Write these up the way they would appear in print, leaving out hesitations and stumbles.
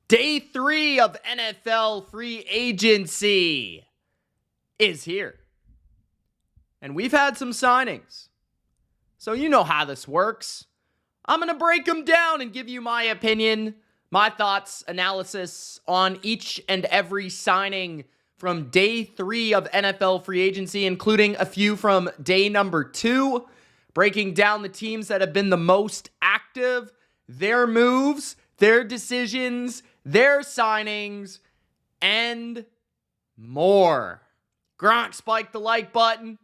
Day 3 of NFL free agency is here. And we've had some signings. So you know how this works. I'm going to break them down and give you my opinion, my thoughts, analysis on each and every signing from day 3 of NFL free agency, including a few from day number 2, breaking down the teams that have been the most active, their moves, their decisions, their signings, and more. Gronk, spike the like button.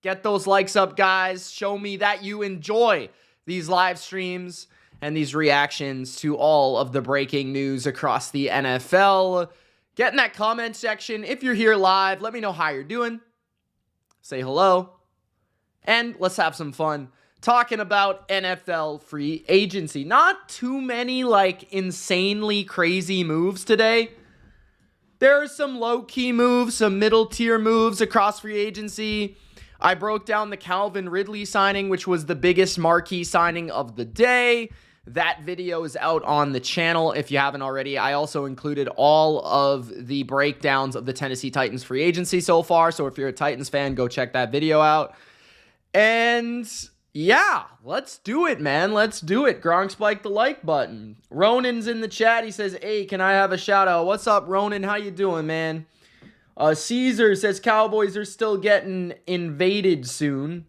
Get those likes up, guys. Show me that you enjoy these live streams and these reactions to all of the breaking news across the NFL. Get in that comment section. If you're here live, let me know how you're doing. Say hello. And let's have some fun talking about NFL free agency. Not too many insanely crazy moves today. There are some low-key moves, some middle-tier moves across free agency. I broke down the Calvin Ridley signing, which was the biggest marquee signing of the day. That video is out on the channel if you haven't already. I also included all of the breakdowns of the Tennessee Titans free agency so far. So if you're a Titans fan, go check that video out. And yeah, let's do it, man. Let's do it. Gronk, spike the like button. Ronan's in the chat. He says, hey, can I have a shout out? What's up, Ronan? How you doing, man? Caesar says Cowboys are still getting invaded soon.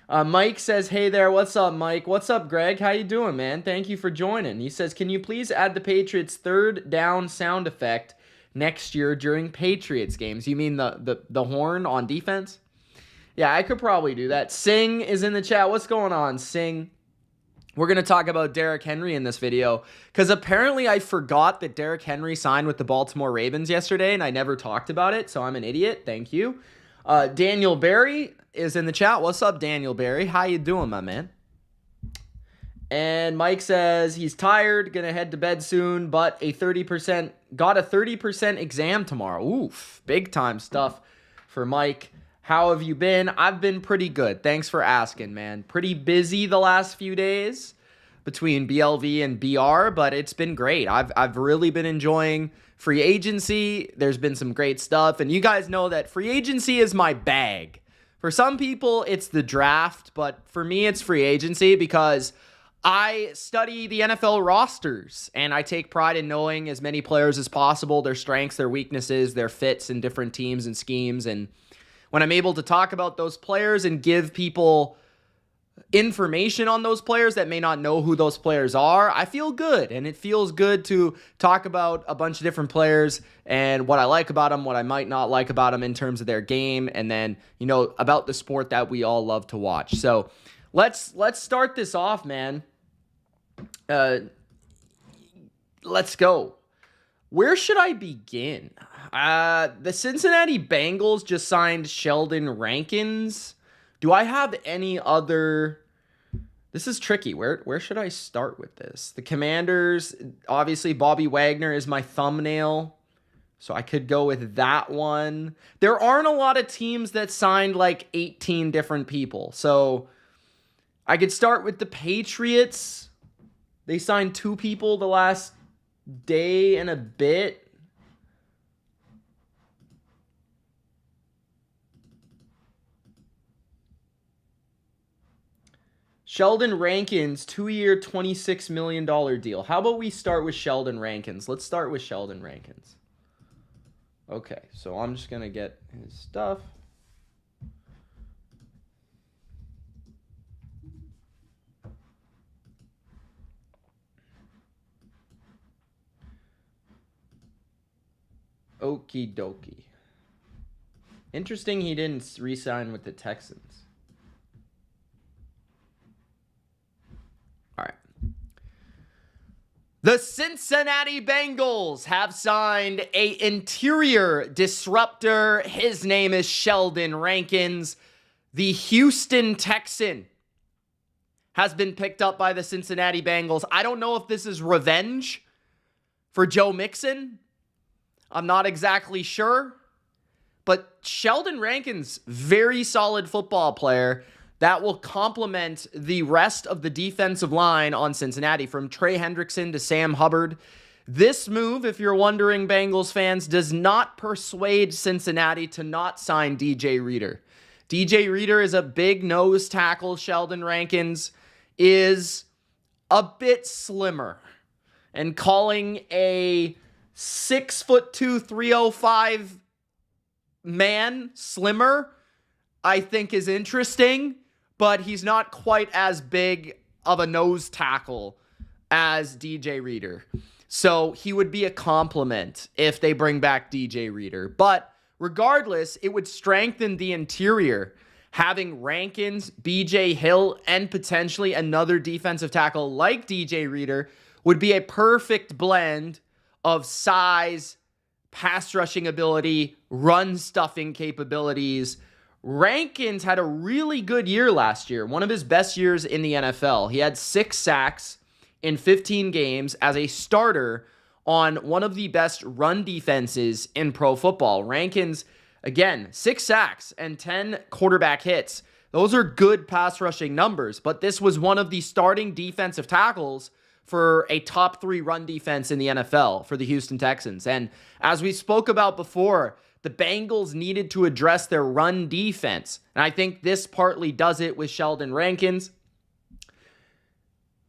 Mike says, hey there, what's up, Mike? What's up, Greg? How you doing, man? Thank you for joining. He says, can you please add the Patriots' third down sound effect next year during Patriots games? You mean the horn on defense? Yeah, I could probably do that. Sing is in the chat. What's going on, Sing? We're going to talk about Derrick Henry in this video because apparently I forgot that Derrick Henry signed with the Baltimore Ravens yesterday and I never talked about it, so I'm an idiot. Thank you. Daniel Barry is in the chat. What's up, Daniel Barry? How you doing, my man? And Mike says he's tired, going to head to bed soon, but got a 30% exam tomorrow. Oof, big time stuff for Mike. How have you been? I've been pretty good. Thanks for asking, man. Pretty busy the last few days between BLV and BR, but it's been great. I've really been enjoying free agency. There's been some great stuff, and you guys know that free agency is my bag. For some people, it's the draft, but for me, it's free agency because I study the NFL rosters, and I take pride in knowing as many players as possible, their strengths, their weaknesses, their fits in different teams and schemes, and when I'm able to talk about those players and give people information on those players that may not know who those players are, I feel good. And it feels good to talk about a bunch of different players and what I like about them, what I might not like about them in terms of their game, and then, about the sport that we all love to watch. So let's start this off, man. Let's go. Where should I begin? The Cincinnati Bengals just signed Sheldon Rankins. Do I have any other... This is tricky. Where should I start with this? The Commanders, obviously Bobby Wagner is my thumbnail, so I could go with that one. There aren't a lot of teams that signed 18 different people, so I could start with the Patriots. They signed 2 people the last day and a bit. Sheldon Rankins, 2-year, $26 million deal. How about we start with Sheldon Rankins? Let's start with Sheldon Rankins. Okay, so I'm just going to get his stuff. Okie dokie. Interesting he didn't re-sign with the Texans. All right. The Cincinnati Bengals have signed an interior disruptor. His name is Sheldon Rankins. The Houston Texan has been picked up by the Cincinnati Bengals. I don't know if this is revenge for Joe Mixon. I'm not exactly sure. But Sheldon Rankins, very solid football player that will complement the rest of the defensive line on Cincinnati, from Trey Hendrickson to Sam Hubbard. This move, if you're wondering, Bengals fans, does not persuade Cincinnati to not sign DJ Reader. DJ Reader is a big nose tackle. Sheldon Rankins is a bit slimmer. And calling a 6'2", 305 man slimmer, I think is interesting, but he's not quite as big of a nose tackle as DJ Reader. So he would be a compliment if they bring back DJ Reader. But regardless, it would strengthen the interior. Having Rankins, BJ Hill, and potentially another defensive tackle like DJ Reader would be a perfect blend of size, pass rushing ability, run stuffing capabilities. Rankins had a really good year last year, one of his best years in the NFL. He had 6 sacks in 15 games as a starter on one of the best run defenses in pro football. Rankins, again, 6 sacks and 10 quarterback hits. Those are good pass rushing numbers, but this was one of the starting defensive tackles for a top 3 run defense in the NFL for the Houston Texans. And as we spoke about before, the Bengals needed to address their run defense. And I think this partly does it with Sheldon Rankins.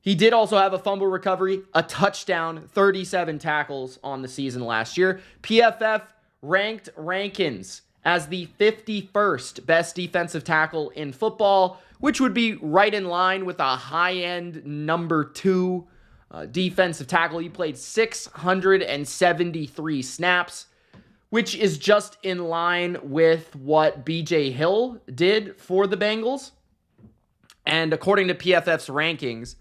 He did also have a fumble recovery, a touchdown, 37 tackles on the season last year. PFF ranked Rankins as the 51st best defensive tackle in football, which would be right in line with a high-end number 2 defensive tackle. He played 673 snaps, which is just in line with what BJ Hill did for the Bengals. And according to PFF's rankings,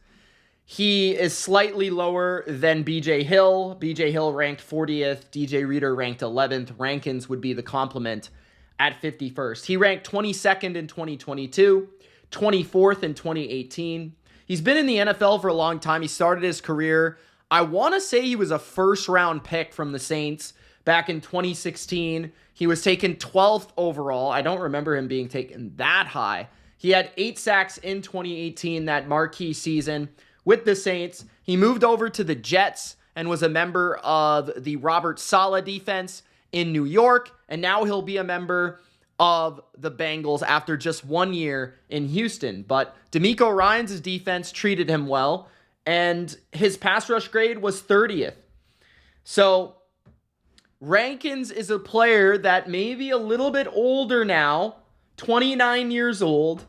he is slightly lower than BJ Hill. BJ Hill ranked 40th. DJ Reader ranked 11th. Rankins would be the complement at 51st. He ranked 22nd in 2022, 24th in 2018. He's been in the NFL for a long time. He started his career, I want to say he was a first-round pick from the Saints back in 2016. He was taken 12th overall. I don't remember him being taken that high. He had 8 sacks in 2018, that marquee season with the Saints. He moved over to the Jets and was a member of the Robert Saleh defense in New York, and now he'll be a member of the Bengals after just 1 year in Houston. But DeMeco Ryans' defense treated him well, and his pass rush grade was 30th. So Rankins is a player that may be a little bit older now, 29 years old.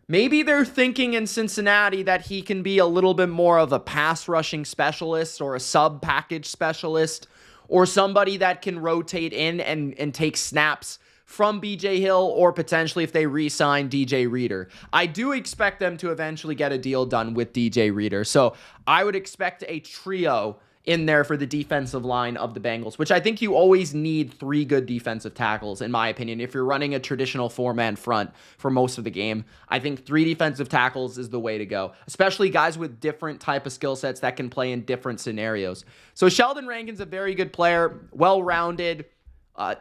Maybe they're thinking in Cincinnati that he can be a little bit more of a pass rushing specialist or a sub package specialist or somebody that can rotate in and take snaps from BJ Hill, or potentially if they re-sign DJ Reader. I do expect them to eventually get a deal done with DJ Reader. So I would expect a trio in there for the defensive line of the Bengals, which I think you always need 3 good defensive tackles, in my opinion. If you're running a traditional 4-man front for most of the game, I think 3 defensive tackles is the way to go, especially guys with different type of skill sets that can play in different scenarios. So Sheldon Rankins, a very good player, well-rounded,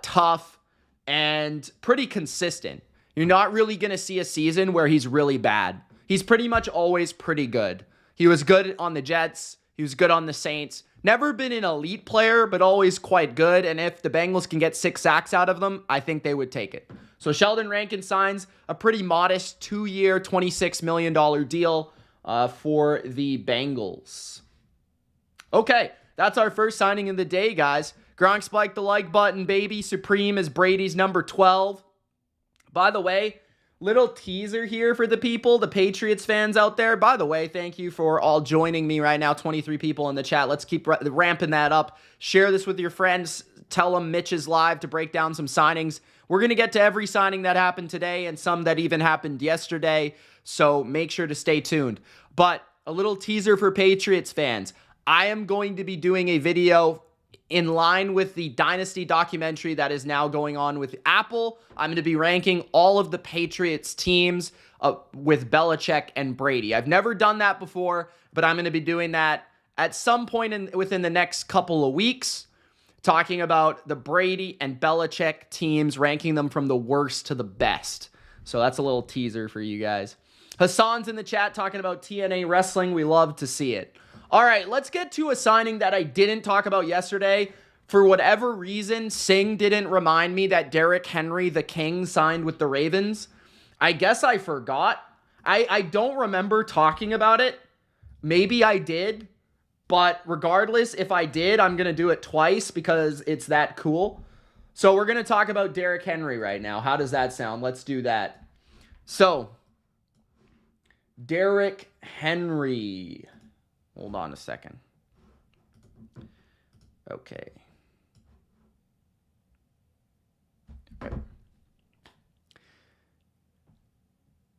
tough, and pretty consistent. You're not really going to see a season where he's really bad. He's pretty much always pretty good. He was good on the Jets. He was good on the Saints. Never been an elite player, but always quite good. And if the Bengals can get 6 sacks out of them, I think they would take it. So Sheldon Rankins signs a pretty modest 2-year, $26 million deal for the Bengals. Okay, that's our first signing of the day, guys. Gronk spiked the like button, baby. Supreme is Brady's number 12. By the way, little teaser here for the people, the Patriots fans out there. By the way, thank you for all joining me right now. 23 people in the chat. Let's keep ramping that up. Share this with your friends. Tell them Mitch is live to break down some signings. We're going to get to every signing that happened today and some that even happened yesterday. So make sure to stay tuned. But a little teaser for Patriots fans. I am going to be doing a video in line with the Dynasty documentary that is now going on with Apple. I'm going to be ranking all of the Patriots teams with Belichick and Brady. I've never done that before, but I'm going to be doing that at some point within the next couple of weeks, talking about the Brady and Belichick teams, ranking them from the worst to the best. So that's a little teaser for you guys. Hassan's in the chat talking about TNA wrestling. We love to see it. All right, let's get to a signing that I didn't talk about yesterday. For whatever reason, Singh didn't remind me that Derrick Henry, the King, signed with the Ravens. I guess I forgot. I don't remember talking about it. Maybe I did. But regardless, if I did, I'm going to do it twice because it's that cool. So we're going to talk about Derrick Henry right now. How does that sound? Let's do that. So, Derrick Henry. Hold on a second. Okay.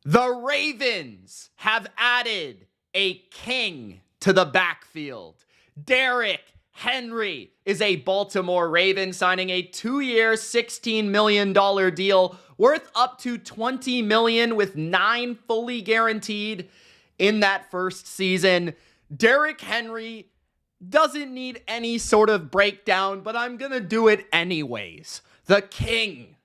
The Ravens have added a king to the backfield. Derrick Henry is a Baltimore Raven signing a 2-year, $16 million deal worth up to $20 million with 9 fully guaranteed in that first season. Derrick Henry doesn't need any sort of breakdown, but I'm going to do it anyways. The king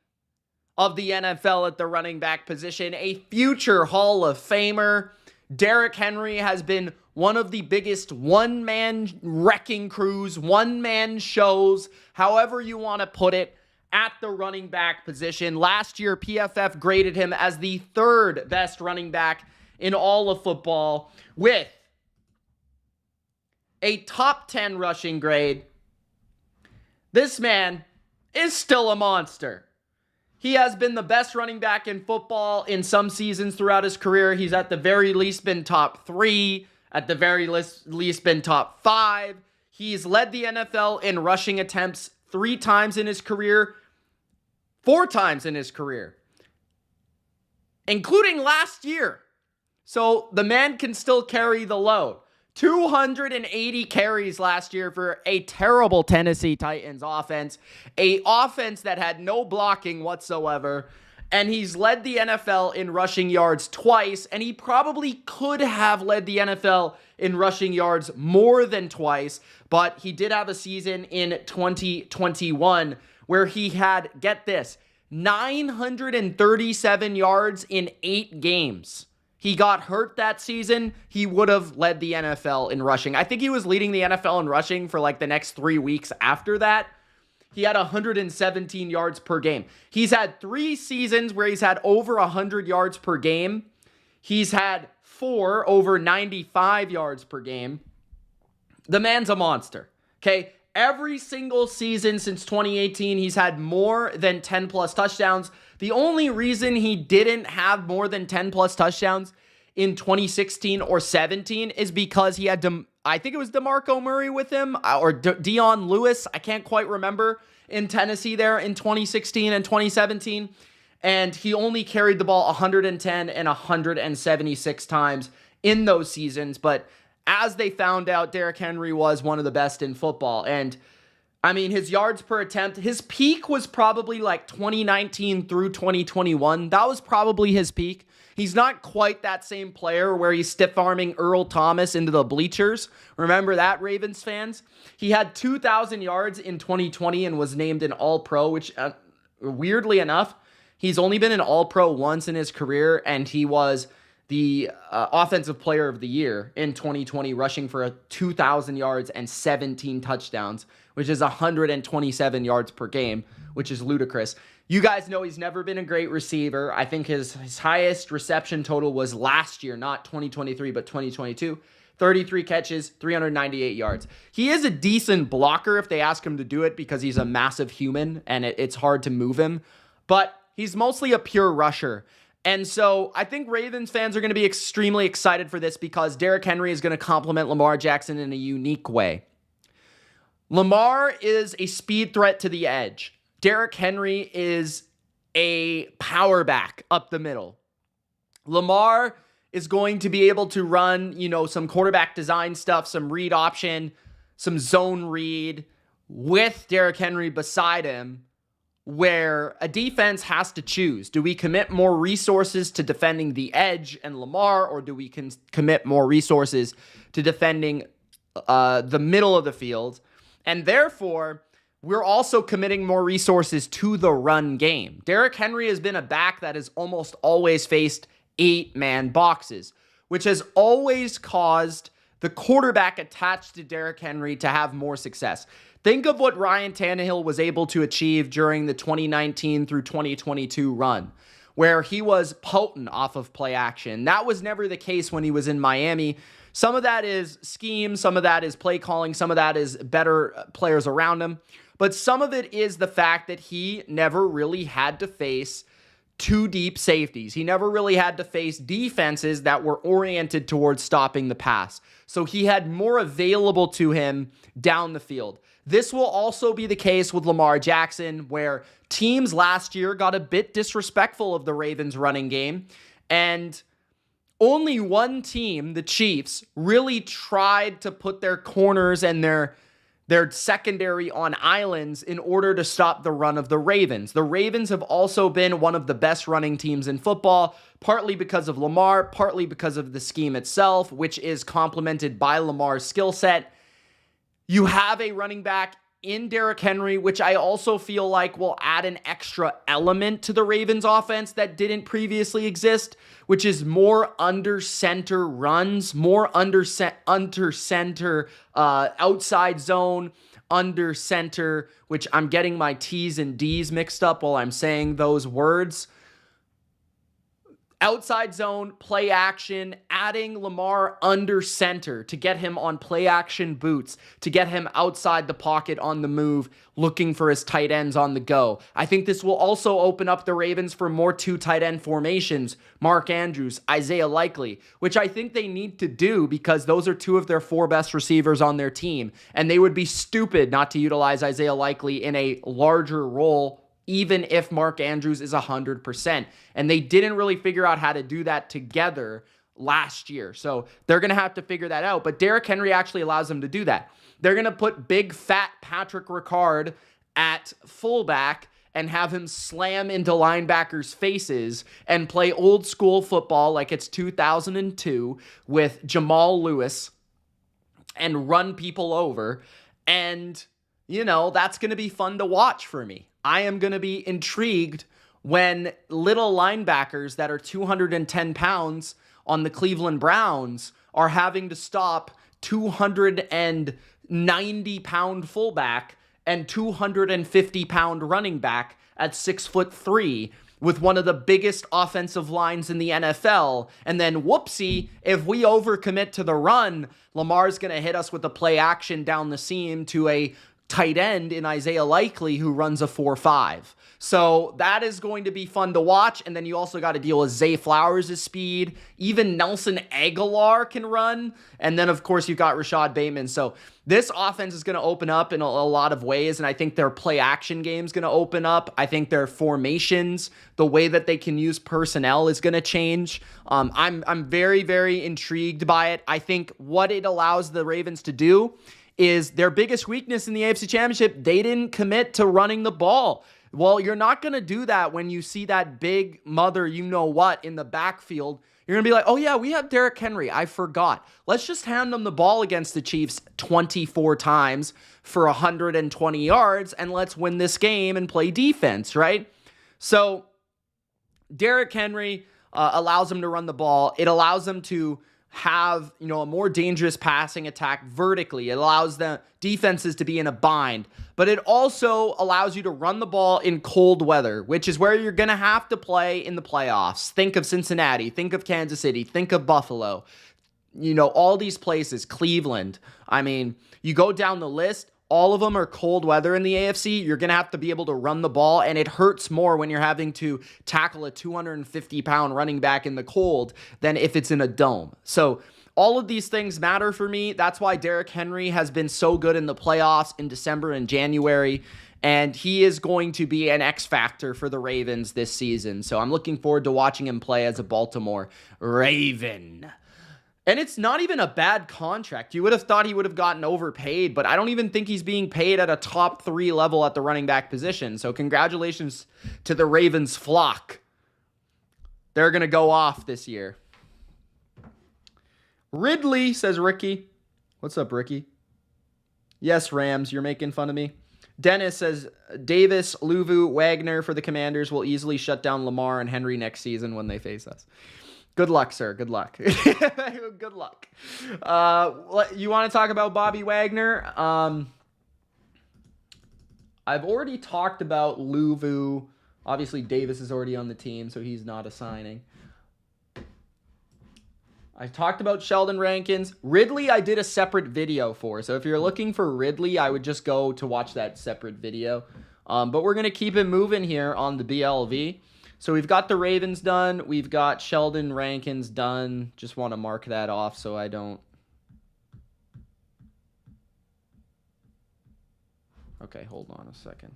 of the NFL at the running back position, a future Hall of Famer. Derrick Henry has been one of the biggest one-man wrecking crews, one-man shows, however you want to put it, at the running back position. Last year, PFF graded him as the 3rd best running back in all of football with a top 10 rushing grade. This man is still a monster. He has been the best running back in football in some seasons throughout his career. He's at the very least been top 3, at the very least been top 5. He's led the NFL in rushing attempts 3 times in his career, 4 times in his career, including last year. So the man can still carry the load. 280 carries last year for a terrible Tennessee Titans offense, a offense that had no blocking whatsoever, and he's led the NFL in rushing yards twice, and he probably could have led the NFL in rushing yards more than twice, but he did have a season in 2021 where he had, get this, 937 yards in 8 games. He got hurt that season. He would have led the NFL in rushing. I think he was leading the NFL in rushing for like the next 3 weeks after that. He had 117 yards per game. He's had 3 seasons where he's had over 100 yards per game. He's had 4 over 95 yards per game. The man's a monster, okay? Every single season since 2018, he's had more than 10 plus touchdowns. The only reason he didn't have more than 10 plus touchdowns in 2016 or 17 is because he had, I think it was DeMarco Murray with him or Dion Lewis. I can't quite remember in Tennessee there in 2016 and 2017. And he only carried the ball 110 and 176 times in those seasons. But as they found out, Derrick Henry was one of the best in football. And I mean, his yards per attempt, his peak was probably like 2019 through 2021. That was probably his peak. He's not quite that same player where he's stiff-arming Earl Thomas into the bleachers. Remember that, Ravens fans? He had 2,000 yards in 2020 and was named an All-Pro, which weirdly enough, he's only been an All-Pro once in his career, and he was the Offensive Player of the Year in 2020, rushing for 2,000 yards and 17 touchdowns, which is 127 yards per game, which is ludicrous. You guys know he's never been a great receiver. I think his highest reception total was last year, not 2023, but 2022. 33 catches, 398 yards. He is a decent blocker if they ask him to do it because he's a massive human and it's hard to move him. But he's mostly a pure rusher. And so I think Ravens fans are going to be extremely excited for this because Derrick Henry is going to complement Lamar Jackson in a unique way. Lamar is a speed threat to the edge. Derrick Henry is a power back up the middle. Lamar is going to be able to run, some quarterback design stuff, some read option, some zone read with Derrick Henry beside him, where a defense has to choose. Do we commit more resources to defending the edge and Lamar, or do we commit more resources to defending the middle of the field? And therefore, we're also committing more resources to the run game. Derrick Henry has been a back that has almost always faced 8-man boxes, which has always caused the quarterback attached to Derrick Henry to have more success. Think of what Ryan Tannehill was able to achieve during the 2019 through 2022 run, where he was potent off of play action. That was never the case when he was in Miami. Some of that is scheme, some of that is play calling, some of that is better players around him. But some of it is the fact that he never really had to face two deep safeties. He never really had to face defenses that were oriented towards stopping the pass. So he had more available to him down the field. This will also be the case with Lamar Jackson, where teams last year got a bit disrespectful of the Ravens' running game, and only one team, the Chiefs, really tried to put their corners and their secondary on islands in order to stop the run of the Ravens. The Ravens have also been one of the best running teams in football, partly because of Lamar, partly because of the scheme itself, which is complemented by Lamar's skill set. You have a running back in Derrick Henry, which I also feel like will add an extra element to the Ravens offense that didn't previously exist, which is more under center runs, more under center, outside zone, under center, which I'm getting my T's and D's mixed up while I'm saying those words. Outside zone, play action, adding Lamar under center to get him on play action boots, to get him outside the pocket on the move, looking for his tight ends on the go. I think this will also open up the Ravens for more two tight end formations, Mark Andrews, Isaiah Likely, which I think they need to do because those are two of their four best receivers on their team. And they would be stupid not to utilize Isaiah Likely in a larger role even if Mark Andrews is 100%. And they didn't really figure out how to do that together last year. So they're going to have to figure that out. But Derrick Henry actually allows them to do that. They're going to put big, fat Patrick Ricard at fullback and have him slam into linebackers' faces and play old school football like it's 2002 with Jamal Lewis and run people over. And, you know, that's going to be fun to watch for me. I am going to be intrigued when little linebackers that are 210 pounds on the Cleveland Browns are having to stop 290-pound fullback and 250-pound running back at 6'3" with one of the biggest offensive lines in the NFL. And then whoopsie, if we overcommit to the run, Lamar's going to hit us with a play action down the seam to a tight end in Isaiah Likely who runs a 4.5. So that is going to be fun to watch. And then you also got to deal with Zay Flowers' speed. Even Nelson Aguilar can run. And then, of course, you've got Rashad Bateman. So this offense is going to open up in a lot of ways. And I think their play action game is going to open up. I think their formations, the way that they can use personnel is going to change. I'm very, very intrigued by it. I think what it allows the Ravens to do is their biggest weakness in the AFC Championship. They didn't commit to running the ball. Well, you're not going to do that when you see that big mother you-know-what in the backfield. You're going to be like, oh yeah, we have Derrick Henry. I forgot. Let's just hand them the ball against the Chiefs 24 times for 120 yards, and let's win this game and play defense, right? So Derrick Henry allows them to run the ball. It allows them to have, a more dangerous passing attack vertically. It allows the defenses to be in a bind, but it also allows you to run the ball in cold weather, which is where you're going to have to play in the playoffs. Think of Cincinnati, think of Kansas City, think of Buffalo, all these places, Cleveland. I mean, you go down the list, all of them are cold weather in the AFC. You're going to have to be able to run the ball, and it hurts more when you're having to tackle a 250-pound running back in the cold than if it's in a dome. So all of these things matter for me. That's why Derrick Henry has been so good in the playoffs in December and January, and he is going to be an X factor for the Ravens this season. So I'm looking forward to watching him play as a Baltimore Raven. And it's not even a bad contract. You would have thought he would have gotten overpaid, but I don't even think he's being paid at a top 3 level at the running back position. So congratulations to the Ravens flock. They're going to go off this year. Ridley, says Ricky. What's up, Ricky? Yes, Rams, you're making fun of me. Dennis says, Davis, Luvu, Wagner for the Commanders will easily shut down Lamar and Henry next season when they face us. Good luck, sir. Good luck. Good luck. You want to talk about Bobby Wagner? I've already talked about Luvu. Obviously, Davis is already on the team, so he's not a signing. I talked about Sheldon Rankins. Ridley, I did a separate video for. So if you're looking for Ridley, I would just go to watch that separate video. But we're going to keep it moving here on the BLV. So we've got the Ravens done. We've got Sheldon Rankins done. Just want to mark that off so I don't. Okay, hold on a second.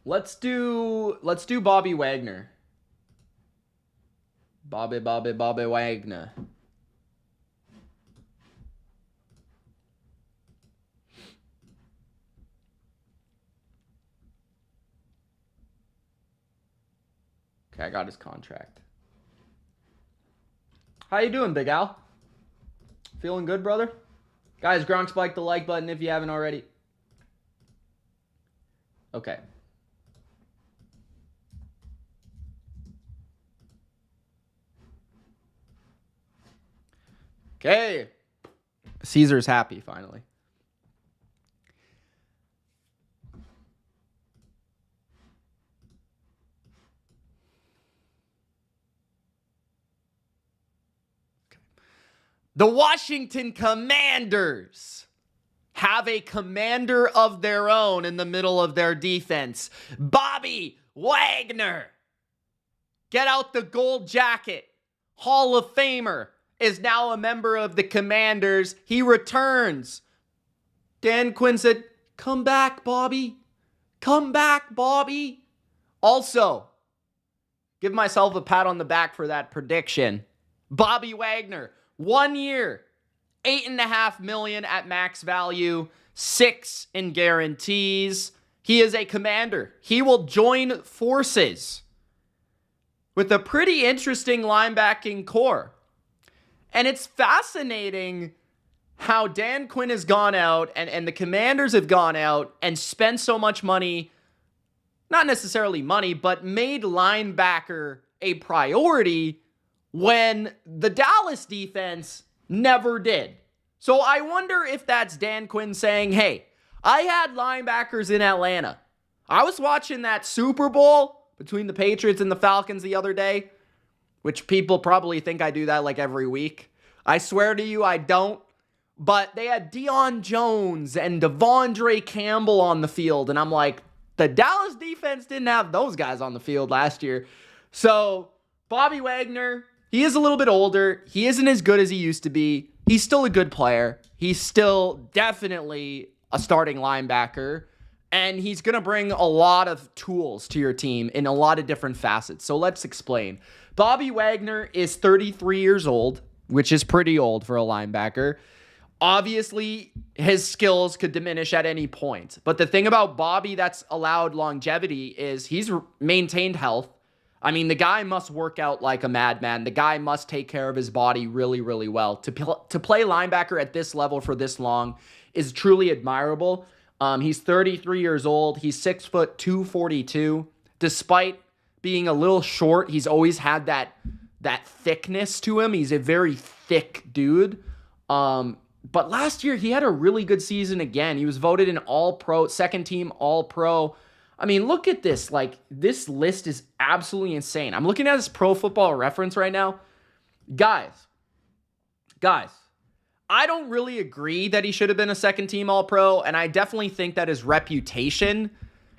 Let's do Bobby Wagner. Bobby Wagner. Okay, I got his contract. How you doing, Big Al? Feeling good, brother? Guys, Gronk spike the like button if you haven't already. Okay. Okay. Caesar's happy, finally. Okay. The Washington Commanders have a commander of their own in the middle of their defense. Bobby Wagner. Get out the gold jacket. Hall of Famer. Is now a member of the Commanders. He returns. Dan Quinn said, come back, Bobby. Come back, Bobby. Also, give myself a pat on the back for that prediction. Bobby Wagner, 1 year, $8.5 million at max value, 6 in guarantees. He is a Commander. He will join forces with a pretty interesting linebacking core. And it's fascinating how Dan Quinn has gone out and the Commanders have gone out and spent so much money, not necessarily money, but made linebacker a priority when the Dallas defense never did. So I wonder if that's Dan Quinn saying, hey, I had linebackers in Atlanta. I was watching that Super Bowl between the Patriots and the Falcons the other day, which people probably think I do that like every week. I swear to you, I don't. But they had Deion Jones and Devondre Campbell on the field. And I'm like, the Dallas defense didn't have those guys on the field last year. So Bobby Wagner, he is a little bit older. He isn't as good as he used to be. He's still a good player. He's still definitely a starting linebacker. And he's going to bring a lot of tools to your team in a lot of different facets. So let's explain. Bobby Wagner is 33 years old, which is pretty old for a linebacker. Obviously, his skills could diminish at any point. But the thing about Bobby that's allowed longevity is he's maintained health. I mean, the guy must work out like a madman. The guy must take care of his body really, really well. To play linebacker at this level for this long is truly admirable. He's 33 years old. He's 6 foot 242. Despite being a little short, he's always had that thickness to him. He's a very thick dude. But last year, he had a really good season again. He was voted an All-Pro, second team All-Pro. I mean, look at this. Like, this list is absolutely insane. I'm looking at his Pro Football Reference right now. Guys, I don't really agree that he should have been a second-team All-Pro, and I definitely think that his reputation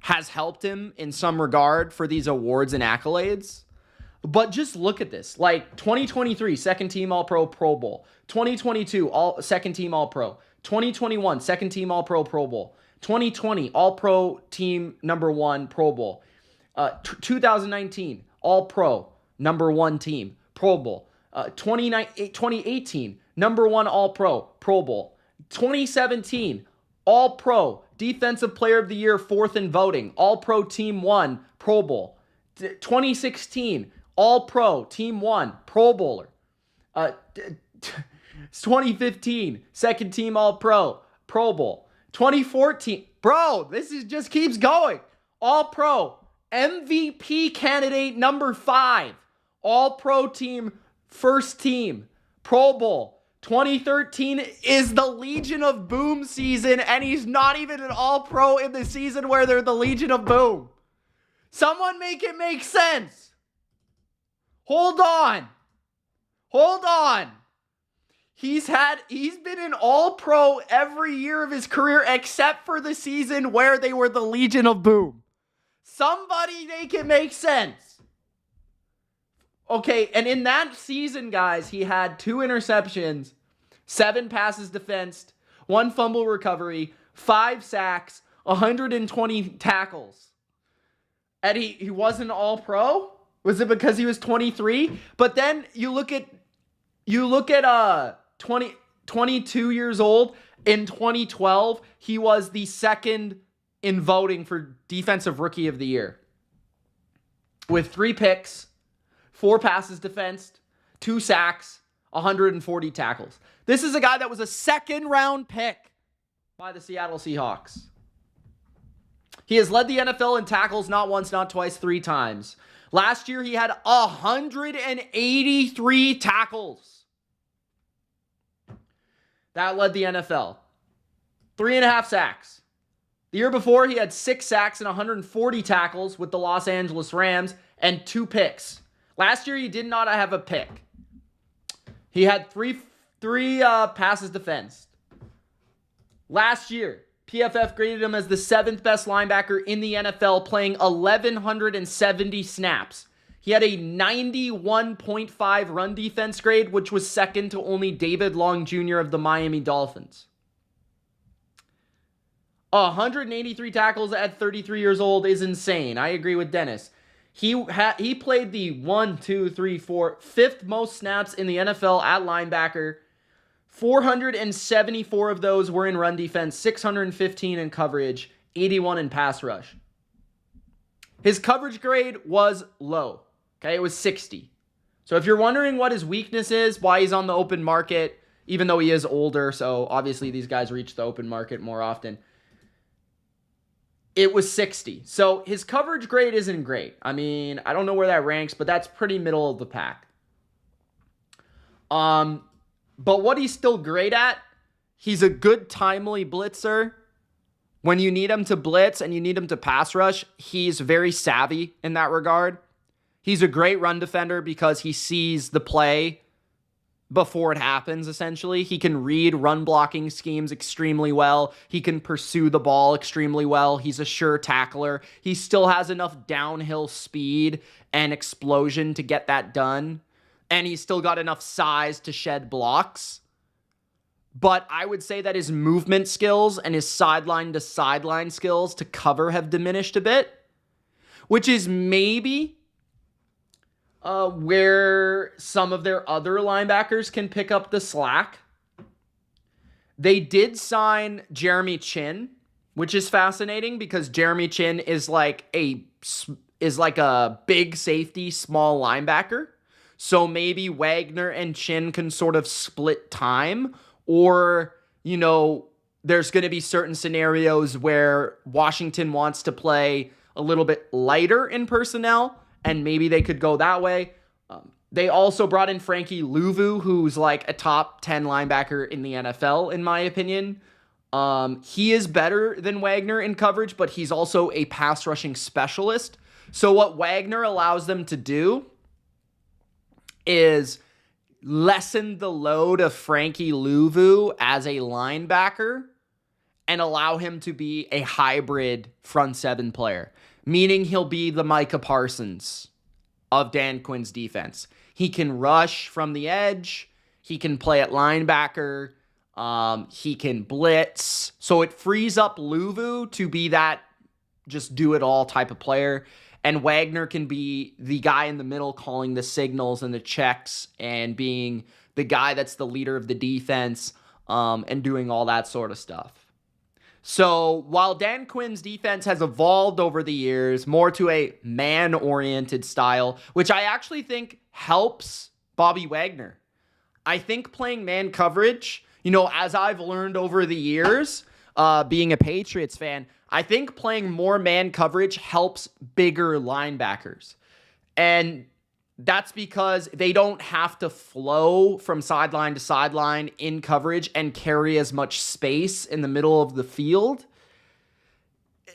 has helped him in some regard for these awards and accolades. But just look at this. Like, 2023, second-team All-Pro, Pro Bowl. 2022, second-team All-Pro. 2021, second-team All-Pro, Pro Bowl. 2020, All-Pro team number 1, Pro Bowl. 2019, All-Pro, number 1 team, Pro Bowl. 2018, number 1 All-Pro, Pro Bowl. 2017, All-Pro, Defensive Player of the Year, 4th in voting. All-Pro Team 1, Pro Bowl. 2016, All-Pro, Team 1, Pro Bowler. 2015, second team All-Pro, Pro Bowl. 2014, bro, just keeps going. All-Pro, MVP candidate number 5. All-Pro team, first team, Pro Bowl. 2013 is the Legion of Boom season, and he's not even an All-Pro in the season where they're the Legion of Boom. Someone make it make sense. Hold on. He's been an All-Pro every year of his career except for the season where they were the Legion of Boom. Somebody make it make sense. Okay, and in that season, guys, he had 2 interceptions, 7 passes defensed, 1 fumble recovery, 5 sacks, 120 tackles. And he wasn't All-Pro? Was it because he was 23? But then you look at 22 years old. In 2012, he was the second in voting for Defensive Rookie of the Year. With 3 picks, 4 passes defensed, 2 sacks, 140 tackles. This is a guy that was a second-round pick by the Seattle Seahawks. He has led the NFL in tackles not once, not twice, 3 times. Last year, he had 183 tackles. That led the NFL. 3.5 sacks. The year before, he had 6 sacks and 140 tackles with the Los Angeles Rams and 2 picks. Last year, he did not have a pick. He had three passes defensed. Last year, PFF graded him as the 7th best linebacker in the NFL, playing 1,170 snaps. He had a 91.5 run defense grade, which was second to only David Long Jr. of the Miami Dolphins. 183 tackles at 33 years old is insane. I agree with Dennis. He played the 5th most snaps in the NFL at linebacker. 474 of those were in run defense, 615 in coverage, 81 in pass rush. His coverage grade was low. Okay, it was 60. So if you're wondering what his weakness is, why he's on the open market, even though he is older, so obviously these guys reach the open market more often, it was 60. So his coverage grade isn't great. I mean, I don't know where that ranks, but that's pretty middle of the pack. But what he's still great at, he's a good timely blitzer. When you need him to blitz and you need him to pass rush, he's very savvy in that regard. He's a great run defender because he sees the play before it happens, essentially. He can read run blocking schemes extremely well. He can pursue the ball extremely well. He's a sure tackler. He still has enough downhill speed and explosion to get that done. And he's still got enough size to shed blocks. But I would say that his movement skills and his sideline to sideline skills to cover have diminished a bit, which is maybe where some of their other linebackers can pick up the slack. They did sign Jeremy Chin, which is fascinating because Jeremy Chin is like a big safety, small linebacker. So maybe Wagner and Chin can sort of split time, or, you know, there's going to be certain scenarios where Washington wants to play a little bit lighter in personnel, and maybe they could go that way. They also brought in Frankie Louvu, who's like a top 10 linebacker in the NFL, in my opinion. He is better than Wagner in coverage, but he's also a pass rushing specialist. So what Wagner allows them to do is lessen the load of Frankie Louvu as a linebacker and allow him to be a hybrid front 7 player, meaning he'll be the Micah Parsons of Dan Quinn's defense. He can rush from the edge. He can play at linebacker. He can blitz. So it frees up Louvu to be that just do-it-all type of player. And Wagner can be the guy in the middle calling the signals and the checks and being the guy that's the leader of the defense and doing all that sort of stuff. So while Dan Quinn's defense has evolved over the years more to a man-oriented style, which I actually think helps Bobby Wagner. I think playing man coverage, As I've learned over the years, being a Patriots fan, I think playing more man coverage helps bigger linebackers. And that's because they don't have to flow from sideline to sideline in coverage and carry as much space in the middle of the field.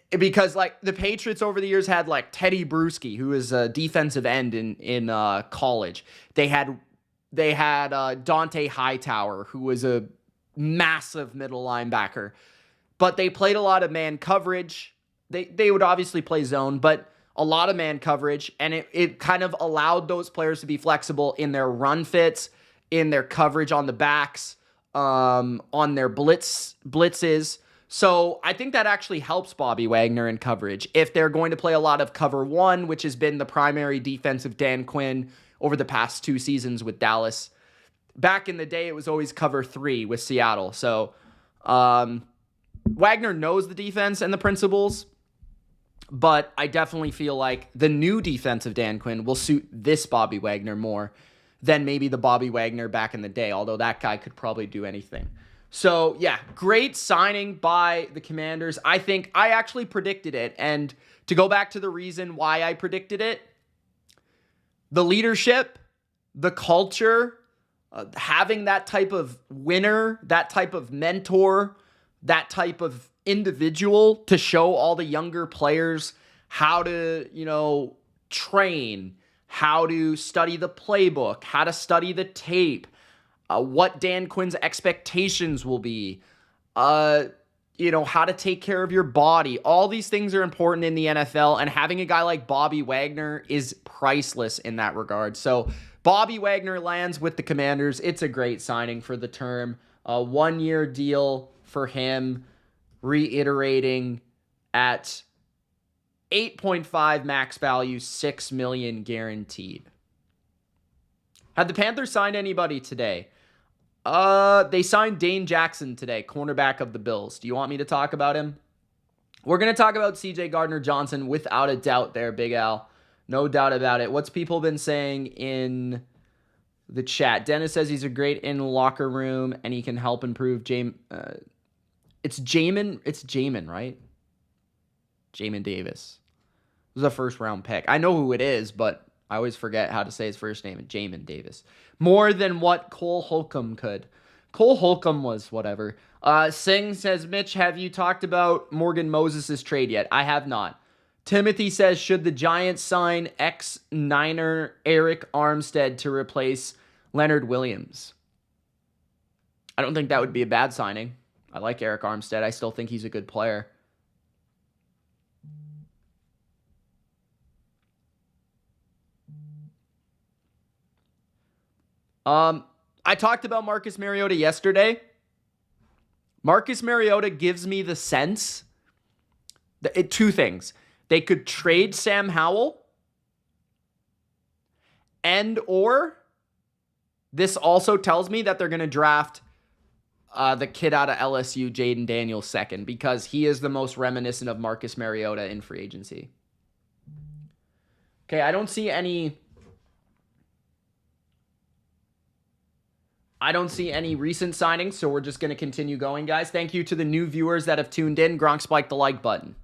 Because the Patriots over the years had Teddy Bruschi, who is a defensive end in college. They had Donte Hightower, who was a massive middle linebacker. But they played a lot of man coverage. They would obviously play zone, but a lot of man coverage, and it kind of allowed those players to be flexible in their run fits, in their coverage on the backs, on their blitzes. So I think that actually helps Bobby Wagner in coverage. If they're going to play a lot of cover one, which has been the primary defense of Dan Quinn over the past 2 seasons with Dallas. Back in the day, it was always cover 3 with Seattle. So Wagner knows the defense and the principles, but I definitely feel like the new defense of Dan Quinn will suit this Bobby Wagner more than maybe the Bobby Wagner back in the day, although that guy could probably do anything. So, yeah, great signing by the Commanders. I think I actually predicted it, and to go back to the reason why I predicted it, the leadership, the culture, having that type of winner, that type of mentor, that type of individual to show all the younger players how to, train, how to study the playbook, how to study the tape, what Dan Quinn's expectations will be, how to take care of your body. All these things are important in the NFL, and having a guy like Bobby Wagner is priceless in that regard. So Bobby Wagner lands with the Commanders. It's a great signing for the term. A 1-year deal for him, reiterating at 8.5 max value, $6 million guaranteed. Had the Panthers signed anybody today? They signed Dane Jackson today, cornerback of the Bills. Do you want me to talk about him? We're going to talk about CJ Gardner-Johnson without a doubt there, Big Al. No doubt about it. What's people been saying in the chat? Dennis says he's a great in locker room and he can help improve It's Jamin, right? Jamin Davis. This is a first-round pick. I know who it is, but I always forget how to say his first name. Jamin Davis. More than what Cole Holcomb could. Cole Holcomb was whatever. Singh says, Mitch, have you talked about Morgan Moses' trade yet? I have not. Timothy says, should the Giants sign ex-Niner Eric Armstead to replace Leonard Williams? I don't think that would be a bad signing. I like Eric Armstead. I still think he's a good player. I talked about Marcus Mariota yesterday. Marcus Mariota gives me the sense that 2 things. They could trade Sam Howell, or this also tells me that they're going to draft the kid out of LSU, Jaden Daniels, second, because he is the most reminiscent of Marcus Mariota in free agency. Okay, I don't see any recent signings, so we're just going to continue going, guys. Thank you to the new viewers that have tuned in. Gronk spiked the like button.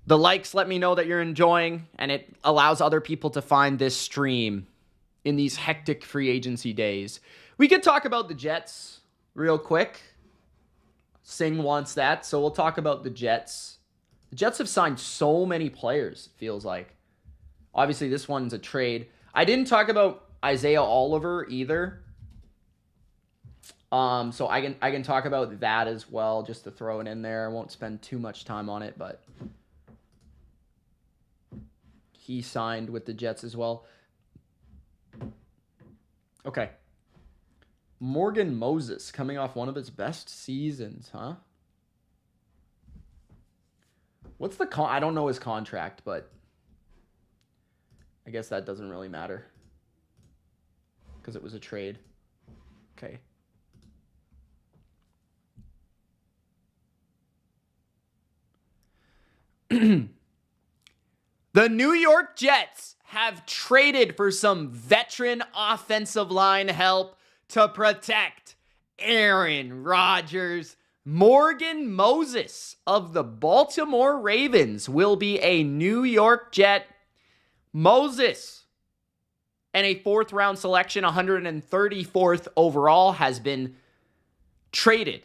The likes let me know that you're enjoying, and it allows other people to find this stream in these hectic free agency days. We could talk about the Jets real quick. Singh wants that, so we'll talk about the Jets. The Jets have signed so many players, it feels like. Obviously, this one's a trade. I didn't talk about Isaiah Oliver either. So I can talk about that as well, just to throw it in there. I won't spend too much time on it, but he signed with the Jets as well. Okay. Morgan Moses coming off one of his best seasons, huh? What's the I don't know his contract, but I guess that doesn't really matter because it was a trade. Okay. The New York Jets have traded for some veteran offensive line help to protect Aaron Rodgers. Morgan Moses of the Baltimore Ravens will be a New York Jet. Moses, and a 4th round selection, 134th overall, has been traded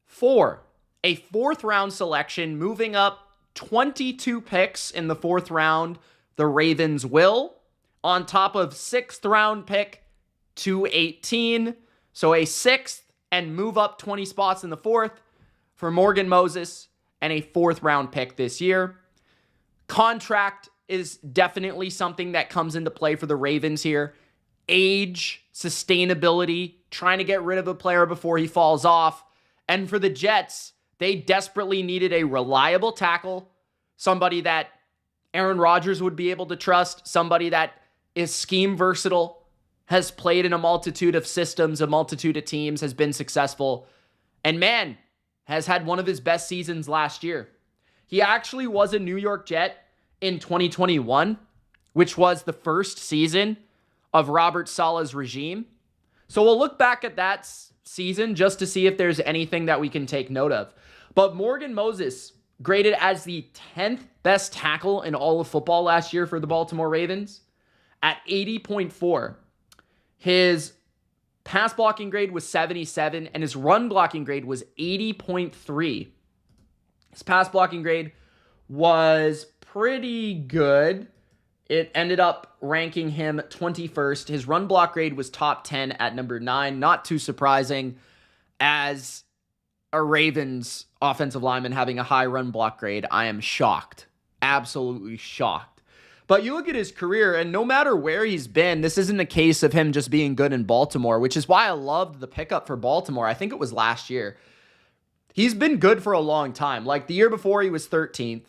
for a 4th round selection, moving up 22 picks in the 4th round. The Ravens will, on top of 6th round pick 218. So a 6th and move up 20 spots in the 4th for Morgan Moses and a 4th round pick this year. Contract is definitely something that comes into play for the Ravens here. Age, sustainability, trying to get rid of a player before he falls off. And for the Jets, they desperately needed a reliable tackle, somebody that Aaron Rodgers would be able to trust, somebody that is scheme versatile, has played in a multitude of systems, a multitude of teams, has been successful, and man, has had one of his best seasons last year. He actually was a New York Jet in 2021, which was the first season of Robert Saleh's regime. So we'll look back at that season just to see if there's anything that we can take note of. But Morgan Moses, graded as the 10th best tackle in all of football last year for the Baltimore Ravens at 80.4. His pass blocking grade was 77, and his run blocking grade was 80.3. His pass blocking grade was pretty good. It ended up ranking him 21st. His run block grade was top 10 at number 9. Not too surprising as a Ravens offensive lineman having a high run block grade. I am shocked. Absolutely shocked. But you look at his career, and no matter where he's been, this isn't a case of him just being good in Baltimore, which is why I loved the pickup for Baltimore. I think it was last year. He's been good for a long time. Like the year before, he was 13th.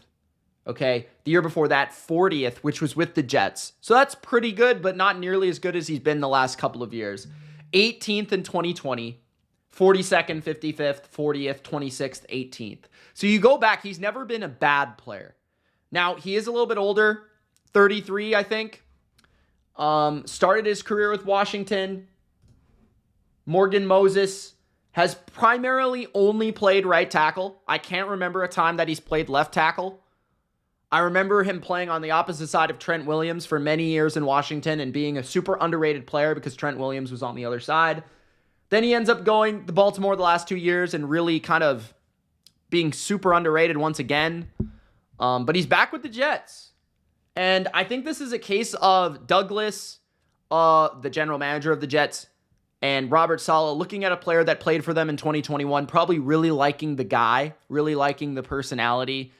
Okay, the year before that, 40th, which was with the Jets. So that's pretty good, but not nearly as good as he's been the last couple of years. 18th in 2020, 42nd, 55th, 40th, 26th, 18th. So you go back, he's never been a bad player. Now, he is a little bit older, 33, I think. Started his career with Washington. Morgan Moses has primarily only played right tackle. I can't remember a time that he's played left tackle. I remember him playing on the opposite side of Trent Williams for many years in Washington and being a super underrated player because Trent Williams was on the other side. Then he ends up going to Baltimore the last 2 years and really kind of being super underrated once again. But he's back with the Jets. And I think this is a case of Douglas, the general manager of the Jets, and Robert Saleh looking at a player that played for them in 2021, probably really liking the guy, really liking the personality,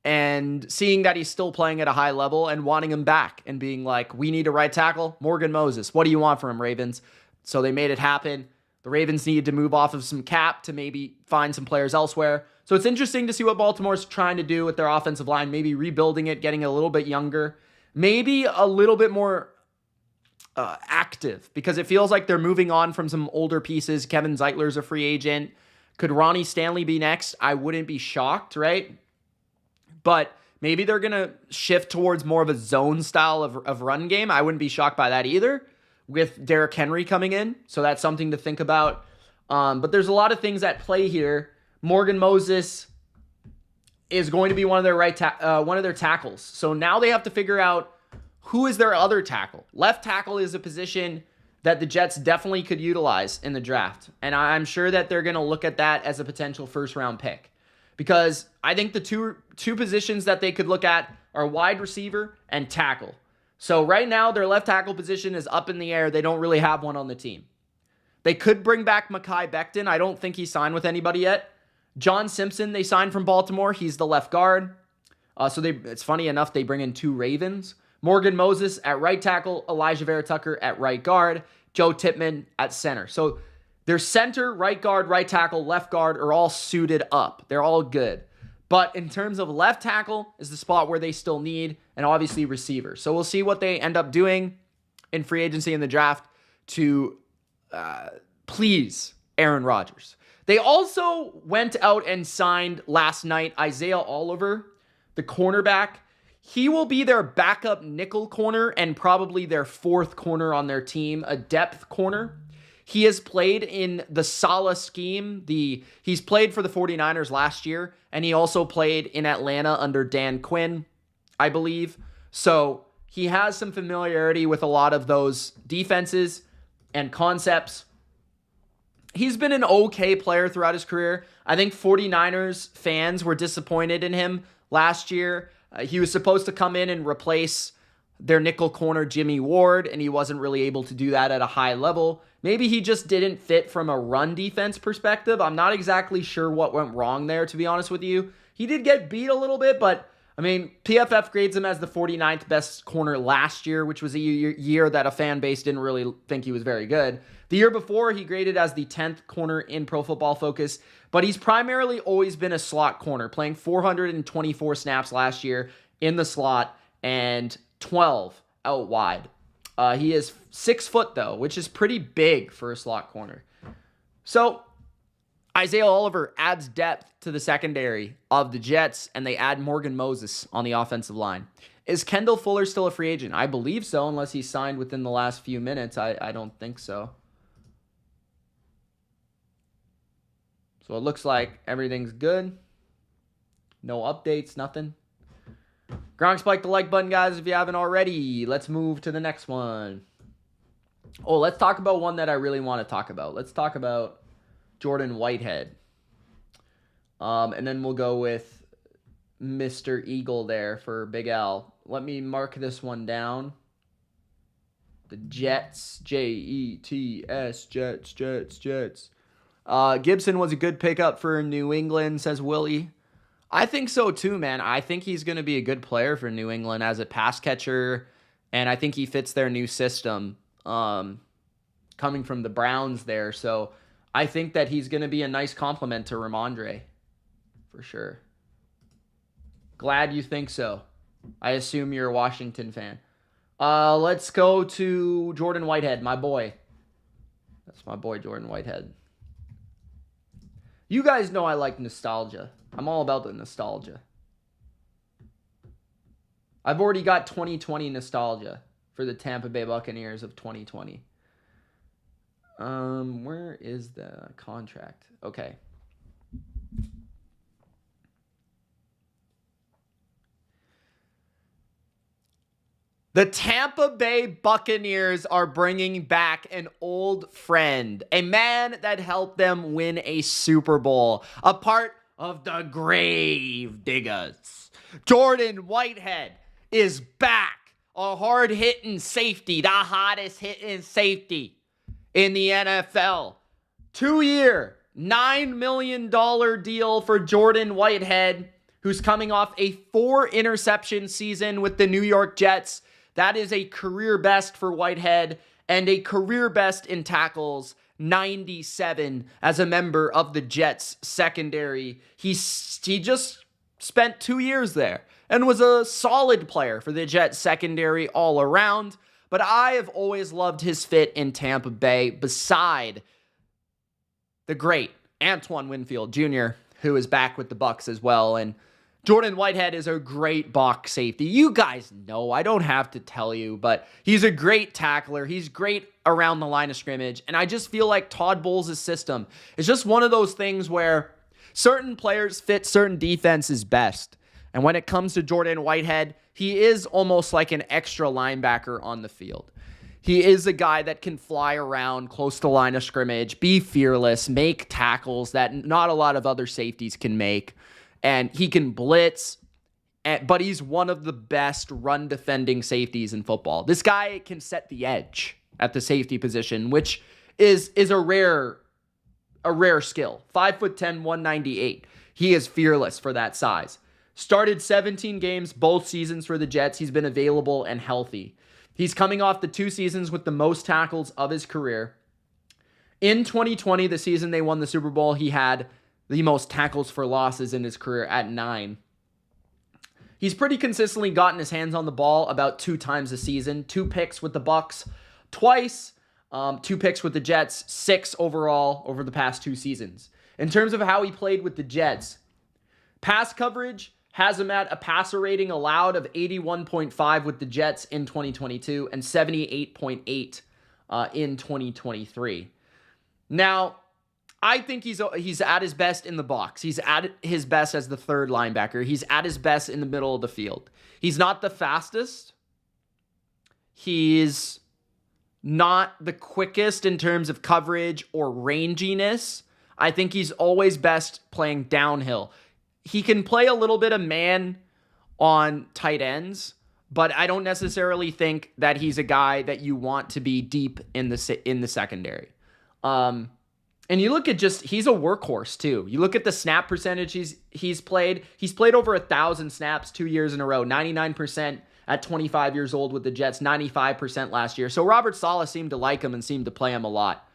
and seeing that he's still playing at a high level and wanting him back and being like, we need a right tackle, Morgan Moses. What do you want from him, Ravens? So they made it happen. The Ravens needed to move off of some cap to maybe find some players elsewhere. So it's interesting to see what Baltimore's trying to do with their offensive line, maybe rebuilding it, getting a little bit younger, maybe a little bit more active, because it feels like they're moving on from some older pieces. Kevin Zeitler's a free agent. Could Ronnie Stanley be next? I wouldn't be shocked, right? But maybe they're going to shift towards more of a zone style of run game. I wouldn't be shocked by that either, with Derrick Henry coming in. So that's something to think about. But there's a lot of things at play here. Morgan Moses is going to be one of their tackles. So now they have to figure out who is their other tackle. Left tackle is a position that the Jets definitely could utilize in the draft. And I'm sure that they're going to look at that as a potential first-round pick. Because I think the two positions that they could look at are wide receiver and tackle. So right now, their left tackle position is up in the air. They don't really have one on the team. They could bring back Mekhi Becton. I don't think he signed with anybody yet. John Simpson, they signed from Baltimore. He's the left guard. It's funny enough, they bring in 2 Ravens. Morgan Moses at right tackle, Elijah Vera Tucker at right guard, Joe Tippmann at center. So their center, right guard, right tackle, left guard are all suited up. They're all good. But in terms of left tackle is the spot where they still need, and obviously receiver. So we'll see what they end up doing in free agency in the draft to please Aaron Rodgers. They also went out and signed last night Isaiah Oliver, the cornerback. He will be their backup nickel corner and probably their 4th corner on their team, a depth corner. He has played in the Saleh scheme. He's played for the 49ers last year, and he also played in Atlanta under Dan Quinn, I believe. So he has some familiarity with a lot of those defenses and concepts. He's been an okay player throughout his career. I think 49ers fans were disappointed in him last year. He was supposed to come in and replace their nickel corner Jimmy Ward, and he wasn't really able to do that at a high level. Maybe he just didn't fit from a run defense perspective. I'm not exactly sure what went wrong there, to be honest with you. He did get beat a little bit, but I mean, PFF grades him as the 49th best corner last year, which was a year that a fan base didn't really think he was very good. The year before, he graded as the 10th corner in Pro Football Focus, but he's primarily always been a slot corner, playing 424 snaps last year in the slot and 12 out wide. He is 6 foot, though, which is pretty big for a slot corner. So Isaiah Oliver adds depth to the secondary of the Jets, and they add Morgan Moses on the offensive line. Is Kendall Fuller still a free agent? I believe so, unless he signed within the last few minutes. I don't think so. So it looks like everything's good. No updates, nothing. Gronk, spike the like button, guys, if you haven't already. Let's move to the next one. Oh, let's talk about one that I really want to talk about. Let's talk about Jordan Whitehead. And then we'll go with Mr. Eagle there for Big L. Let me mark this one down. The Jets. Jets, Jets. Gibson was a good pickup for New England, says Willie. I think so too, man. I think he's going to be a good player for New England as a pass catcher, and I think he fits their new system coming from the Browns there. So I think that he's going to be a nice compliment to Ramondre for sure. Glad you think so. I assume you're a Washington fan. Let's go to Jordan Whitehead, my boy. That's my boy, Jordan Whitehead. You guys know I like nostalgia. I'm all about the nostalgia. I've already got 2020 nostalgia for the Tampa Bay Buccaneers of 2020. Where is the contract? Okay. The Tampa Bay Buccaneers are bringing back an old friend, a man that helped them win a Super Bowl, a part of the Grave Diggers. Jordan Whitehead is back, a hard-hitting safety, the hottest hitting safety in the NFL. 2-year, $9 million deal for Jordan Whitehead, who's coming off a 4-interception season with the New York Jets. That is a career best for Whitehead and a career best in tackles, 97 as a member of the Jets secondary. He just spent 2 years there and was a solid player for the Jets secondary all around. But I have always loved his fit in Tampa Bay beside the great Antoine Winfield Jr., who is back with the Bucs as well. And Jordan Whitehead is a great box safety. You guys know, I don't have to tell you, but he's a great tackler. He's great around the line of scrimmage. And I just feel like Todd Bowles' system is just one of those things where certain players fit certain defenses best. And when it comes to Jordan Whitehead, he is almost like an extra linebacker on the field. He is a guy that can fly around close to the line of scrimmage, be fearless, make tackles that not a lot of other safeties can make. And he can blitz, but he's one of the best run-defending safeties in football. This guy can set the edge at the safety position, which is a rare skill. 5'10", 198. He is fearless for that size. Started 17 games both seasons for the Jets. He's been available and healthy. He's coming off the 2 seasons with the most tackles of his career. In 2020, the season they won the Super Bowl, he had the most tackles for losses in his career at 9. He's pretty consistently gotten his hands on the ball about 2 times a season. 2 picks with the Bucs twice, 2 picks with the Jets, 6 overall over the past 2 seasons. In terms of how he played with the Jets, pass coverage has him at a passer rating allowed of 81.5 with the Jets in 2022 and 78.8 in 2023. Now, I think he's at his best in the box. He's at his best as the third linebacker. He's at his best in the middle of the field. He's not the fastest. He's not the quickest in terms of coverage or ranginess. I think he's always best playing downhill. He can play a little bit of man on tight ends, but I don't necessarily think that he's a guy that you want to be deep in the secondary. And you look at he's a workhorse too. You look at the snap percentage he's played. He's played over 1,000 snaps 2 years in a row, 99% at 25 years old with the Jets, 95% last year. So Robert Saleh seemed to like him and seemed to play him a lot.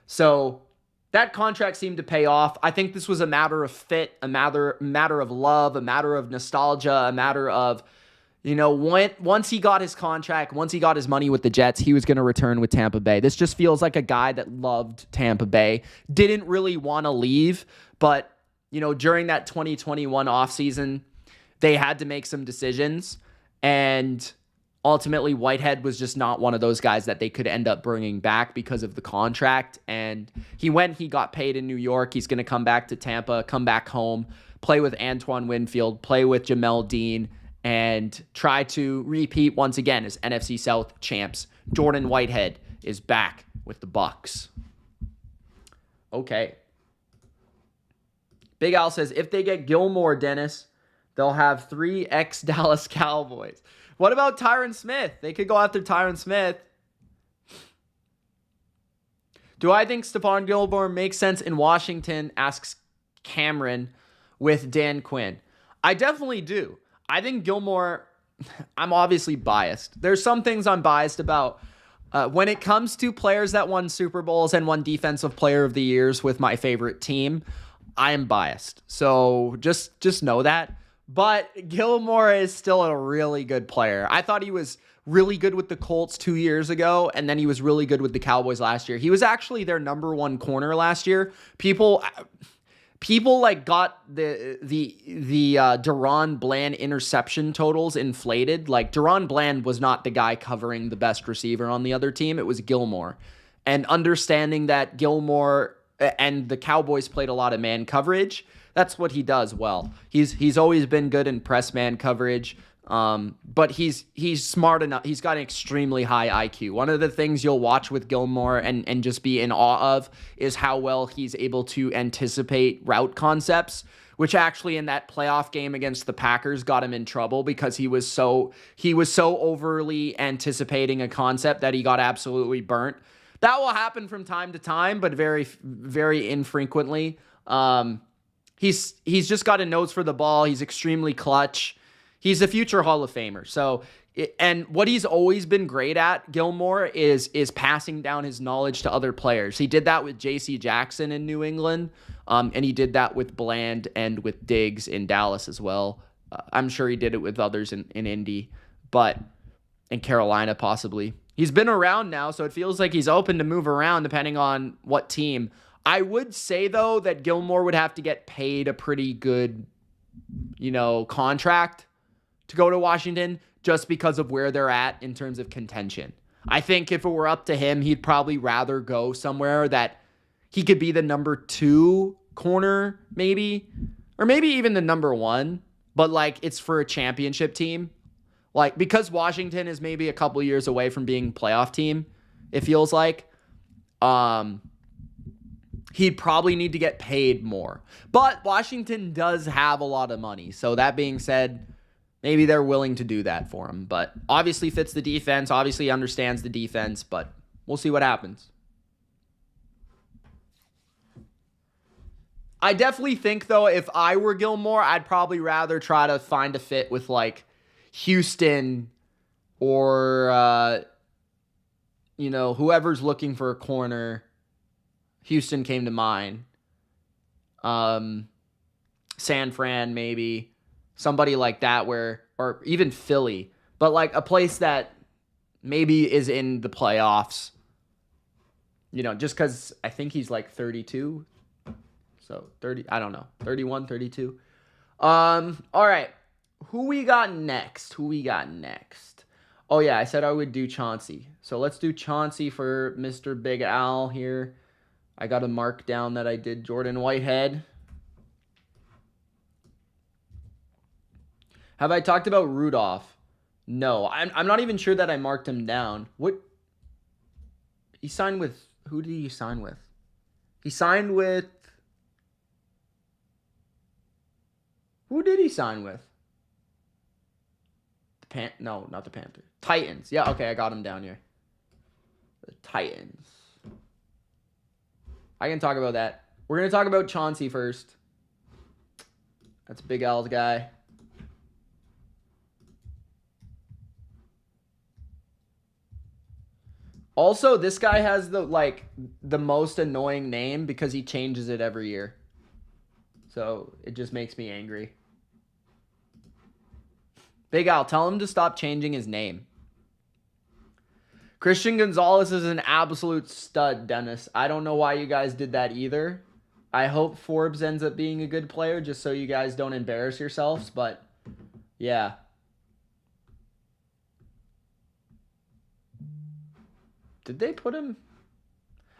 So that contract seemed to pay off. I think this was a matter of fit, a matter of love, a matter of nostalgia, a matter of, once he got his contract, once he got his money with the Jets, he was going to return with Tampa Bay. This just feels like a guy that loved Tampa Bay, didn't really want to leave, but, during that 2021 offseason, they had to make some decisions, and ultimately Whitehead was just not one of those guys that they could end up bringing back because of the contract, and he got paid in New York. He's going to come back to Tampa, come back home, play with Antoine Winfield, play with Jamel Dean, and try to repeat once again as NFC South champs. Jordan Whitehead is back with the Bucs. Okay. Big Al says, if they get Gilmore, Dennis, they'll have 3 ex-Dallas Cowboys. What about Tyron Smith? They could go after Tyron Smith. Do I think Stephon Gilmore makes sense in Washington, asks Cameron, with Dan Quinn? I definitely do. I think Gilmore, I'm obviously biased. There's some things I'm biased about. When it comes to players that won Super Bowls and won Defensive Player of the Years with my favorite team, I am biased. So just know that. But Gilmore is still a really good player. I thought he was really good with the Colts 2 years ago, and then he was really good with the Cowboys last year. He was actually their number 1 corner last year. People got the Deron Bland interception totals inflated. Like, Deron Bland was not the guy covering the best receiver on the other team. It was Gilmore. And understanding that Gilmore and the Cowboys played a lot of man coverage, that's what he does well. He's always been good in press man coverage. But he's smart enough. He's got an extremely high IQ. One of the things you'll watch with Gilmore and just be in awe of is how well he's able to anticipate route concepts, which actually in that playoff game against the Packers got him in trouble because he was so overly anticipating a concept that he got absolutely burnt. That will happen from time to time, but very, very infrequently. He's just got a nose for the ball. He's extremely clutch. He's a future Hall of Famer. So, and what he's always been great at, Gilmore, is passing down his knowledge to other players. He did that with J.C. Jackson in New England, and he did that with Bland and with Diggs in Dallas as well. I'm sure he did it with others in Indy, but in Carolina possibly. He's been around now, so it feels like he's open to move around depending on what team. I would say, though, that Gilmore would have to get paid a pretty good, contract to go to Washington just because of where they're at in terms of contention. I think if it were up to him, he'd probably rather go somewhere that he could be the number 2 corner, maybe, or maybe even the number 1, but like it's for a championship team. Like, because Washington is maybe a couple years away from being a playoff team, it feels like, he'd probably need to get paid more. But Washington does have a lot of money. So that being said, maybe they're willing to do that for him. But obviously fits the defense, obviously understands the defense, but we'll see what happens. I definitely think, though, if I were Gilmore, I'd probably rather try to find a fit with, like, Houston or, whoever's looking for a corner. Houston came to mind. San Fran, maybe. Somebody like that or even Philly. But like a place that maybe is in the playoffs. Just because I think he's like 32. So 30, I don't know. 31, 32. All right. Who we got next? Oh, yeah, I said I would do Chauncey. So let's do Chauncey for Mr. Big Al here. I got a mark down that I did Jordan Whitehead. Have I talked about Rudolph? No, I'm not even sure that I marked him down. What? He signed with... Who did he sign with? He signed with... Who did he sign with? No, not the Panthers. Titans. Yeah, okay, I got him down here. The Titans. I can talk about that. We're going to talk about Chauncey first. That's Big Al's guy. Also, this guy has the most annoying name because he changes it every year. So, it just makes me angry. Big Al, tell him to stop changing his name. Christian Gonzalez is an absolute stud, Dennis. I don't know why you guys did that either. I hope Forbes ends up being a good player just so you guys don't embarrass yourselves. But, yeah. Did they put him?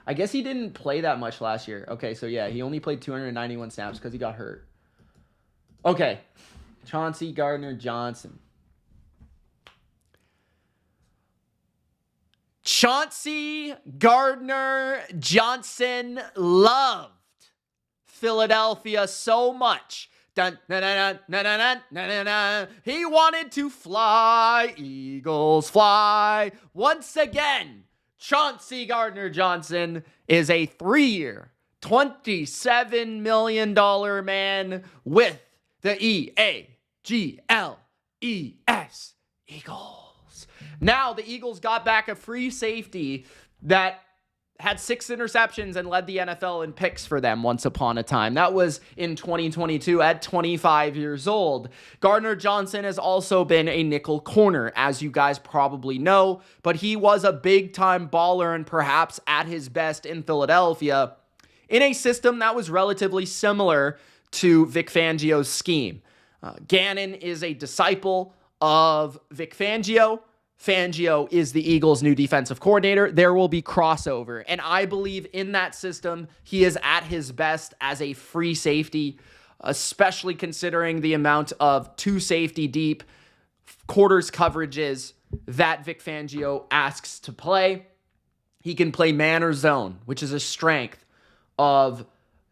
I guess he didn't play that much last year. Okay, so yeah, he only played 291 snaps because he got hurt. Okay. Chauncey Gardner Johnson. Chauncey Gardner Johnson loved Philadelphia so much. Dun, dun, dun, dun, dun, dun, dun, dun, dun. He wanted to fly, Eagles fly. Once again, Chauncey Gardner Johnson is a 3-year, $27 million man with the E-A-G-L-E-S, Eagles. Now, the Eagles got back a free safety that had 6 interceptions and led the NFL in picks for them once upon a time. That was in 2022 at 25 years old. Gardner Johnson has also been a nickel corner, as you guys probably know, but he was a big-time baller and perhaps at his best in Philadelphia in a system that was relatively similar to Vic Fangio's scheme. Gannon is a disciple of Vic Fangio. Fangio is the Eagles' new defensive coordinator. There will be crossover. And I believe in that system, he is at his best as a free safety, especially considering the amount of 2 safety deep quarters coverages that Vic Fangio asks to play. He can play man or zone, which is a strength of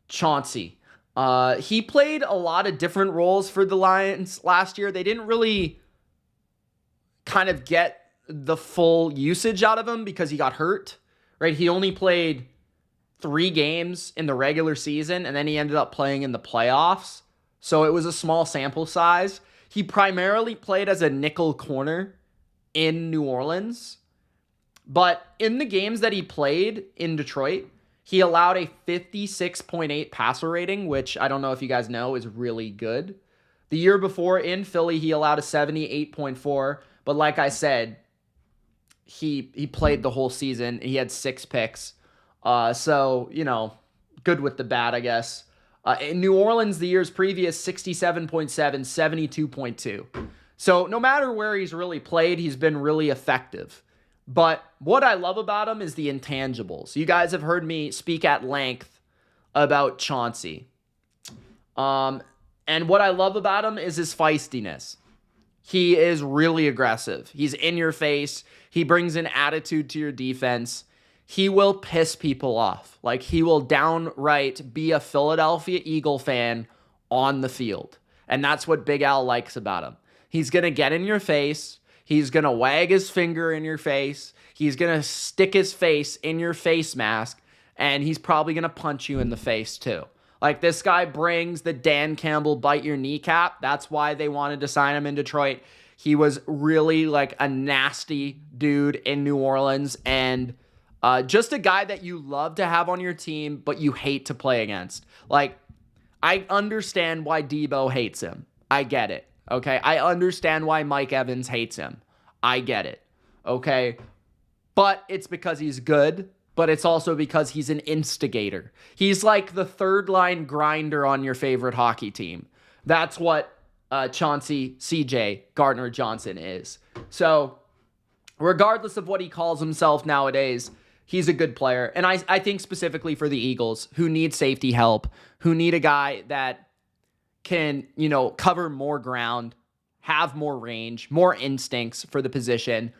Chauncey. He played a lot of different roles for the Lions last year. They didn't really kind of get the full usage out of him because he got hurt, right? He only played 3 games in the regular season, and then he ended up playing in the playoffs. So it was a small sample size. He primarily played as a nickel corner in New Orleans. But in the games that he played in Detroit, he allowed a 56.8 passer rating, which I don't know if you guys know is really good. The year before in Philly, he allowed a 78.4. But like I said, he played the whole season. He had 6 picks. So, good with the bad, I guess. In New Orleans, the years previous, 67.7, 72.2. So no matter where he's really played, he's been really effective. But what I love about him is the intangibles. You guys have heard me speak at length about Chauncey. And what I love about him is his feistiness. He is really aggressive. He's in your face. He brings an attitude to your defense. He will piss people off. Like, he will downright be a Philadelphia Eagle fan on the field. And that's what Big Al likes about him. He's going to get in your face. He's going to wag his finger in your face. He's going to stick his face in your face mask. And he's probably going to punch you in the face too. Like, this guy brings the Dan Campbell bite your kneecap. That's why they wanted to sign him in Detroit. He was really like a nasty dude in New Orleans, and just a guy that you love to have on your team, but you hate to play against. Like, I understand why Debo hates him. I get it. Okay. I understand why Mike Evans hates him. I get it. Okay. But it's because he's good. But it's also because he's an instigator. He's like the third line grinder on your favorite hockey team. That's what Chauncey CJ Gardner Johnson is. So regardless of what he calls himself nowadays, he's a good player. And I think specifically for the Eagles, who need safety help, who need a guy that can, cover more ground, have more range, more instincts for the position,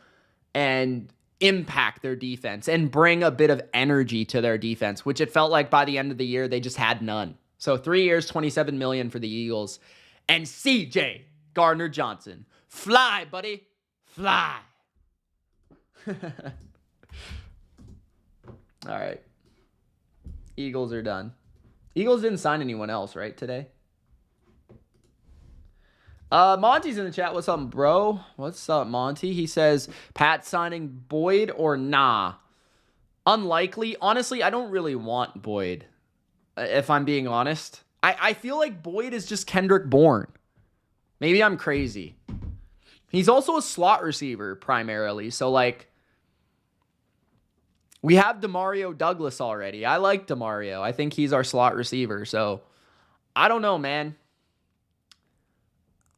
and impact their defense and bring a bit of energy to their defense, which it felt like by the end of the year, they just had none. So 3 years, $27 million for the Eagles. And CJ Gardner Johnson. Fly, buddy. Fly. All right. Eagles are done. Eagles didn't sign anyone else, right, today? Monty's in the chat. What's up, bro? What's up, Monty? He says, Pat signing Boyd or nah? Unlikely. Honestly, I don't really want Boyd, if I'm being honest. I feel like Boyd is just Kendrick Bourne. Maybe I'm crazy. He's also a slot receiver primarily. So, we have Demario Douglas already. I like Demario. I think he's our slot receiver. So, I don't know, man.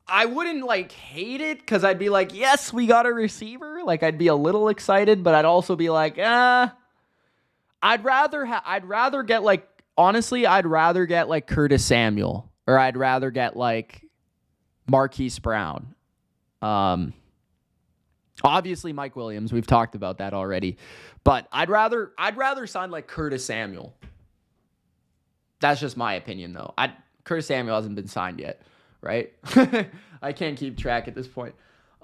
I wouldn't hate it because I'd be like, yes, we got a receiver. I'd be a little excited, but I'd also be like, I'd rather get honestly, I'd rather get Curtis Samuel, or I'd rather get Marquise Brown. Obviously Mike Williams. We've talked about that already, but I'd rather sign Curtis Samuel. That's just my opinion, though. Curtis Samuel hasn't been signed yet. Right? I can't keep track at this point.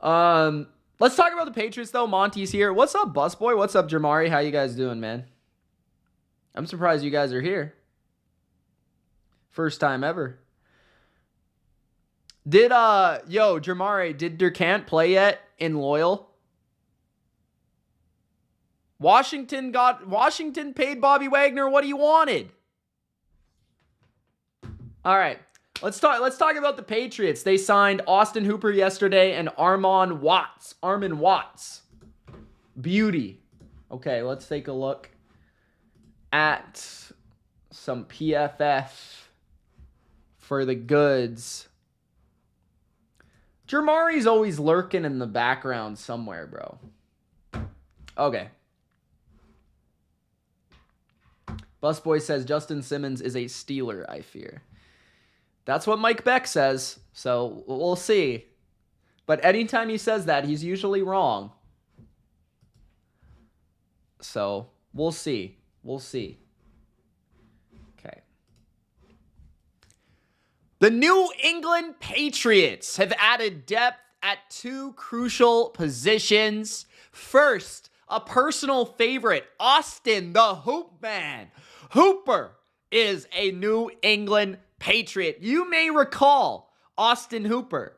Let's talk about the Patriots, though. Monty's here. What's up, Busboy? What's up, Jamari? How you guys doing, man? I'm surprised you guys are here. First time ever. Jamari, did Durcant play yet in Loyal? Washington paid Bobby Wagner what he wanted. All right. Let's talk about the Patriots. They signed Austin Hooper yesterday and Armon Watts. Beauty. Okay, let's take a look at some PFF for the goods. Jamari's always lurking in the background somewhere, bro. Okay. Busboy says Justin Simmons is a Steeler, I fear. That's what Mike Beck says, so we'll see. But anytime he says that, he's usually wrong. So, we'll see. We'll see. Okay. The New England Patriots have added depth at two crucial positions. First, a personal favorite, Austin the Hoop Man. Hooper is a New England Patriot. You may recall Austin Hooper.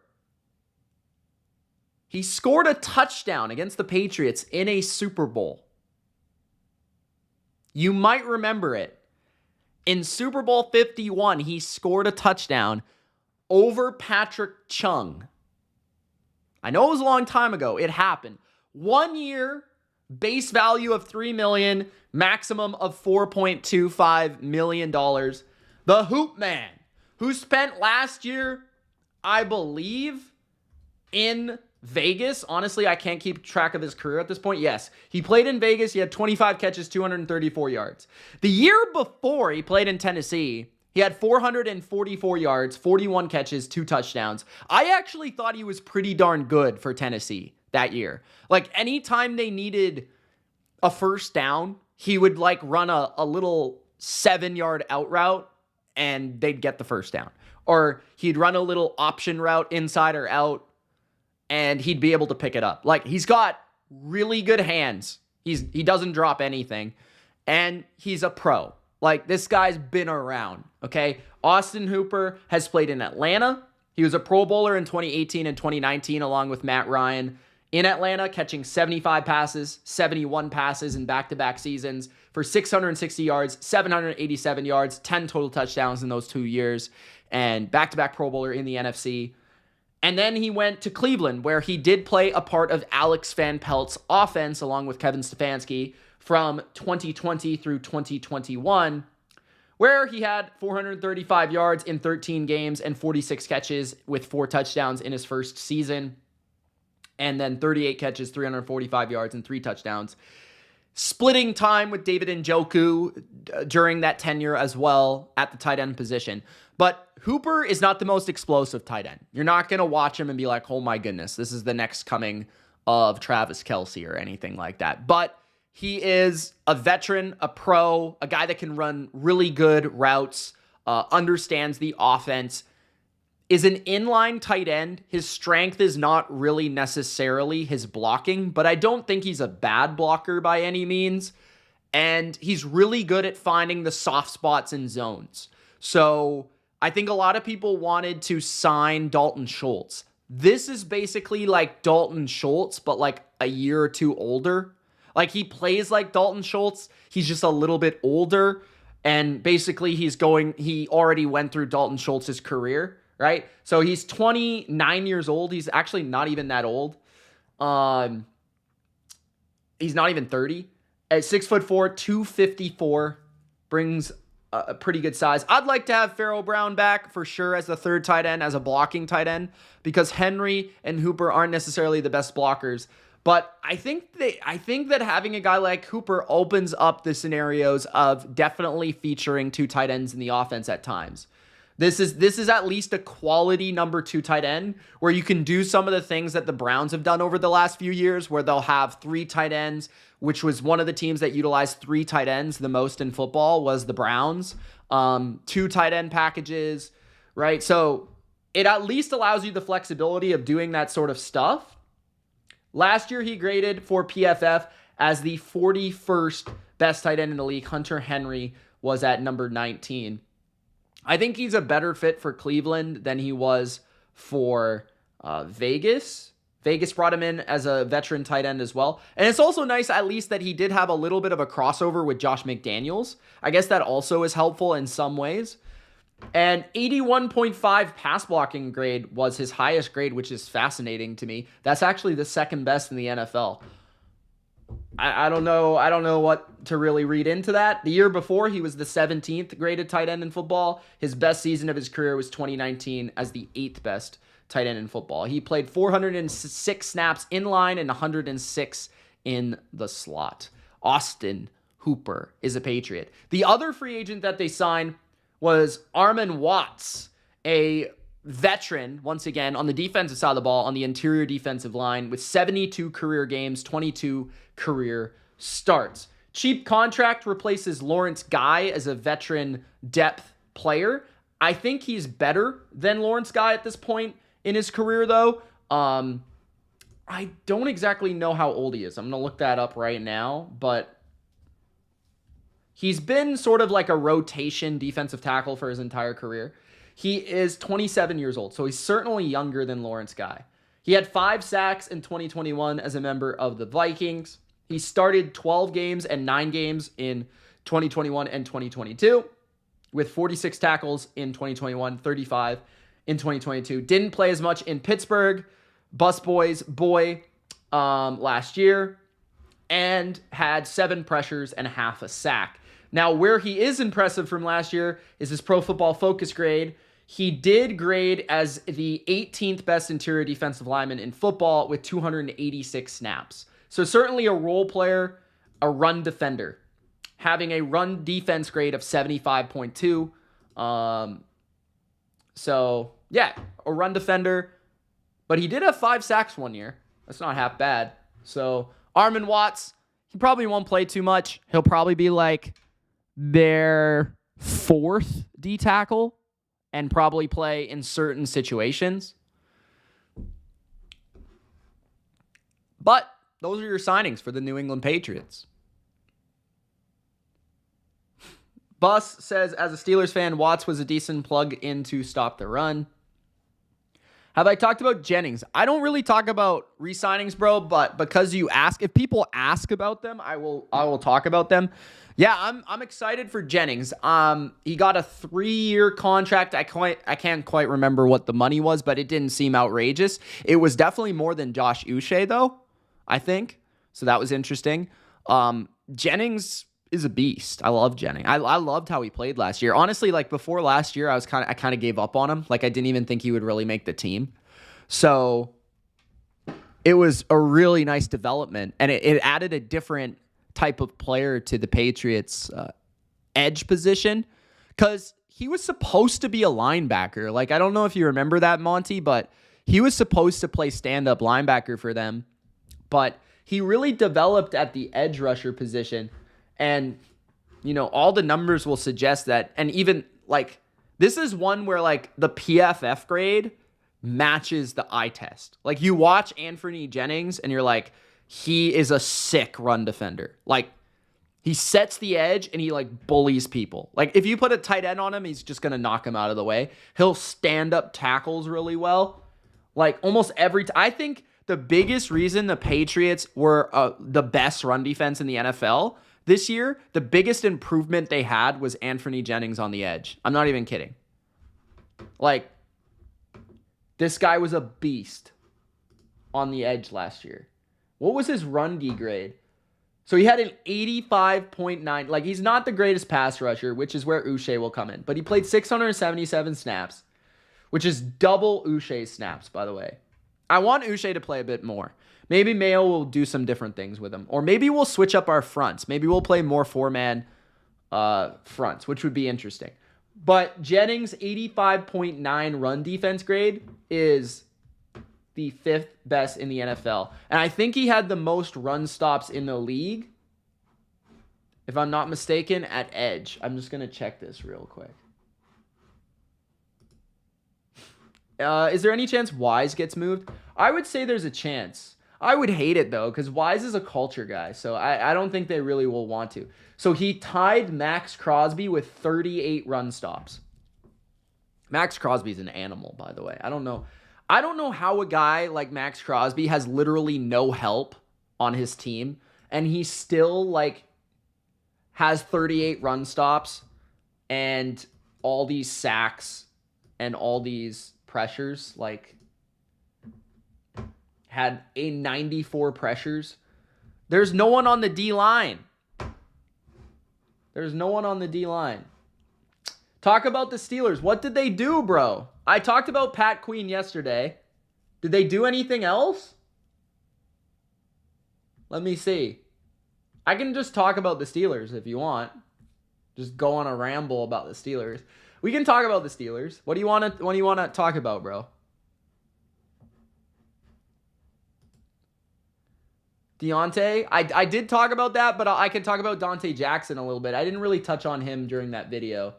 He scored a touchdown against the Patriots in a Super Bowl. You might remember it. In Super Bowl 51, he scored a touchdown over Patrick Chung. I know it was a long time ago. It happened. 1 year, base value of $3 million, maximum of $4.25 million. The Hoop Man, who spent last year, I believe, in Vegas. Honestly, I can't keep track of his career at this point. Yes, he played in Vegas. He had 25 catches, 234 yards. The year before he played in Tennessee, he had 444 yards, 41 catches, 2 touchdowns. I actually thought he was pretty darn good for Tennessee that year. Anytime they needed a first down, he would run a little 7-yard out route and they'd get the first down. Or he'd run a little option route inside or out and he'd be able to pick it up. He's got really good hands. He doesn't drop anything. And he's a pro. This guy's been around, okay? Austin Hooper has played in Atlanta. He was a Pro Bowler in 2018 and 2019 along with Matt Ryan in Atlanta, catching 75 passes, 71 passes in back-to-back seasons for 660 yards, 787 yards, 10 total touchdowns in those 2 years, and back-to-back Pro Bowler in the NFC. And then he went to Cleveland, where he did play a part of Alex Van Pelt's offense along with Kevin Stefanski from 2020 through 2021, where he had 435 yards in 13 games and 46 catches with 4 touchdowns in his first season, and then 38 catches, 345 yards, and 3 touchdowns. splitting time with David Njoku during that tenure as well at the tight end position. But Hooper is not the most explosive tight end. You're not going to watch him and be like, oh my goodness, this is the next coming of Travis Kelce or anything like that. But he is a veteran, a pro, a guy that can run really good routes, understands the offense, is an inline tight end. His strength is not really necessarily his blocking, but I don't think he's a bad blocker by any means. And he's really good at finding the soft spots in zones. So I think a lot of people wanted to sign Dalton Schultz. This is basically like Dalton Schultz, but like a year or two older. Like he plays like Dalton Schultz. He's just a little bit older. And basically he already went through Dalton Schultz's career, right? So he's 29 years old. He's actually not even that old. He's not even 30. At 6'4", 254, brings a pretty good size. I'd like to have Pharaoh Brown back for sure as the third tight end, as a blocking tight end, because Henry and Hooper aren't necessarily the best blockers. But I think that having a guy like Hooper opens up the scenarios of definitely featuring two tight ends in the offense at times. This is at least a quality number 2 tight end where you can do some of the things that the Browns have done over the last few years, where they'll have 3 tight ends, which was one of the teams that utilized 3 tight ends the most in football was the Browns. 2 tight end packages, right? So it at least allows you the flexibility of doing that sort of stuff. Last year, he graded for PFF as the 41st best tight end in the league. Hunter Henry was at number 19. I think he's a better fit for Cleveland than he was for Vegas. Vegas brought him in as a veteran tight end as well. And it's also nice, at least, that he did have a little bit of a crossover with Josh McDaniels. I guess that also is helpful in some ways. And 81.5 pass blocking grade was his highest grade, which is fascinating to me. That's actually the second best in the NFL. I don't know what to really read into that. The year before, he was the 17th graded tight end in football. His best season of his career was 2019 as the 8th best tight end in football. He played 406 snaps in line and 106 in the slot. Austin Hooper is a Patriot. The other free agent that they signed was Armon Watts, a veteran, once again, on the defensive side of the ball, on the interior defensive line, with 72 career games, 22 career starts. Cheap contract replaces Lawrence Guy as a veteran depth player. I think he's better than Lawrence Guy at this point in his career, though. I don't exactly know how old he is. I'm going to look that up right now, but he's been sort of like a rotation defensive tackle for his entire career. He is 27 years old, so he's certainly younger than Lawrence Guy. He had 5 sacks in 2021 as a member of the Vikings. He started 12 games and 9 games in 2021 and 2022 with 46 tackles in 2021, 35 in 2022. Didn't play as much in Pittsburgh, Busboys boy last year, and had 7 pressures and half a sack. Now, where he is impressive from last year is his Pro Football Focus grade. He did grade as the 18th best interior defensive lineman in football with 286 snaps. So certainly a role player, a run defender, having a run defense grade of 75.2. So yeah, a run defender, but he did have 5 sacks one year. That's not half bad. So Armon Watts, he probably won't play too much. He'll probably be like their 4th D tackle and probably play in certain situations. But those are your signings for the New England Patriots. Bus says, as a Steelers fan, Watts was a decent plug-in to stop the run. Have I talked about Jennings? I don't really talk about re-signings, bro, but because you ask, if people ask about them, I will talk about them. Yeah, I'm excited for Jennings. He got a 3-year contract. I can't quite remember what the money was, but it didn't seem outrageous. It was definitely more than Josh Uche, though, I think. So that was interesting. Jennings is a beast. I love Jennings. I loved how he played last year. Honestly, like before last year, I kind of gave up on him. Like I didn't even think he would really make the team. So it was a really nice development, and it added a different type of player to the Patriots edge position, because he was supposed to be a linebacker. Like, I don't know if you remember that, Monty, but he was supposed to play stand-up linebacker for them. But he really developed at the edge rusher position. And, you know, all the numbers will suggest that. And even, like, this is one where, like, the PFF grade matches the eye test. Like, you watch Anthony Jennings and you're like, he is a sick run defender. Like, he sets the edge and he, like, bullies people. Like, if you put a tight end on him, he's just going to knock him out of the way. He'll stand up tackles really well. Like, almost every time. I think the biggest reason the Patriots were the best run defense in the NFL this year, the biggest improvement they had was Anthony Jennings on the edge. I'm not even kidding. Like, this guy was a beast on the edge last year. What was his run D grade? So he had an 85.9. Like, he's not the greatest pass rusher, which is where Uche will come in. But he played 677 snaps, which is double Uche's snaps, by the way. I want Uche to play a bit more. Maybe Mayo will do some different things with him. Or maybe we'll switch up our fronts. Maybe we'll play more four-man fronts, which would be interesting. But Jennings' 85.9 run defense grade is the 5th best in the NFL. And I think he had the most run stops in the league, if I'm not mistaken, at edge. I'm just going to check this real quick. Is there any chance Wise gets moved? I would say there's a chance. I would hate it, though, because Wise is a culture guy, so I don't think they really will want to. So he tied Max Crosby with 38 run stops. Max Crosby's an animal, by the way. I don't know how a guy like Max Crosby has literally no help on his team, and he still, like, has 38 run stops and all these sacks and all these pressures, like, had a 94 pressures. There's no one on the D-line. There's no one on the D-line. Talk about the Steelers. What did they do, bro? I talked about Pat Queen yesterday. Did they do anything else? Let me see. I can just talk about the Steelers if you want. Just go on a ramble about the Steelers. We can talk about the Steelers. What do you want to talk about, bro? Deontay, I did talk about that, but I can talk about Donte Jackson a little bit. I didn't really touch on him during that video.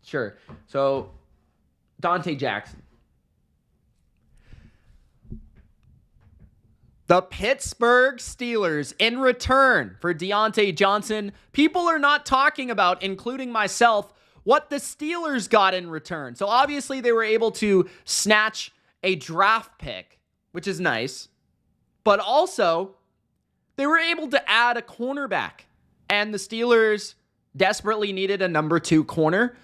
Sure. So, Donte Jackson. The Pittsburgh Steelers, in return for Deontay Johnson, people are not talking about, including myself, what the Steelers got in return. So obviously they were able to snatch a draft pick, which is nice. But also, they were able to add a cornerback. And the Steelers desperately needed a number 2 corner.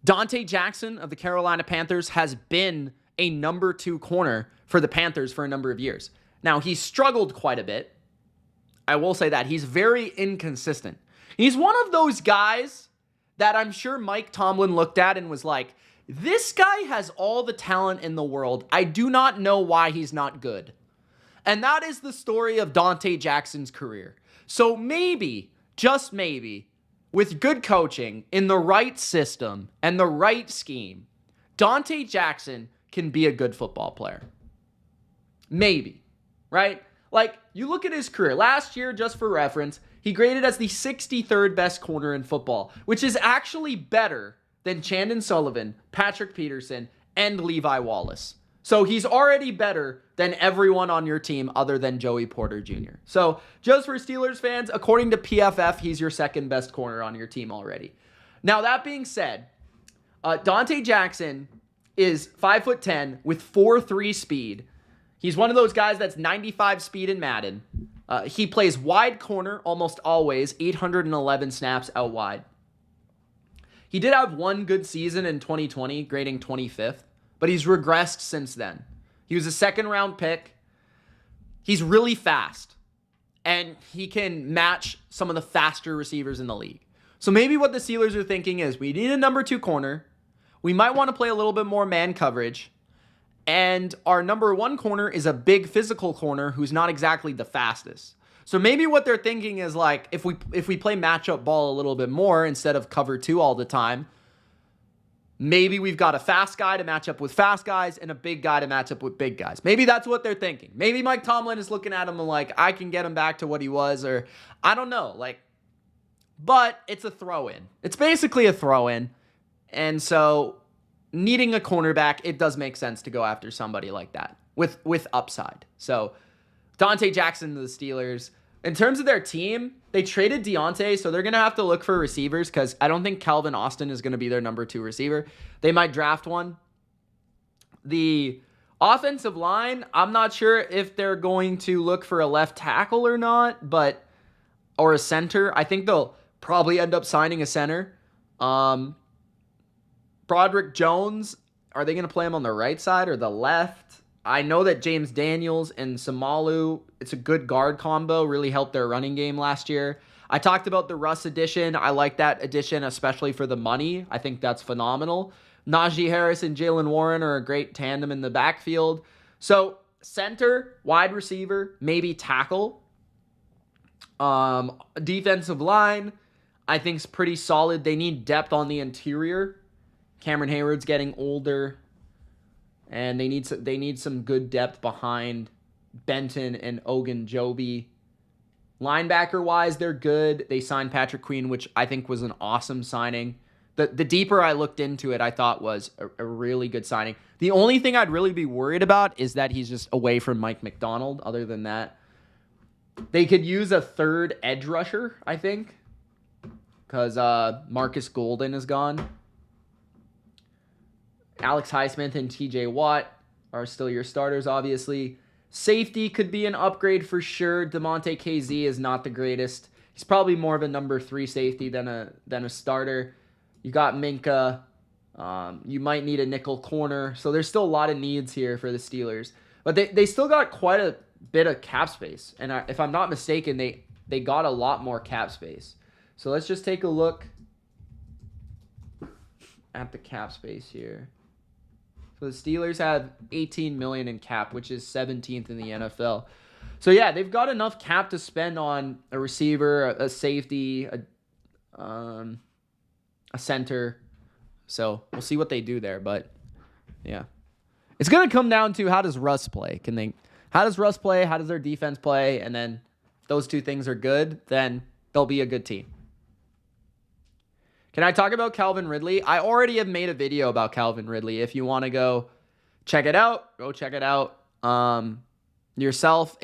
Donte Jackson of the Carolina Panthers has been a number 2 corner for the Panthers for a number of years. Now, he struggled quite a bit. I will say that. He's very inconsistent. He's one of those guys that I'm sure Mike Tomlin looked at and was like, this guy has all the talent in the world. I do not know why he's not good. And that is the story of Donte Jackson's career. So maybe, just maybe, with good coaching in the right system and the right scheme, Donte Jackson can be a good football player. Maybe, right? Like, you look at his career. Last year, just for reference, he graded as the 63rd best corner in football, which is actually better than Chandon Sullivan, Patrick Peterson, and Levi Wallace. So he's already better than everyone on your team other than Joey Porter Jr. So just for Steelers fans, according to PFF, he's your second best corner on your team already. Now, that being said, Donte Jackson is 5'10" with 4.3 speed. He's one of those guys that's 95 speed in Madden. He plays wide corner almost always, 811 snaps out wide. He did have one good season in 2020, grading 25th, but he's regressed since then. He was a second-round pick. He's really fast, and he can match some of the faster receivers in the league. So maybe what the Steelers are thinking is we need a number 2 corner. We might want to play a little bit more man coverage, And our number 1 corner is a big physical corner who's not exactly the fastest. So maybe what they're thinking is like, if we play matchup ball a little bit more instead of cover 2 all the time, maybe we've got a fast guy to match up with fast guys and a big guy to match up with big guys. Maybe that's what they're thinking. Maybe Mike Tomlin is looking at him and like, I can get him back to what he was, or I don't know. Like, but it's a throw-in. It's basically a throw-in. And so needing a cornerback, it does make sense to go after somebody like that with upside. So Donte Jackson to the Steelers. In terms of their team, they traded Deontay, so they're going to have to look for receivers because I don't think Calvin Austin is going to be their number 2 receiver. They might draft one. The offensive line, I'm not sure if they're going to look for a left tackle or not, or a center. I think they'll probably end up signing a center. Broderick Jones, are they going to play him on the right side or the left? I know that James Daniels and Samalu, it's a good guard combo, really helped their running game last year. I talked about the Russ addition. I like that addition, especially for the money. I think that's phenomenal. Najee Harris and Jalen Warren are a great tandem in the backfield. So center, wide receiver, maybe tackle. Defensive line, I think is pretty solid. They need depth on the interior. Cameron Hayward's getting older. And they need some good depth behind Benton and Ogunjobi. Linebacker-wise, they're good. They signed Patrick Queen, which I think was an awesome signing. The deeper I looked into it, I thought was a really good signing. The only thing I'd really be worried about is that he's just away from Mike McDonald. Other than that, they could use a third edge rusher, I think, because Marcus Golden is gone. Alex Highsmith and TJ Watt are still your starters, obviously. Safety could be an upgrade for sure. DeMonte KZ is not the greatest. He's probably more of a number 3 safety than a starter. You got Minka. You might need a nickel corner. So there's still a lot of needs here for the Steelers. But they still got quite a bit of cap space. And if I'm not mistaken, they got a lot more cap space. So let's just take a look at the cap space here. So the Steelers have $18 million in cap, which is 17th in the NFL. So yeah, they've got enough cap to spend on a receiver, a safety, a center. So we'll see what they do there. But yeah, it's gonna come down to how does Russ play? How does Russ play? How does their defense play? And then if those two things are good, then they'll be a good team. Can I talk about Calvin Ridley? I already have made a video about Calvin Ridley. If you want to go check it out, go check it out yourself.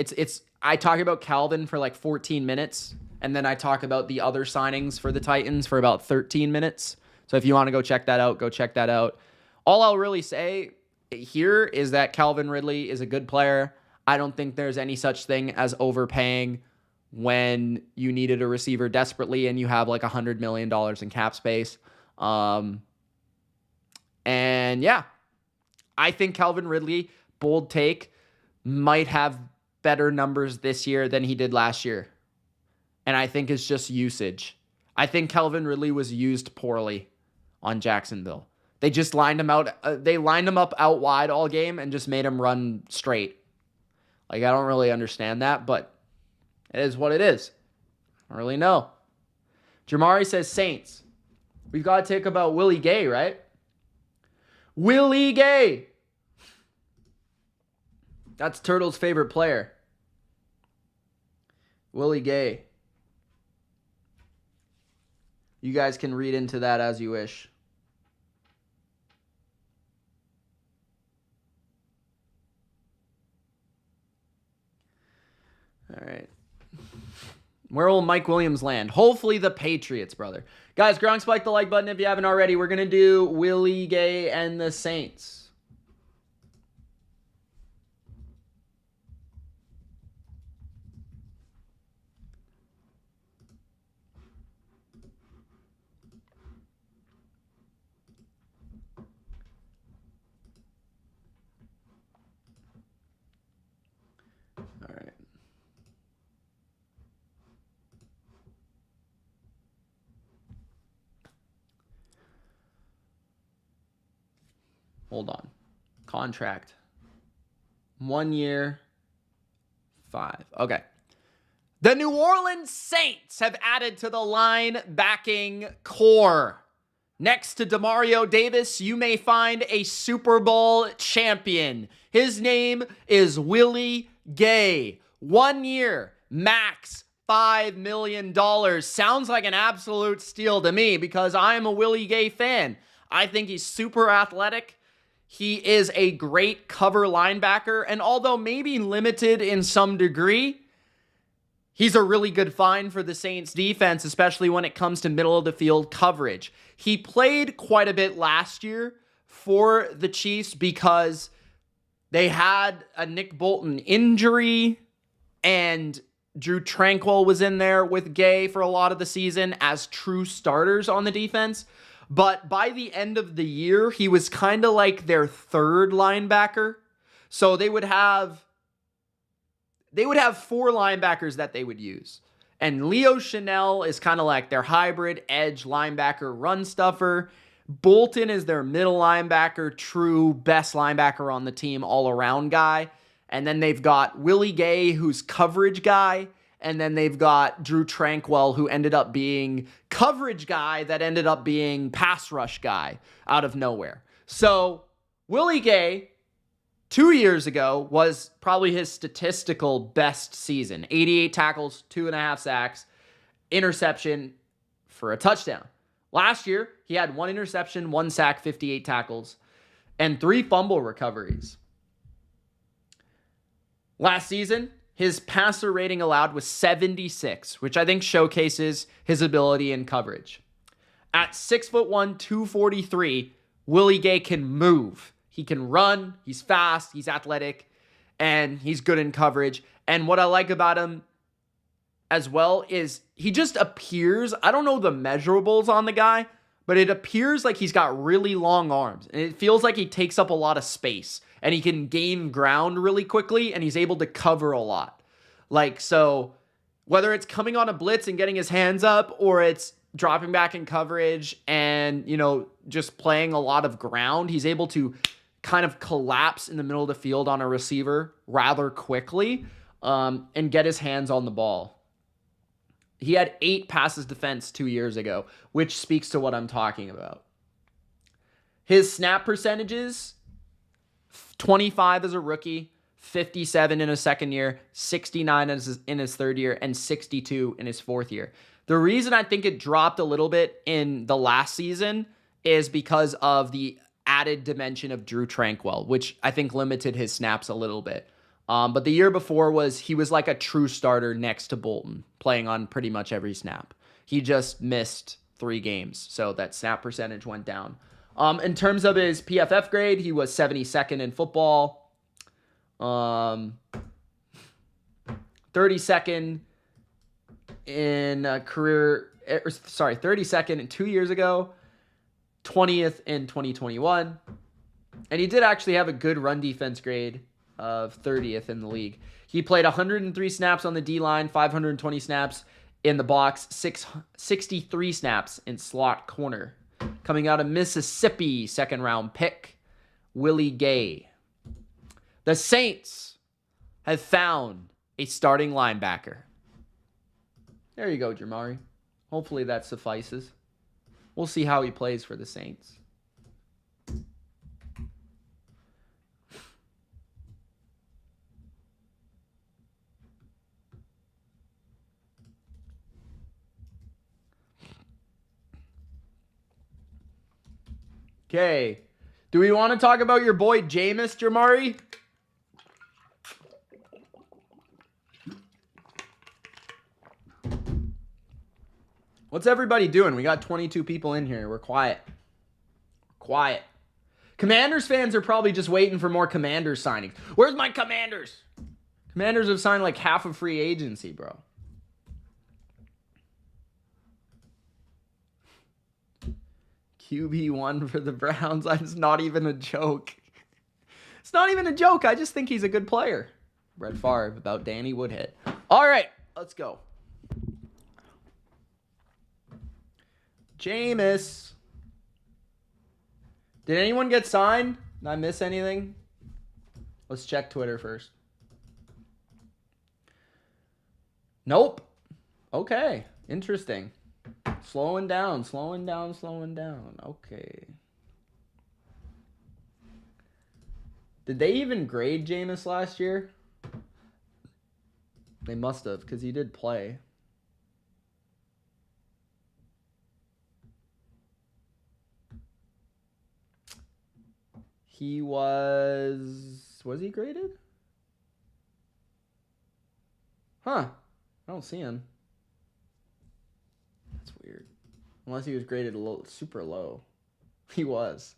I talk about Calvin for like 14 minutes, and then I talk about the other signings for the Titans for about 13 minutes. So if you want to go check that out, go check that out. All I'll really say here is that Calvin Ridley is a good player. I don't think there's any such thing as overpaying when you needed a receiver desperately and you have like $100 million in cap space. And yeah, I think Calvin Ridley, bold take, might have better numbers this year than he did last year. And I think it's just usage. I think Calvin Ridley was used poorly on Jacksonville. They just lined him out. They lined him up out wide all game and just made him run straight. Like, I don't really understand that, but it is what it is. I don't really know. Jamari says Saints. We've got to talk about Willie Gay, right? Willie Gay. That's Turtle's favorite player. Willie Gay. You guys can read into that as you wish. All right. Where will Mike Williams land? Hopefully the Patriots, brother. Guys, Gronk, spike the like button if you haven't already. We're going to do Willie Gay and the Saints. All right. Hold on. Contract. 1 year, 5. Okay. The New Orleans Saints have added to the linebacking core. Next to Demario Davis, you may find a Super Bowl champion. His name is Willie Gay. 1 year, max $5 million. Sounds like an absolute steal to me because I'm a Willie Gay fan. I think he's super athletic. He is a great cover linebacker, and although maybe limited in some degree, he's a really good find for the Saints defense, especially when it comes to middle of the field coverage. He played quite a bit last year for the Chiefs because they had a Nick Bolton injury, and Drew Tranquill was in there with Gay for a lot of the season as true starters on the defense. But by the end of the year, he was kind of like their third linebacker. So they would have 4 linebackers that they would use. And Leo Chanel is kind of like their hybrid edge linebacker run stuffer. Bolton is their middle linebacker, true best linebacker on the team, all-around guy. And then they've got Willie Gay, who's coverage guy. And then they've got Drew Tranquill, who ended up being coverage guy that ended up being pass rush guy out of nowhere. So Willie Gay, 2 years ago, was probably his statistical best season. 88 tackles, 2.5 sacks, interception for a touchdown. Last year, he had 1 interception, 1 sack, 58 tackles, and 3 fumble recoveries. Last season, his passer rating allowed was 76, which I think showcases his ability in coverage. At 6'1", 243, Willie Gay can move. He can run, he's fast, he's athletic, and he's good in coverage. And what I like about him as well is he just appears, I don't know the measurables on the guy, but it appears like he's got really long arms. And it feels like he takes up a lot of space. And he can gain ground really quickly, and he's able to cover a lot. So whether it's coming on a blitz and getting his hands up, or it's dropping back in coverage and, just playing a lot of ground, he's able to kind of collapse in the middle of the field on a receiver rather quickly and get his hands on the ball. He had 8 passes defense 2 years ago, which speaks to what I'm talking about. His snap percentages, 25 as a rookie, 57 in his second year, 69 in his third year, and 62 in his fourth year. The reason I think it dropped a little bit in the last season is because of the added dimension of Drew Tranquill, which I think limited his snaps a little bit. But the year before he was like a true starter next to Bolton, playing on pretty much every snap. He just missed 3 games, so that snap percentage went down. In terms of his PFF grade, he was 72nd in football, 32nd in career, 32nd in 2 years ago, 20th in 2021. And he did actually have a good run defense grade of 30th in the league. He played 103 snaps on the D-line, 520 snaps in the box, 63 snaps in slot corner. Coming out of Mississippi, 2nd round pick, Willie Gay. The Saints have found a starting linebacker. There you go, Jamari. Hopefully that suffices. We'll see how he plays for the Saints. Okay. Do we want to talk about your boy Jameis, Jamari? What's everybody doing? We got 22 people in here. We're quiet. Quiet. Commanders fans are probably just waiting for more Commanders signings. Where's my Commanders? Commanders have signed like half of free agency, bro. QB1 for the Browns. It's not even a joke. It's not even a joke. I just think he's a good player. Brett Favre about Danny Woodhead. All right, let's go. Jameis. Did anyone get signed? Did I miss anything? Let's check Twitter first. Nope. Okay. Interesting. Slowing down. Okay. Did they even grade Jameis last year? They must have, because he did play. He was he graded? Huh. I don't see him. That's weird. Unless he was graded super low. He was.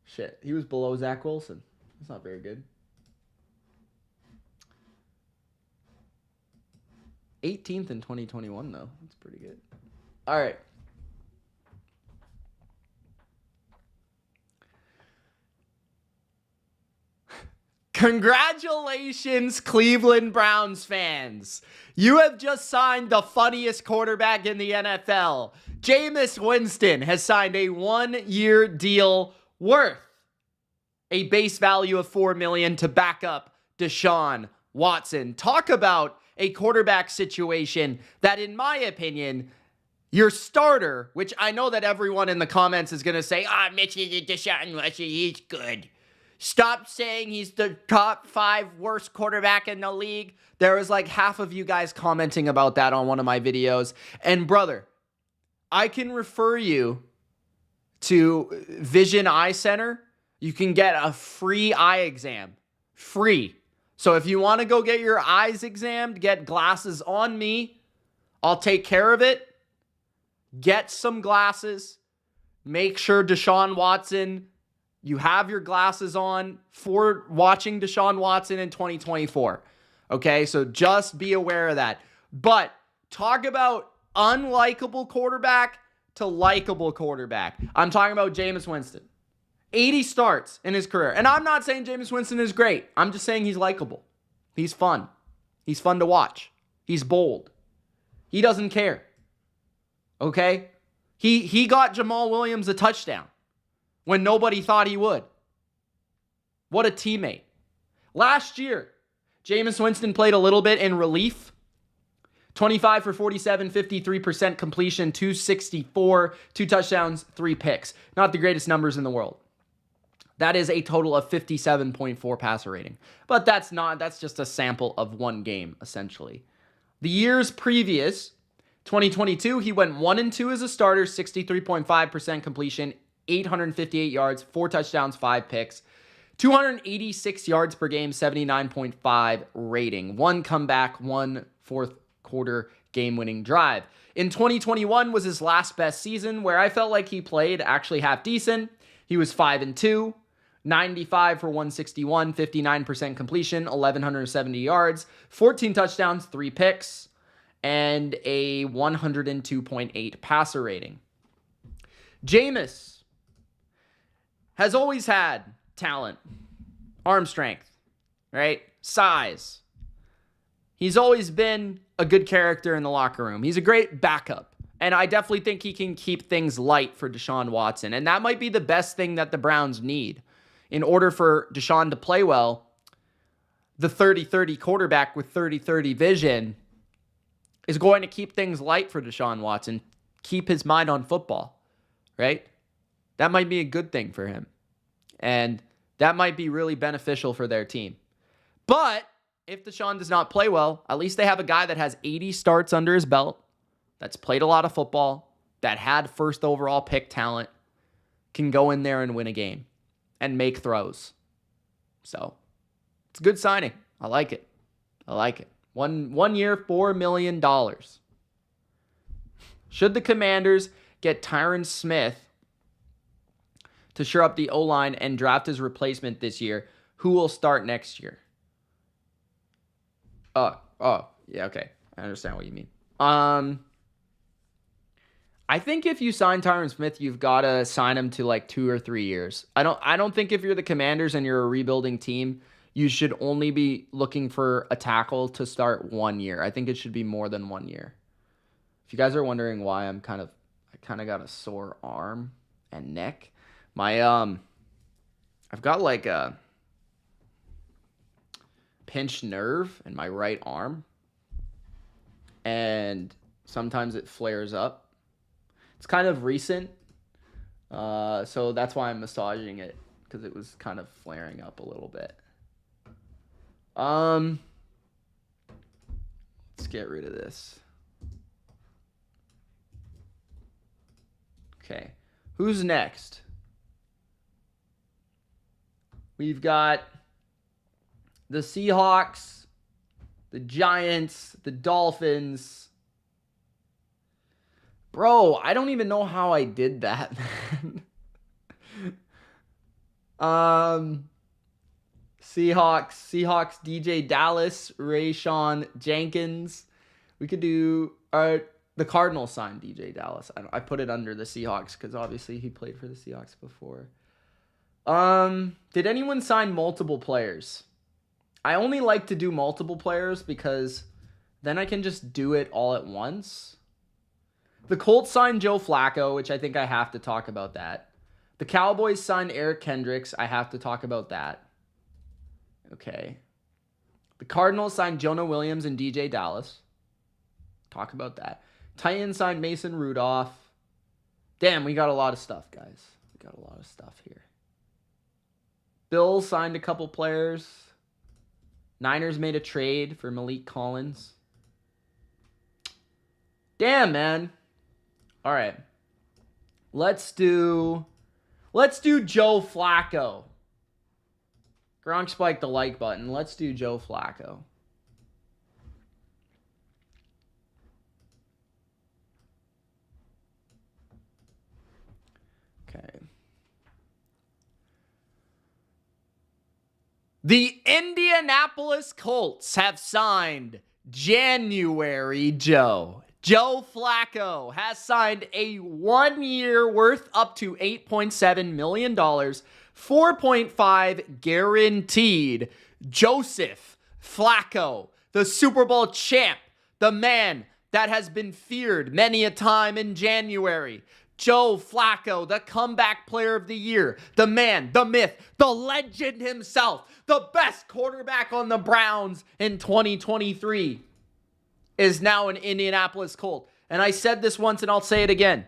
Shit. He was below Zach Wilson. That's not very good. 18th in 2021, though. That's pretty good. All right. Congratulations, Cleveland Browns fans. You have just signed the funniest quarterback in the NFL. Jameis Winston has signed a 1-year deal worth a base value of $4 million to back up Deshaun Watson. Talk about a quarterback situation that, in my opinion, your starter, which I know that everyone in the comments is going to say, Mitchie Deshaun Watson, he's good. Stop saying he's the top 5 worst quarterback in the league. There was like half of you guys commenting about that on one of my videos. And brother, I can refer you to Vision Eye Center. You can get a free eye exam. Free. So if you want to go get your eyes examined, get glasses on me. I'll take care of it. Get some glasses. Make sure Deshaun Watson, you have your glasses on for watching Deshaun Watson in 2024. Okay, so just be aware of that. But talk about unlikable quarterback to likable quarterback. I'm talking about Jameis Winston. 80 starts in his career. And I'm not saying Jameis Winston is great. I'm just saying he's likable. He's fun. He's fun to watch. He's bold. He doesn't care. Okay? He got Jamal Williams a touchdown when nobody thought he would. What a teammate. Last year, Jameis Winston played a little bit in relief. 25 for 47, 53% completion, 264, 2 touchdowns, 3 picks. Not the greatest numbers in the world. That is a total of 57.4 passer rating. But that's just a sample of one game, essentially. The years previous, 2022, he went 1-2 as a starter, 63.5% completion, 858 yards, 4 touchdowns, 5 picks, 286 yards per game, 79.5 rating. 1 comeback, 1 fourth quarter game-winning drive. In 2021 was his last best season, where I felt like he played actually half decent. He was 5-2, 95 for 161, 59% completion, 1,170 yards, 14 touchdowns, 3 picks, and a 102.8 passer rating. Jameis has always had talent, arm strength, right? Size. He's always been a good character in the locker room. He's a great backup. And I definitely think he can keep things light for Deshaun Watson. And that might be the best thing that the Browns need. In order for Deshaun to play well, the 30-30 quarterback with 30-30 vision is going to keep things light for Deshaun Watson. Keep his mind on football, right? That might be a good thing for him. And that might be really beneficial for their team. But if Deshaun does not play well, at least they have a guy that has 80 starts under his belt, that's played a lot of football, that had first overall pick talent, can go in there and win a game and make throws. So it's a good signing. I like it. One year, $4 million. Should the Commanders get Tyron Smith to shore up the O-line and draft his replacement this year, who will start next year? Yeah, okay. I understand what you mean. I think if you sign Tyron Smith, you've got to sign him to like 2 or 3 years. I don't think if you're the Commanders and you're a rebuilding team, you should only be looking for a tackle to start 1 year. I think it should be more than 1 year. If you guys are wondering why I kind of got a sore arm and neck, my I've got like a pinched nerve in my right arm. And sometimes it flares up. It's kind of recent. So that's why I'm massaging it, because it was kind of flaring up a little bit. Let's get rid of this. Okay. Who's next? We've got the Seahawks, the Giants, the Dolphins. Bro, I don't even know how I did that, man. Seahawks, DJ Dallas, Rayshawn Jenkins. We could do the Cardinals signed DJ Dallas. I put it under the Seahawks because obviously he played for the Seahawks before. Did anyone sign multiple players? I only like to do multiple players because then I can just do it all at once. The Colts signed Joe Flacco, which I think I have to talk about that. The Cowboys signed Eric Kendricks. I have to talk about that. Okay. The Cardinals signed Jonah Williams and DJ Dallas. Talk about that. Titans signed Mason Rudolph. Damn, we got a lot of stuff, guys. We got a lot of stuff here. Bills signed a couple players. Niners made a trade for Maliek Collins. Damn, man. All right. Let's do Joe Flacco. Gronk spiked the like button. Let's do Joe Flacco. Okay. The Indianapolis Colts have signed January Joe. Joe Flacco has signed a 1 year worth up to $8.7 million, 4.5 guaranteed. Joseph Flacco, the Super Bowl champ, the man that has been feared many a time in January. Joe Flacco, the comeback player of the year, the man, the myth, the legend himself, the best quarterback on the Browns in 2023, is now an Indianapolis Colt. And I said this once and I'll say it again.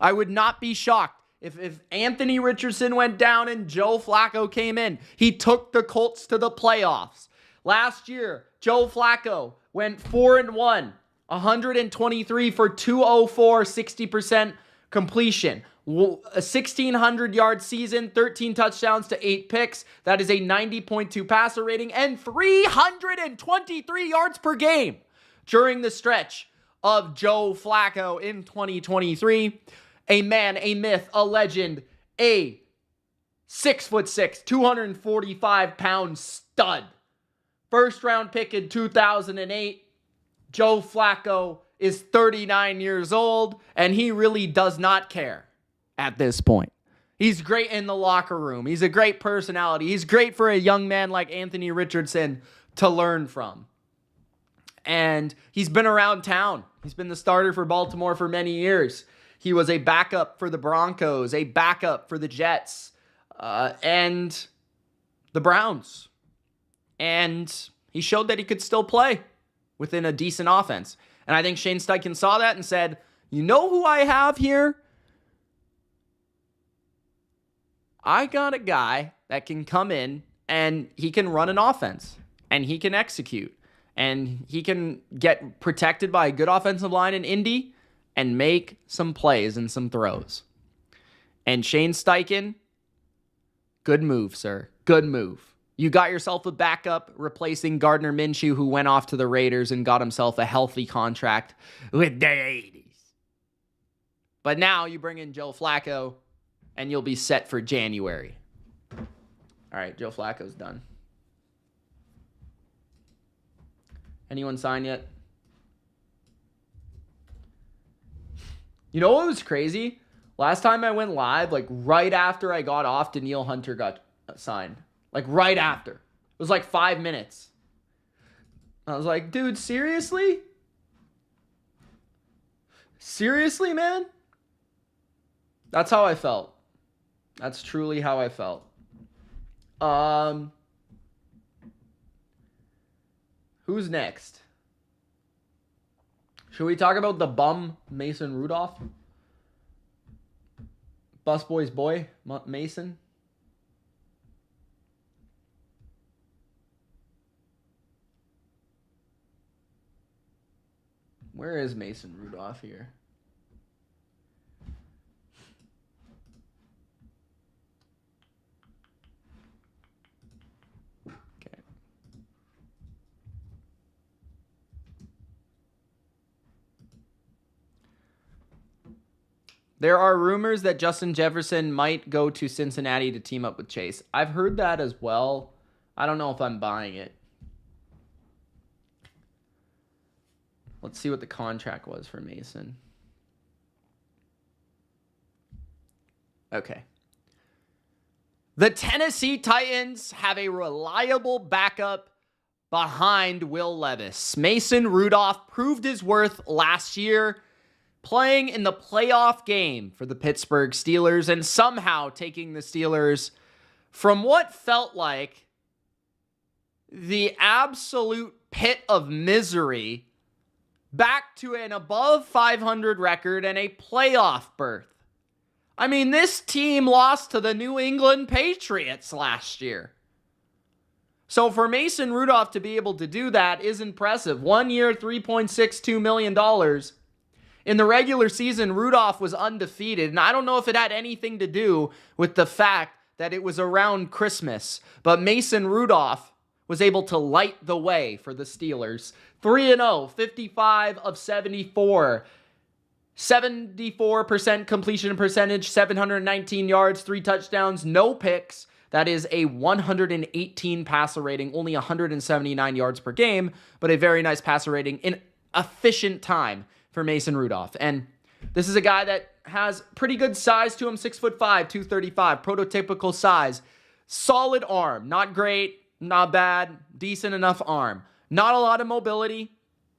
I would not be shocked if Anthony Richardson went down and Joe Flacco came in. He took the Colts to the playoffs. Last year, Joe Flacco went 4-1, 123 for 204, 60% completion. A 1,600-yard season, 13 touchdowns to 8 picks. That is a 90.2 passer rating and 323 yards per game during the stretch of Joe Flacco in 2023. A man, a myth, a legend, a 6'6", 245-pound stud. First round pick in 2008. Joe Flacco is 39 years old, and he really does not care at this point. He's great in the locker room. He's a great personality. He's great for a young man like Anthony Richardson to learn from. And he's been around town. He's been the starter for Baltimore for many years. He was a backup for the Broncos, a backup for the Jets, and the Browns. And he showed that he could still play within a decent offense. And I think Shane Steichen saw that and said, you know who I have here? I got a guy that can come in and he can run an offense and he can execute and he can get protected by a good offensive line in Indy and make some plays and some throws. And Shane Steichen, good move, sir. Good move. You got yourself a backup replacing Gardner Minshew, who went off to the Raiders and got himself a healthy contract with the 80s. But now you bring in Joe Flacco, and you'll be set for January. All right, Joe Flacco's done. Anyone sign yet? You know what was crazy? Last time I went live, like right after I got off, Neal Hunter got signed. Like right after. It was like 5 minutes. I was like, dude, seriously? Seriously, man? That's how I felt. That's truly how I felt. Who's next? Should we talk about the bum Mason Rudolph? Busboy's boy, Mason? Where is Mason Rudolph here? Okay. There are rumors that Justin Jefferson might go to Cincinnati to team up with Chase. I've heard that as well. I don't know if I'm buying it. Let's see what the contract was for Mason. Okay. The Tennessee Titans have a reliable backup behind Will Levis. Mason Rudolph proved his worth last year, playing in the playoff game for the Pittsburgh Steelers and somehow taking the Steelers from what felt like the absolute pit of misery back to an above 500 record and a playoff berth. I mean, this team lost to the New England Patriots last year. So for Mason Rudolph to be able to do that is impressive. 1 year, $3.62 million. In the regular season, Rudolph was undefeated, and I don't know if it had anything to do with the fact that it was around Christmas, but Mason Rudolph was able to light the way for the Steelers. 3-0, 55 of 74, 74% completion percentage, 719 yards, 3 touchdowns, no picks. That is a 118 passer rating, only 179 yards per game, but a very nice passer rating in efficient time for Mason Rudolph. And this is a guy that has pretty good size to him, 6'5", 235, prototypical size, solid arm, not great, not bad, decent enough arm. Not a lot of mobility,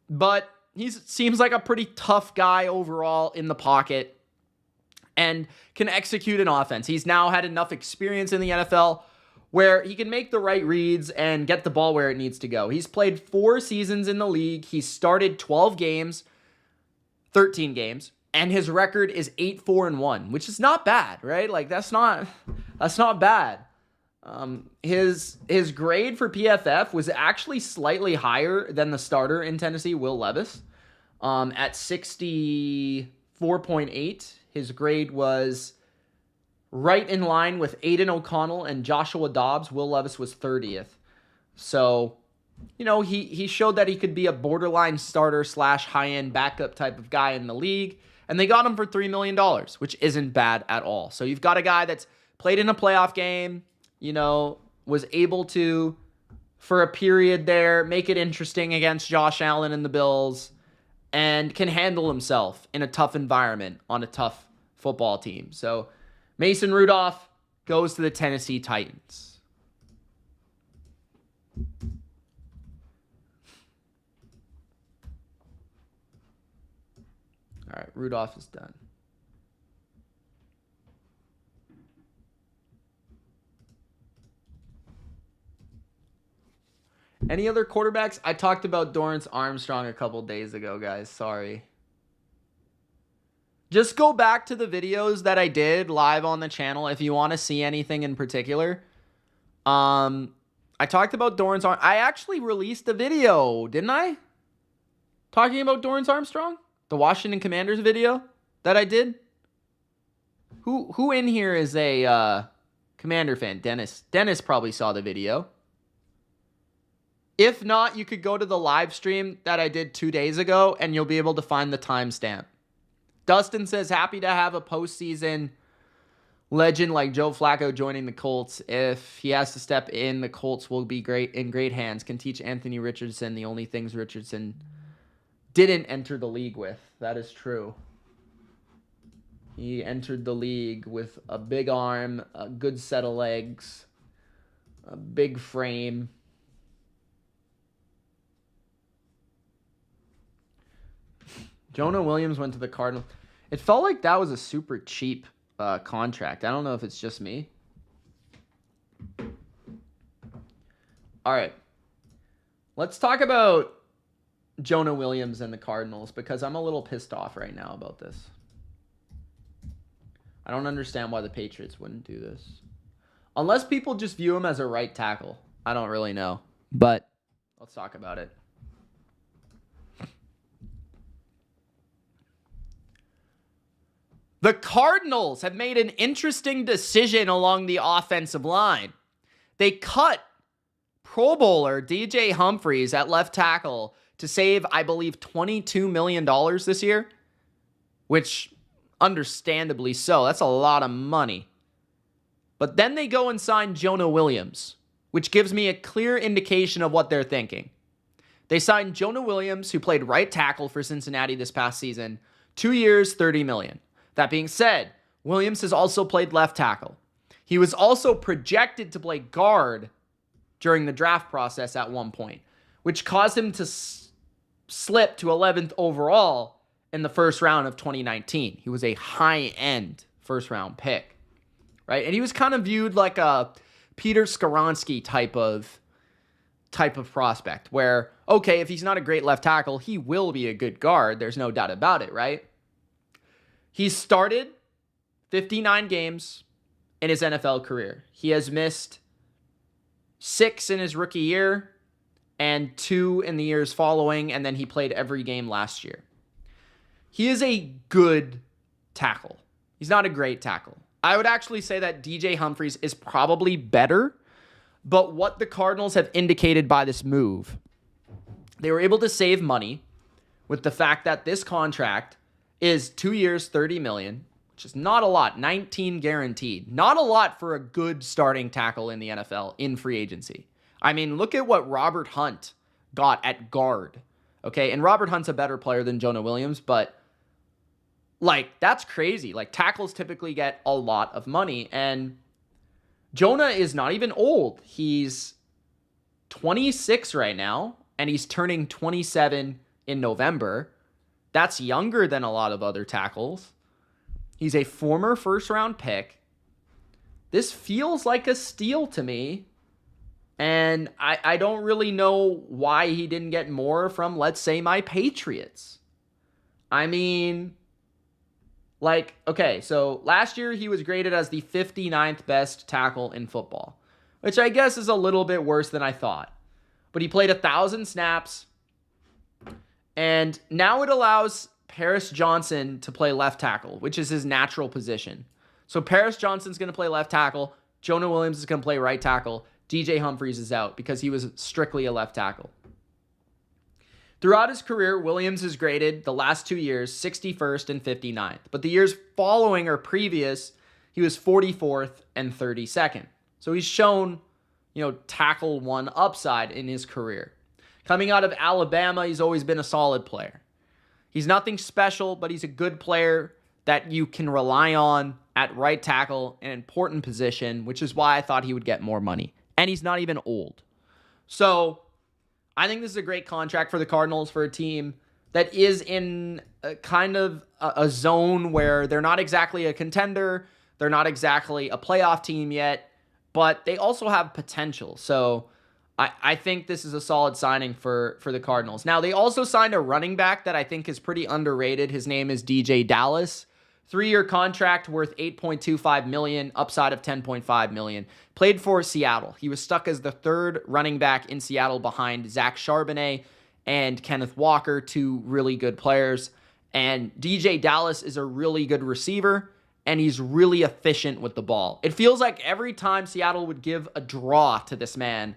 but he seems like a pretty tough guy overall in the pocket and can execute an offense. He's now had enough experience in the NFL where he can make the right reads and get the ball where it needs to go. He's played 4 seasons in the league. He started 13 games, and his record is 8-4-1, which is not bad, right? Like that's not bad. His grade for PFF was actually slightly higher than the starter in Tennessee, Will Levis, at 64.8. His grade was right in line with Aiden O'Connell and Joshua Dobbs. Will Levis was 30th. So, he showed that he could be a borderline starter / high-end backup type of guy in the league. And they got him for $3 million, which isn't bad at all. So you've got a guy that's played in a playoff game, was able to, for a period there, make it interesting against Josh Allen and the Bills, and can handle himself in a tough environment on a tough football team. So Mason Rudolph goes to the Tennessee Titans. All right, Rudolph is done. Any other quarterbacks? I talked about Dorrance Armstrong a couple days ago, guys. Sorry. Just go back to the videos that I did live on the channel if you want to see anything in particular. I talked about Dorrance Armstrong. I actually released a video, didn't I? Talking about Dorrance Armstrong? The Washington Commanders video that I did? Who in here is a Commander fan? Dennis. Dennis probably saw the video. If not, you could go to the live stream that I did 2 days ago, and you'll be able to find the timestamp. Dustin says, happy to have a postseason legend like Joe Flacco joining the Colts. If he has to step in, the Colts will be in great hands. Can teach Anthony Richardson the only things Richardson didn't enter the league with. That is true. He entered the league with a big arm, a good set of legs, a big frame. Jonah Williams went to the Cardinals. It felt like that was a super cheap contract. I don't know if it's just me. All right. Let's talk about Jonah Williams and the Cardinals, because I'm a little pissed off right now about this. I don't understand why the Patriots wouldn't do this. Unless people just view him as a right tackle. I don't really know. But let's talk about it. The Cardinals have made an interesting decision along the offensive line. They cut Pro Bowler DJ Humphries at left tackle to save, I believe, $22 million this year, which understandably so. That's a lot of money. But then they go and sign Jonah Williams, which gives me a clear indication of what they're thinking. They signed Jonah Williams, who played right tackle for Cincinnati this past season, 2 years, $30 million. That being said, Williams has also played left tackle. He was also projected to play guard during the draft process at one point, which caused him to slip to 11th overall in the first round of 2019. He was a high-end first-round pick, right? And he was kind of viewed like a Peter Skoronski type of prospect, where, okay, if he's not a great left tackle, he will be a good guard. There's no doubt about it, right? He's started 59 games in his NFL career. He has missed 6 in his rookie year and 2 in the years following, and then he played every game last year. He is a good tackle. He's not a great tackle. I would actually say that DJ Humphries is probably better, but what the Cardinals have indicated by this move, they were able to save money with the fact that this contract is 2 years, $30 million, which is not a lot, 19 guaranteed. Not a lot for a good starting tackle in the NFL in free agency. I mean, look at what Robert Hunt got at guard, okay? And Robert Hunt's a better player than Jonah Williams, but, like, that's crazy. Like, tackles typically get a lot of money, and Jonah is not even old. He's 26 right now, and he's turning 27 in November. That's younger than a lot of other tackles. He's a former first-round pick. This feels like a steal to me. And I don't really know why he didn't get more from, let's say, my Patriots. I mean, like, okay, so last year he was graded as the 59th best tackle in football, which I guess is a little bit worse than I thought. But he played 1,000 snaps. And now it allows Paris Johnson to play left tackle, which is his natural position. So Paris Johnson's going to play left tackle. Jonah Williams is going to play right tackle. DJ Humphries is out because he was strictly a left tackle. Throughout his career, Williams is graded the last 2 years 61st and 59th. But the years following or previous, he was 44th and 32nd. So he's shown, tackle one upside in his career. Coming out of Alabama, he's always been a solid player. He's nothing special, but he's a good player that you can rely on at right tackle, an important position, which is why I thought he would get more money. And he's not even old. So I think this is a great contract for the Cardinals, for a team that is in a zone where they're not exactly a contender. They're not exactly a playoff team yet, but they also have potential. So I think this is a solid signing for the Cardinals. Now, they also signed a running back that I think is pretty underrated. His name is DJ Dallas. 3-year contract worth $8.25 million, upside of $10.5 million. Played for Seattle. He was stuck as the third running back in Seattle behind Zach Charbonnet and Kenneth Walker, 2 really good players. And DJ Dallas is a really good receiver, and he's really efficient with the ball. It feels like every time Seattle would give a draw to this man,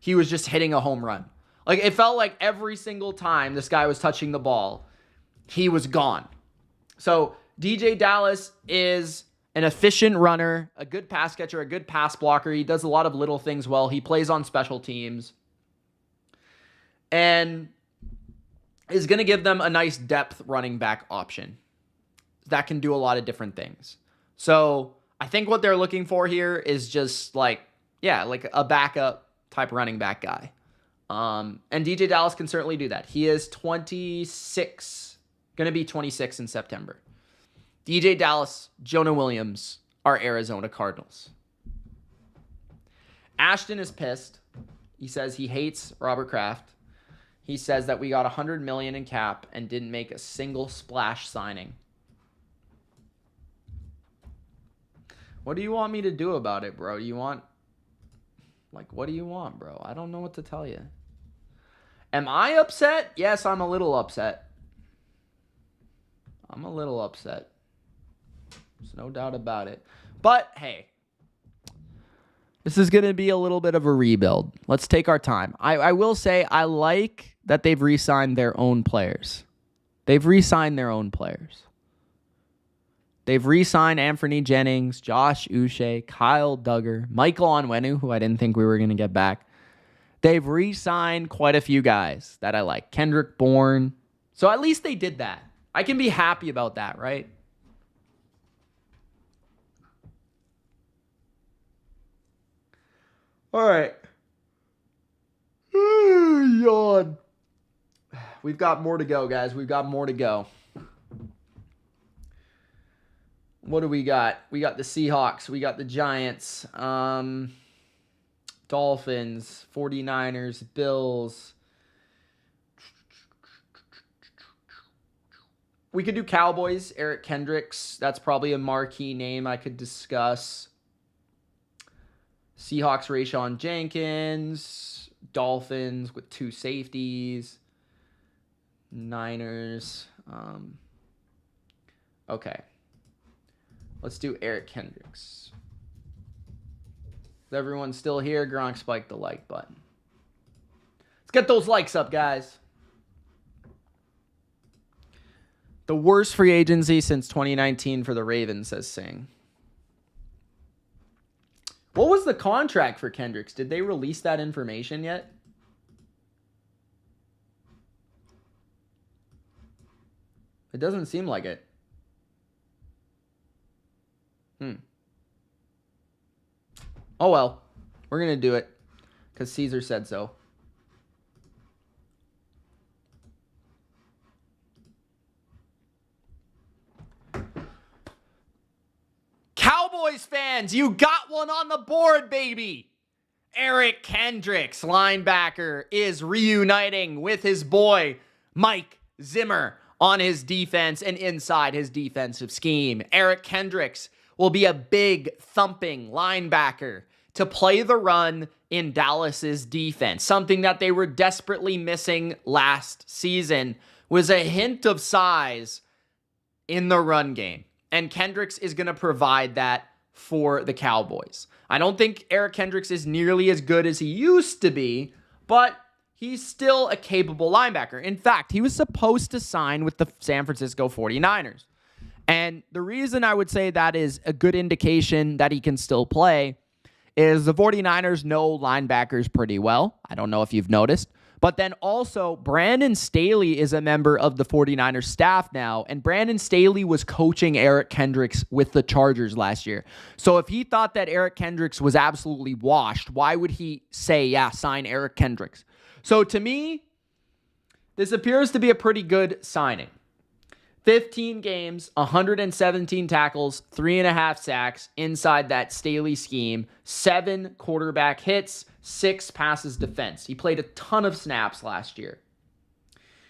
he was just hitting a home run. Like, it felt like every single time this guy was touching the ball, he was gone. So DJ Dallas is an efficient runner, a good pass catcher, a good pass blocker. He does a lot of little things well. He plays on special teams. And is going to give them a nice depth running back option that can do a lot of different things. So I think what they're looking for here is just like a backup type running back guy. And DJ Dallas can certainly do that. He is 26, going to be 26 in September. DJ Dallas, Jonah Williams are Arizona Cardinals. Ashton is pissed. He says he hates Robert Kraft. he says that we got $100 million in cap and didn't make a single splash signing. What do you want me to do about it, bro? What do you want, bro? I don't know what to tell you. Am I upset? Yes, I'm a little upset. There's no doubt about it. But, hey, this is going to be a little bit of a rebuild. Let's take our time. I will say I like that they've re-signed their own players. They've re-signed Anthony Jennings, Josh Uche, Kyle Duggar, Michael Onwenu, who I didn't think we were going to get back. They've re-signed quite a few guys that I like. Kendrick Bourne. So at least they did that. I can be happy about that, right? All right. Yawn. We've got more to go, guys. We've got more to go. What do we got? We got the Seahawks. We got the Giants. Dolphins. 49ers. Bills. We could do Cowboys. Eric Kendricks. That's probably a marquee name I could discuss. Seahawks, Rayshawn Jenkins. Dolphins with 2 safeties. Niners. Okay. Let's do Eric Kendricks. Is everyone still here? Gronk spiked the like button. Let's get those likes up, guys. The worst free agency since 2019 for the Ravens, says Singh. What was the contract for Kendricks? Did they release that information yet? It doesn't seem like it. Oh well. We're going to do it because Caesar said so. Cowboys fans, you got one on the board, baby. Eric Kendricks, linebacker, is reuniting with his boy, Mike Zimmer, on his defense and inside his defensive scheme. Eric Kendricks will be a big, thumping linebacker to play the run in Dallas's defense. Something that they were desperately missing last season was a hint of size in the run game. And Kendricks is going to provide that for the Cowboys. I don't think Eric Kendricks is nearly as good as he used to be, but he's still a capable linebacker. In fact, he was supposed to sign with the San Francisco 49ers. And the reason I would say that is a good indication that he can still play is the 49ers know linebackers pretty well. I don't know if you've noticed. But then also, Brandon Staley is a member of the 49ers staff now, and Brandon Staley was coaching Eric Kendricks with the Chargers last year. So if he thought that Eric Kendricks was absolutely washed, why would he say, yeah, sign Eric Kendricks? So to me, this appears to be a pretty good signing. 15 games, 117 tackles, 3.5 sacks inside that Staley scheme, 7 quarterback hits, 6 passes defense. He played a ton of snaps last year.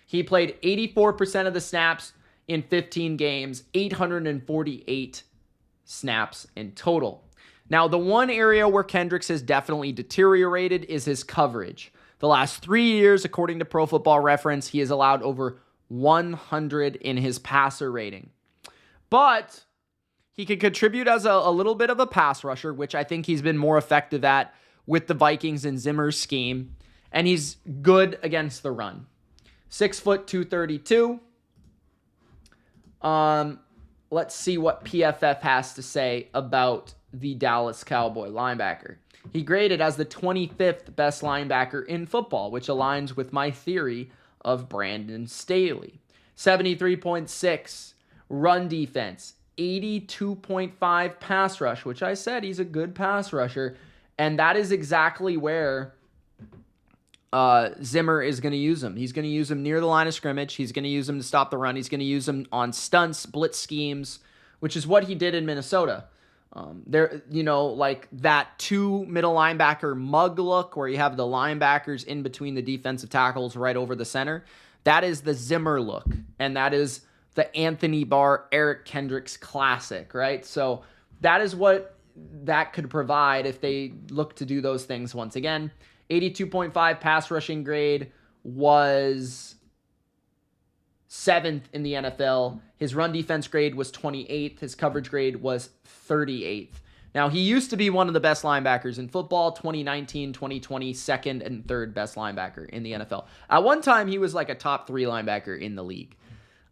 He played 84% of the snaps in 15 games, 848 snaps in total. Now, the one area where Kendricks has definitely deteriorated is his coverage. The last 3 years, according to Pro Football Reference, he has allowed over 100 in his passer rating. But he could contribute as a little bit of a pass rusher, which I think he's been more effective at with the Vikings and Zimmer's scheme. And he's good against the run. 6 foot 232. Let's see what PFF has to say about the Dallas Cowboy linebacker. He graded as the 25th best linebacker in football, which aligns with my theory of Brandon Staley. 73.6 run defense, 82.5 pass rush, which I said he's a good pass rusher, and that is exactly where Zimmer is going to use him. He's going to use him near the line of scrimmage. He's going to use him to stop the run. He's going to use him on stunts, blitz schemes, which is what he did in Minnesota. There, like that two middle linebacker mug look where you have the linebackers in between the defensive tackles right over the center. That is the Zimmer look, and that is the Anthony Barr, Eric Kendricks classic, right? So that is what that could provide if they look to do those things once again. 82.5 pass rushing grade, was 7th in the NFL. His run defense grade was 28th. His coverage grade was 38th. Now, he used to be one of the best linebackers in football, 2019, 2020, second and third best linebacker in the NFL. At one time, he was like a top 3 linebacker in the league.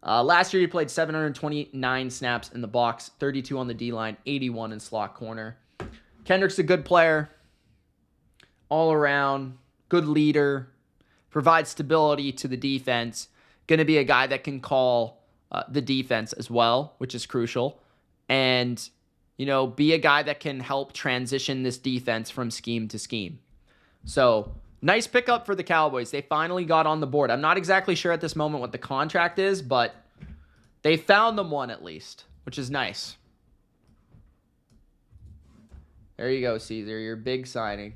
Last year, he played 729 snaps in the box, 32 on the D-line, 81 in slot corner. Kendrick's a good player, all around, good leader, provides stability to the defense. Going to be a guy that can call the defense as well, which is crucial. And, be a guy that can help transition this defense from scheme to scheme. So, nice pickup for the Cowboys. They finally got on the board. I'm not exactly sure at this moment what the contract is, but they found them one at least, which is nice. There you go, Caesar, your big signing.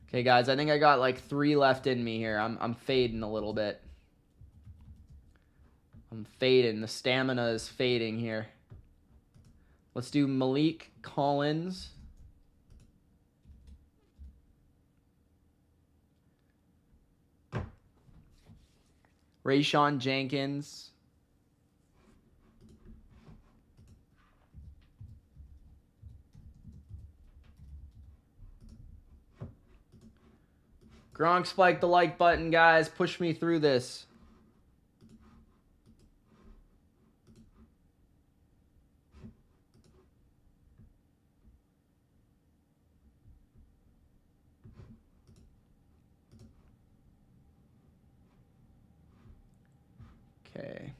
Okay, guys, I think I got like 3 left in me here. I'm fading a little bit. I'm fading. The stamina is fading here. Let's do Maliek Collins. Rayshawn Jenkins. Gronk spiked the like button, guys. Push me through this. Okay.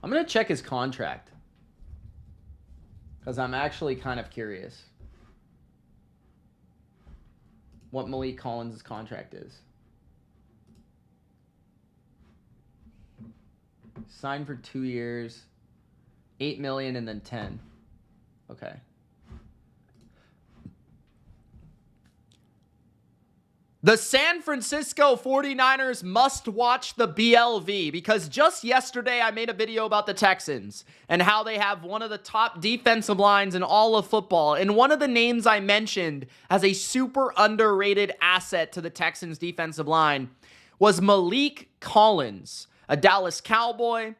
I'm going to check his contract because I'm actually kind of curious what Maliek Collins' contract is. Signed for 2 years, $8 million and then 10. Okay. The San Francisco 49ers must watch the BLV because just yesterday I made a video about the Texans and how they have one of the top defensive lines in all of football. And one of the names I mentioned as a super underrated asset to the Texans defensive line was Maliek Collins, a Dallas Cowboy,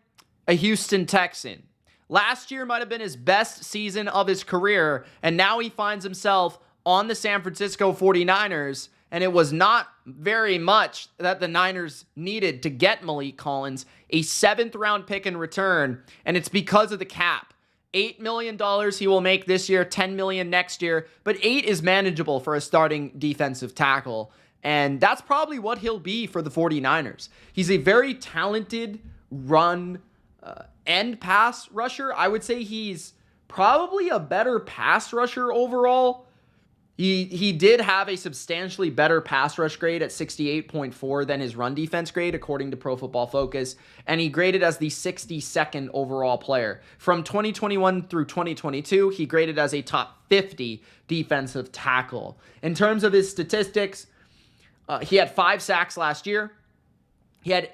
a Houston Texan. Last year might have been his best season of his career, and now he finds himself on the San Francisco 49ers. And it was not very much that the Niners needed to get Maliek Collins, a 7th-round pick in return, and it's because of the cap. $8 million he will make this year, $10 million next year, but 8 is manageable for a starting defensive tackle, and that's probably what he'll be for the 49ers. He's a very talented run and pass rusher. I would say he's probably a better pass rusher overall. He did have a substantially better pass rush grade at 68.4 than his run defense grade, according to Pro Football Focus, and he graded as the 62nd overall player. From 2021 through 2022, he graded as a top 50 defensive tackle. In terms of his statistics, he had 5 sacks last year. He had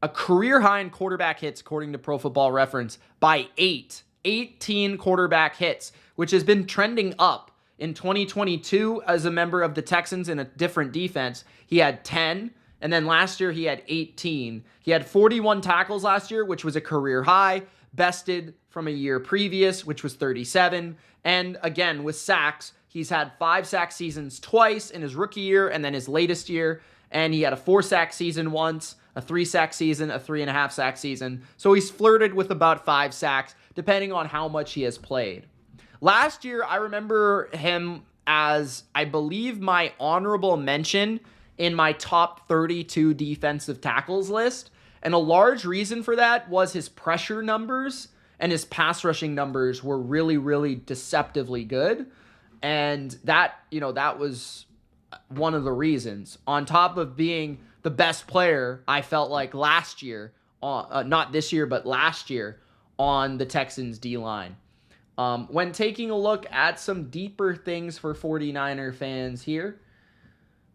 a career high in quarterback hits, according to Pro Football Reference, by 18 quarterback hits, which has been trending up. In 2022, as a member of the Texans in a different defense, he had 10, and then last year he had 18. He had 41 tackles last year, which was a career high, bested from a year previous, which was 37. And again, with sacks, he's had 5 sack seasons twice in his rookie year and then his latest year, and he had a 4-sack season once, a 3-sack season, a 3.5-sack season. So he's flirted with about 5 sacks, depending on how much he has played. Last year, I remember him as, I believe, my honorable mention in my top 32 defensive tackles list. And a large reason for that was his pressure numbers and his pass rushing numbers were really, really deceptively good. And that, that was one of the reasons. On top of being the best player, I felt like last year, not this year, but last year on the Texans D-line. When taking a look at some deeper things for 49er fans here,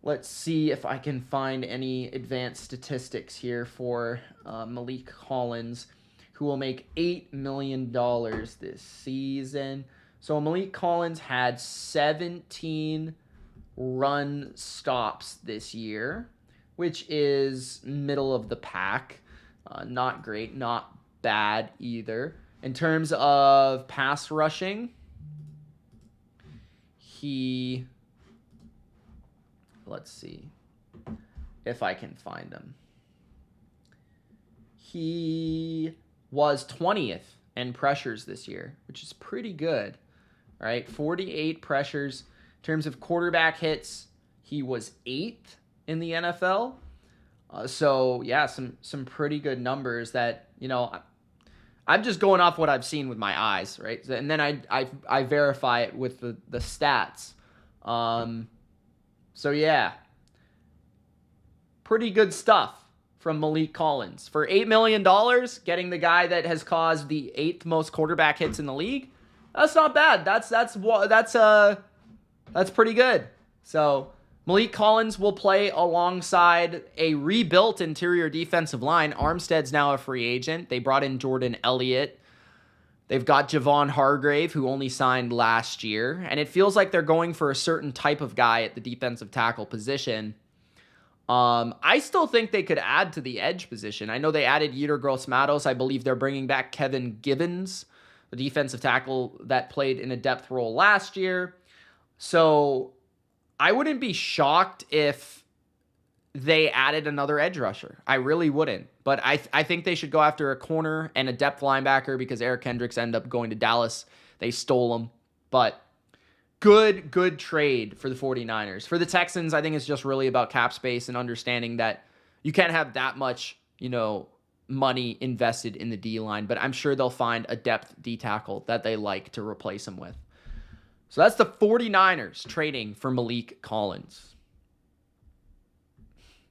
let's see if I can find any advanced statistics here for Maliek Collins, who will make $8 million this season. So Maliek Collins had 17 run stops this year, which is middle of the pack. Not great, not bad either. In terms of pass rushing, let's see if I can find him. He was 20th in pressures this year, which is pretty good, right? 48 pressures. In terms of quarterback hits, he was 8th in the NFL. So yeah, some pretty good numbers that, I'm just going off what I've seen with my eyes, right? And then I verify it with the stats. So yeah, pretty good stuff from Maliek Collins. For $8 million, getting the guy that has caused the 8th most quarterback hits in the league, that's not bad. That's pretty good. So Maliek Collins will play alongside a rebuilt interior defensive line. Armstead's now a free agent. They brought in Jordan Elliott. They've got Javon Hargrave, who only signed last year. And it feels like they're going for a certain type of guy at the defensive tackle position. I still think they could add to the edge position. I know they added Yetur Gross-Matos. I believe they're bringing back Kevin Givens, the defensive tackle that played in a depth role last year. So I wouldn't be shocked if they added another edge rusher. I really wouldn't. But I think they should go after a corner and a depth linebacker because Eric Kendricks ended up going to Dallas. They stole him. But good trade for the 49ers. For the Texans, I think it's just really about cap space and understanding that you can't have that much, money invested in the D-line. But I'm sure they'll find a depth D-tackle that they like to replace him with. So that's the 49ers trading for Maliek Collins.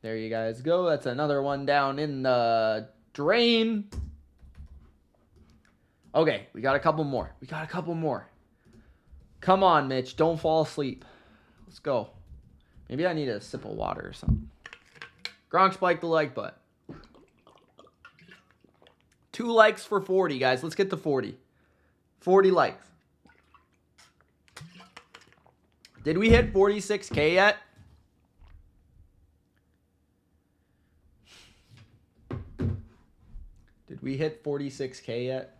There you guys go. That's another one down in the drain. Okay, we got a couple more. Come on, Mitch. Don't fall asleep. Let's go. Maybe I need a sip of water or something. Gronk spiked the like button. 2 likes for 40, guys. Let's get to 40. 40 likes. Did we hit 46K yet? Did we hit 46K yet?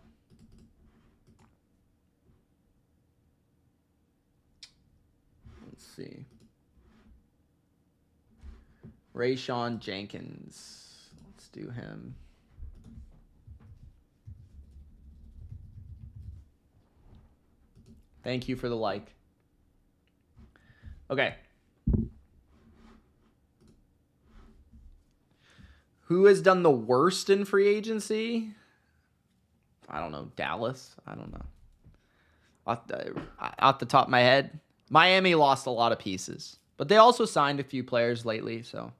Let's see. Rayshawn Jenkins. Let's do him. Thank you for the like. Okay. Who has done the worst in free agency? I don't know. Dallas? I don't know. Off the top of my head, Miami lost a lot of pieces. But they also signed a few players lately, so.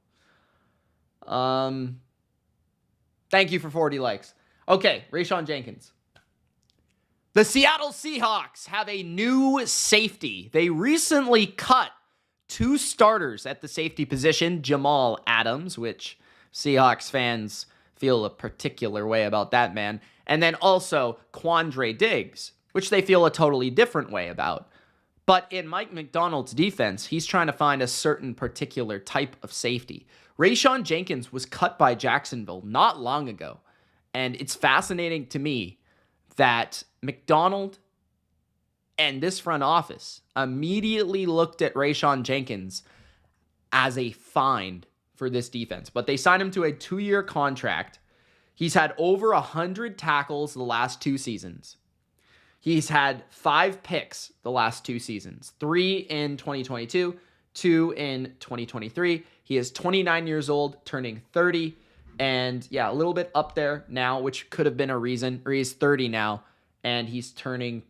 Thank you for 40 likes. Okay, Rayshawn Jenkins. The Seattle Seahawks have a new safety. They recently cut 2 starters at the safety position, Jamal Adams, which Seahawks fans feel a particular way about that man, and then also Quandre Diggs, which they feel a totally different way about. But in Mike McDonald's defense, he's trying to find a certain particular type of safety. Rayshawn Jenkins was cut by Jacksonville not long ago, and it's fascinating to me that McDonald and this front office immediately looked at Rayshawn Jenkins as a find for this defense. But they signed him to a 2-year contract. He's had over 100 tackles the last 2 seasons. He's had 5 picks the last 2 seasons, 3 in 2022, 2 in 2023. He is 29 years old, turning 30. And yeah, a little bit up there now, which could have been a reason. Or he's 30 now, and he's turning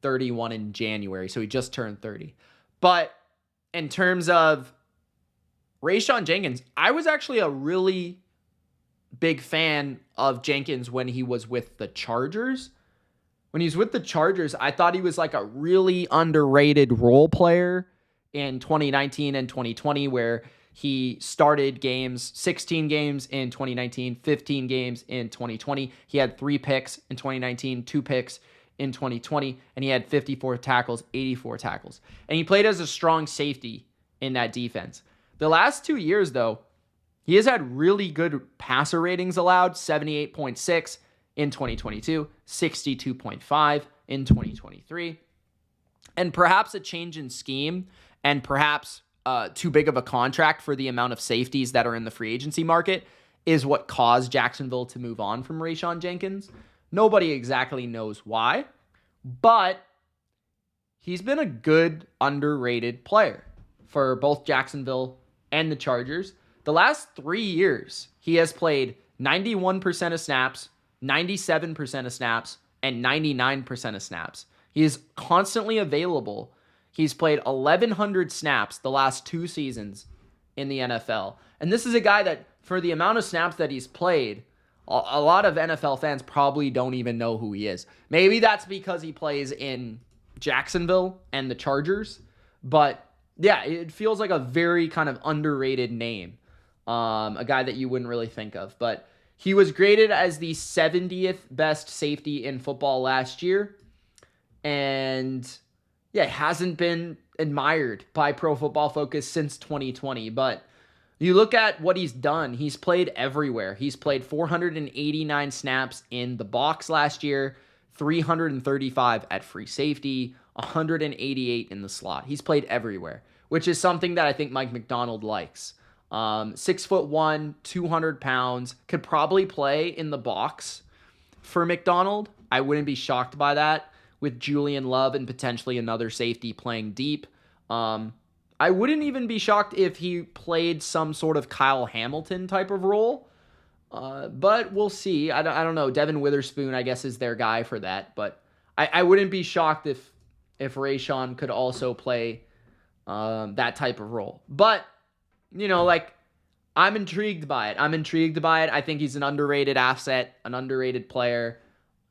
31 in January. So he just turned 30. But in terms of Rayshawn Jenkins, I was actually a really big fan of Jenkins when he was with the Chargers. When he was with the Chargers, I thought he was like a really underrated role player in 2019 and 2020, where he started games, 16 games in 2019, 15 games in 2020. He had 3 picks in 2019, 2 picks in 2020, and he had 54 tackles, 84 tackles. And he played as a strong safety in that defense. The last 2 years, though, he has had really good passer ratings allowed, 78.6 in 2022, 62.5 in 2023. And perhaps a change in scheme and perhaps too big of a contract for the amount of safeties that are in the free agency market is what caused Jacksonville to move on from Rayshawn Jenkins. Nobody exactly knows why, but he's been a good, underrated player for both Jacksonville and the Chargers. The last 3 years, he has played 91% of snaps, 97% of snaps, and 99% of snaps. He is constantly available. He's played 1,100 snaps the last 2 seasons in the NFL. And this is a guy that, for the amount of snaps that he's played, a lot of NFL fans probably don't even know who he is. Maybe that's because he plays in Jacksonville and the Chargers. But yeah, it feels like a very kind of underrated name. A guy that you wouldn't really think of. But he was graded as the 70th best safety in football last year. And yeah, hasn't been admired by Pro Football Focus since 2020. But you look at what he's done. He's played everywhere. He's played 489 snaps in the box last year, 335 at free safety, 188 in the slot. He's played everywhere, which is something that I think Mike Macdonald likes. 6'1", 200 pounds, could probably play in the box for Macdonald. I wouldn't be shocked by that with Julian Love and potentially another safety playing deep. I wouldn't even be shocked if he played some sort of Kyle Hamilton type of role. But we'll see. I don't know. Devin Witherspoon, I guess, is their guy for that. But I wouldn't be shocked if Rayshawn could also play that type of role. But you know, like, I'm intrigued by it. I think he's an underrated asset, an underrated player.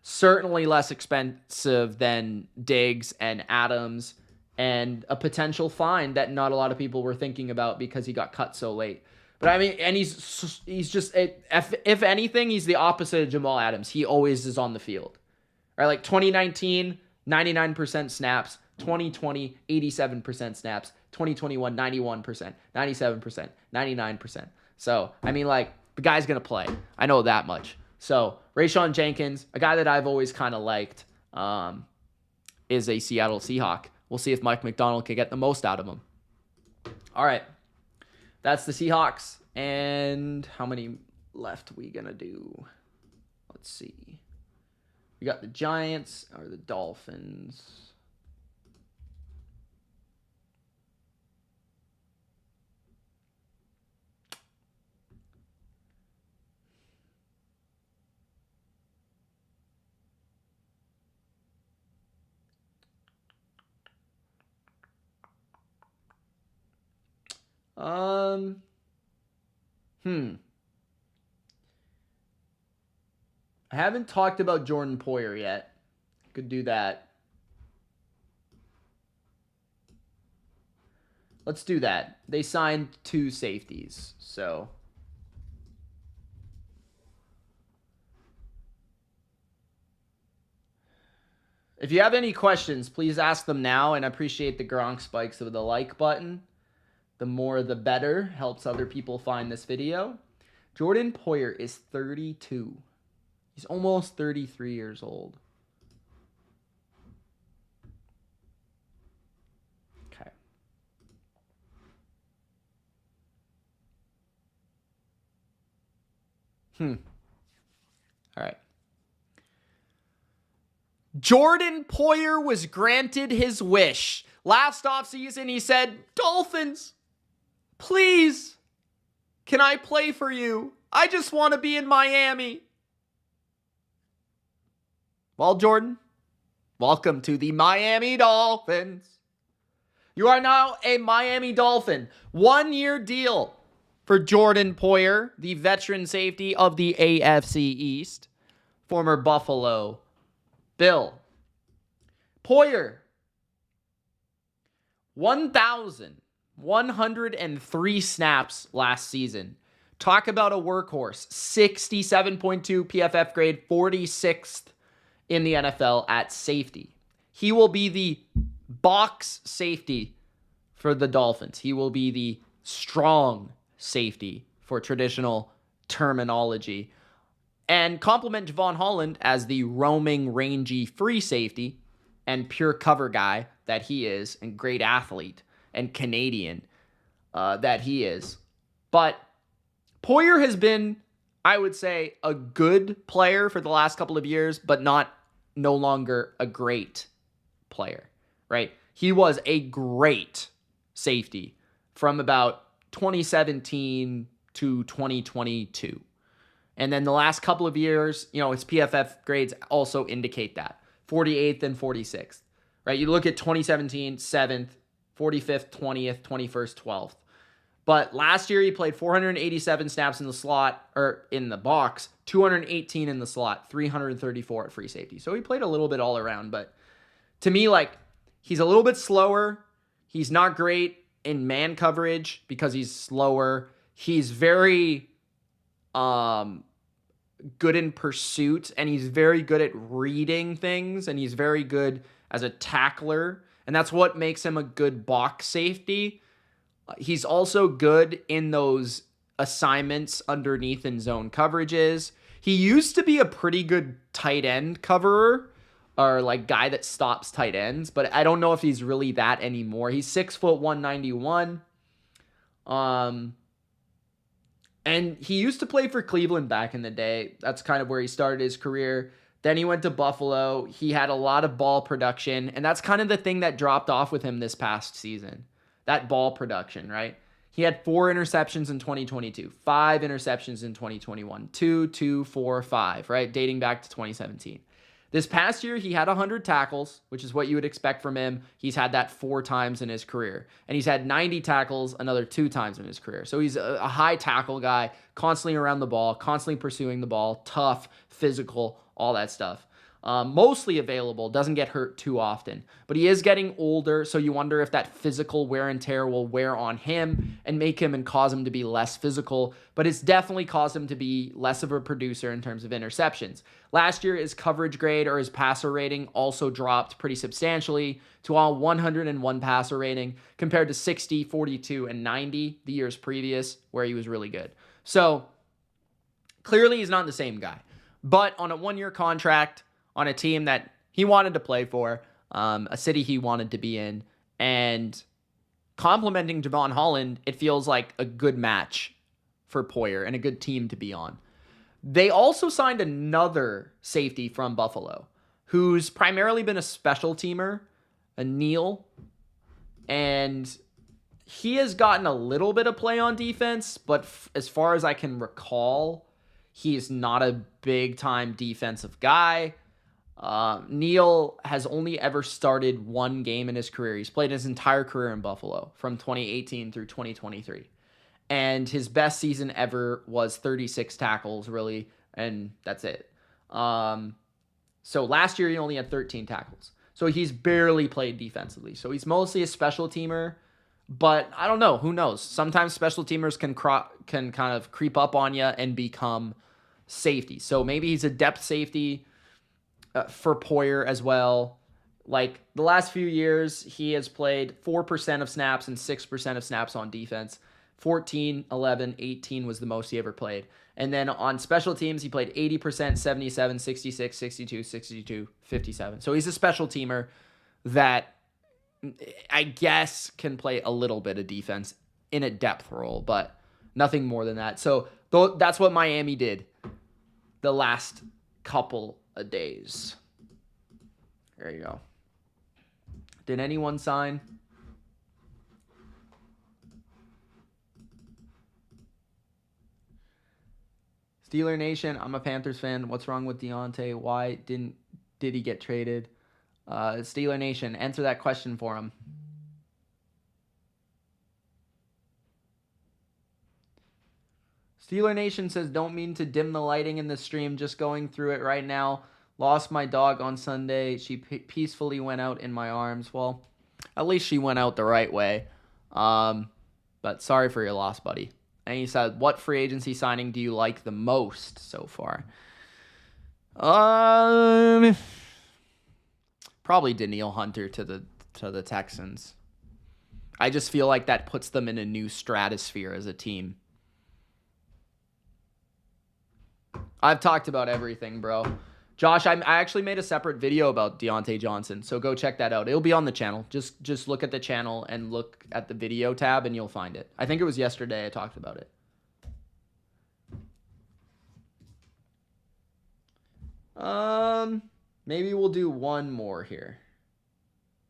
Certainly less expensive than Diggs and Adams, and a potential find that not a lot of people were thinking about because he got cut so late. But I mean, and he's just, if anything, he's the opposite of Jamal Adams. He always is on the field. Right, like 2019, 99% snaps. 2020, 87% snaps. 2021, 91%, 97%, 99%. So, I mean, like, the guy's going to play. I know that much. So, Rayshawn Jenkins, a guy that I've always kind of liked, is a Seattle Seahawk. We'll see if Mike Macdonald can get the most out of him. All right. That's the Seahawks. And how many left we going to do? Let's see. We got the Giants or the Dolphins. I haven't talked about Jordan Poyer yet. Could do that. Let's do that. They signed 2 safeties, so if you have any questions, please ask them now, and I appreciate the Gronk spikes of the like button. The more, the better. Helps other people find this video. Jordan Poyer is 32. He's almost 33 years old. Okay. All right. Jordan Poyer was granted his wish. Last offseason, he said, Dolphins, please, can I play for you? I just want to be in Miami. Well, Jordan, welcome to the Miami Dolphins. You are now a Miami Dolphin. 1-year deal for Jordan Poyer, the veteran safety of the AFC East, former Buffalo Bill. Poyer, 1,103 snaps last season. Talk about a workhorse. 67.2 PFF grade, 46th in the NFL at safety. He will be the box safety for the Dolphins. He will be the strong safety for traditional terminology. And complement Javon Holland as the roaming, rangy, free safety and pure cover guy that he is, and great athlete and Canadian that he is. But Poyer has been, I would say, a good player for the last couple of years, but no longer a great player, right? He was a great safety from about 2017 to 2022. And then the last couple of years, his PFF grades also indicate that. 48th and 46th, right? You look at 2017, 7th, 45th, 20th, 21st, 12th. But last year he played 487 snaps in the slot, or in the box, 218 in the slot, 334 at free safety. So he played a little bit all around, but to me, he's a little bit slower. He's not great in man coverage because he's slower. He's very good in pursuit, and he's very good at reading things, and he's very good as a tackler, and that's what makes him a good box safety. He's also good in those assignments underneath in zone coverages. He used to be a pretty good tight end coverer, or guy that stops tight ends, but I don't know if he's really that anymore. He's 6'1", 191. And he used to play for Cleveland back in the day. That's kind of where he started his career. Then he went to Buffalo. He had a lot of ball production, and that's kind of the thing that dropped off with him this past season. That ball production, right? He had 4 interceptions in 2022, 5 interceptions in 2021, 2, 4, 5, right? Dating back to 2017. This past year, he had 100 tackles, which is what you would expect from him. He's had that 4 times in his career. And he's had 90 tackles another 2 times in his career. So he's a high tackle guy, constantly around the ball, constantly pursuing the ball, tough, physical, all that stuff. Mostly available, doesn't get hurt too often. But he is getting older, so you wonder if that physical wear and tear will wear on him and make him and cause him to be less physical. But it's definitely caused him to be less of a producer in terms of interceptions. Last year, his coverage grade or his passer rating also dropped pretty substantially to a 101 passer rating compared to 60, 42, and 90 the years previous where he was really good. So clearly he's not the same guy. But on a 1-year contract, on a team that he wanted to play for, a city he wanted to be in, and complimenting Javon Holland, it feels like a good match for Poyer and a good team to be on. They also signed another safety from Buffalo, who's primarily been a special teamer, a Neal, and he has gotten a little bit of play on defense, but as far as I can recall, he's not a big-time defensive guy. Neal has only ever started 1 game in his career. He's played his entire career in Buffalo from 2018 through 2023. And his best season ever was 36 tackles, really, and that's it. So last year, he only had 13 tackles. So he's barely played defensively. So he's mostly a special teamer, but I don't know. Who knows? Sometimes special teamers can kind of creep up on you and become safety. So maybe he's a depth safety for Poyer as well. The last few years, he has played 4% of snaps and 6% of snaps on defense. 14, 11, 18 was the most he ever played. And then on special teams, he played 80%, 77, 66, 62, 62, 57. So he's a special teamer that I guess can play a little bit of defense in a depth role, but nothing more than that. So that's what Miami did the last couple of days. There you go. Did anyone sign? Steeler Nation, I'm a Panthers fan. What's wrong with Donte? Why did he get traded? Steeler Nation, answer that question for him. Steeler Nation says, don't mean to dim the lighting in the stream, just going through it right now. Lost my dog on Sunday. She peacefully went out in my arms. Well, at least she went out the right way. But sorry for your loss, buddy. And he said, what free agency signing do you like the most so far? Probably Neal Hunter to the Texans. I just feel like that puts them in a new stratosphere as a team. I've talked about everything, bro. Josh, I actually made a separate video about Diontae Johnson, so go check that out. It'll be on the channel. Just look at the channel and look at the video tab, and you'll find it. I think it was yesterday I talked about it. Maybe we'll do one more here.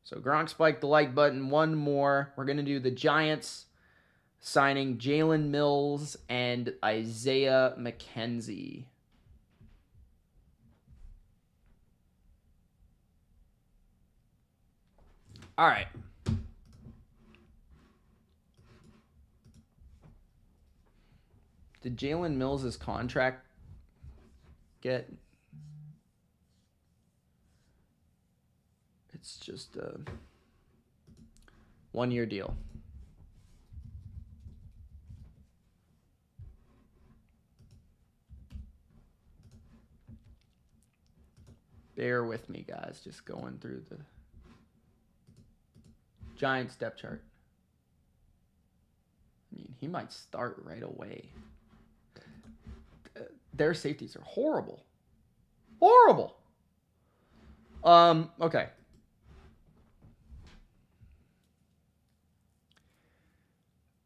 So Gronk spiked the like button. One more. We're going to do the Giants signing Jalen Mills and Isaiah McKenzie. All right. Did Jalen Mills' contract get... It's just a one-year deal. Bear with me, guys. Just going through the Giants depth chart. I mean, he might start right away. Their safeties are horrible. Horrible. Okay.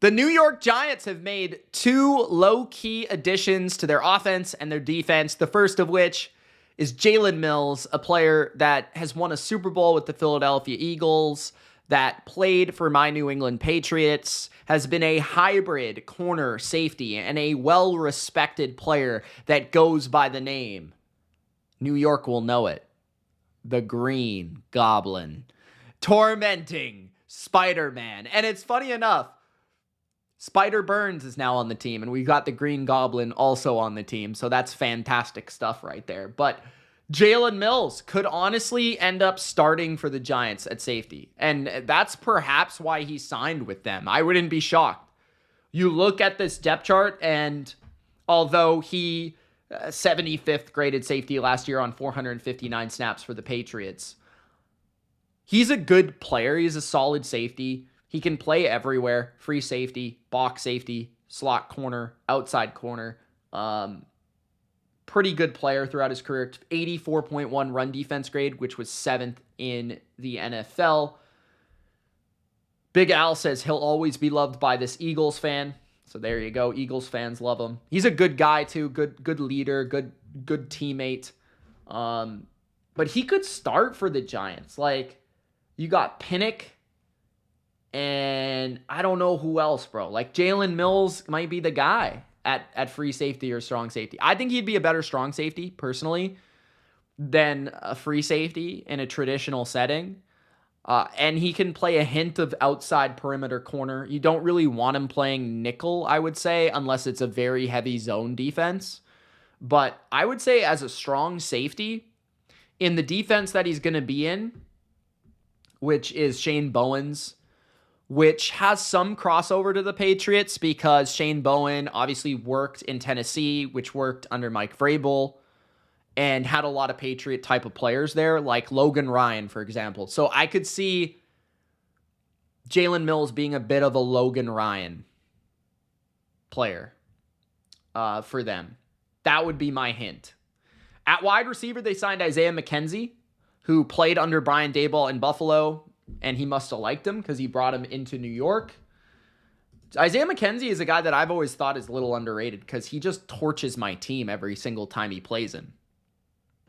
The New York Giants have made two low-key additions to their offense and their defense, the first of which is Jalen Mills, a player that has won a Super Bowl with the Philadelphia Eagles, that played for my New England Patriots, has been a hybrid corner safety, and a well-respected player that goes by the name, New York will know it, the Green Goblin, tormenting Spider-Man. And it's funny enough, Spider Burns is now on the team, and we've got the Green Goblin also on the team, so that's fantastic stuff right there. But Jalen Mills could honestly end up starting for the Giants at safety, and that's perhaps why he signed with them. I wouldn't be shocked. You look at this depth chart, and although he 75th graded safety last year on 459 snaps for the Patriots, he's a good player. He's a solid safety. He can play everywhere. Free safety, box safety, slot corner, outside corner. Pretty good player throughout his career. 84.1 run defense grade, which was 7th in the NFL. Big Al says he'll always be loved by this Eagles fan. So there you go. Eagles fans love him. He's a good guy too. Good leader. Good teammate. But he could start for the Giants. Like, you got Pinnock, and I don't know who else, bro. Like, Jalen Mills might be the guy at free safety or strong safety. I think he'd be a better strong safety, personally, than a free safety in a traditional setting. And he can play a hint of outside perimeter corner. You don't really want him playing nickel, I would say, unless it's a very heavy zone defense. But I would say as a strong safety, in the defense that he's going to be in, which is Shane Bowen's, which has some crossover to the Patriots because Shane Bowen obviously worked in Tennessee, which worked under Mike Vrabel, and had a lot of Patriot type of players there, like Logan Ryan, for example. So I could see Jalen Mills being a bit of a Logan Ryan player for them. That would be my hint. At wide receiver, they signed Isaiah McKenzie, who played under Brian Daboll in Buffalo, and he must have liked him because he brought him into New York. Isaiah McKenzie is a guy that I've always thought is a little underrated because he just torches my team every single time he plays him.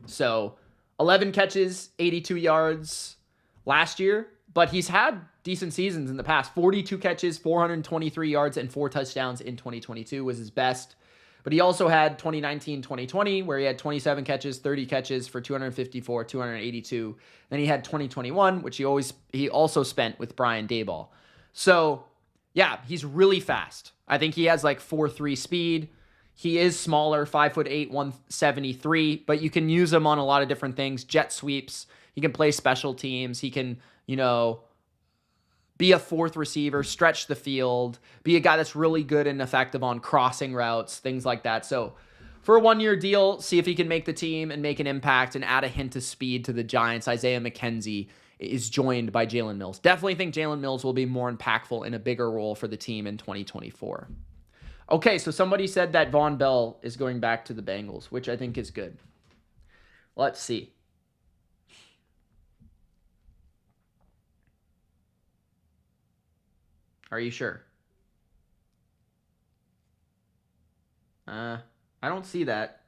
So 11 catches, 82 yards last year, but he's had decent seasons in the past. 42 catches, 423 yards, and 4 touchdowns in 2022 was his best. But he also had 2019-2020, where he had 27 catches, 30 catches for 254, 282. Then he had 2021, which he also spent with Brian Daboll. So, yeah, he's really fast. I think he has like 4.3 speed. He is smaller, 5'8", 173, but you can use him on a lot of different things. Jet sweeps. He can play special teams. He can, be a fourth receiver, stretch the field, be a guy that's really good and effective on crossing routes, things like that. So for a 1-year deal, see if he can make the team and make an impact and add a hint of speed to the Giants. Isaiah McKenzie is joined by Jalen Mills. Definitely think Jalen Mills will be more impactful in a bigger role for the team in 2024. Okay, so somebody said that Vonn Bell is going back to the Bengals, which I think is good. Let's see. Are you sure? I don't see that.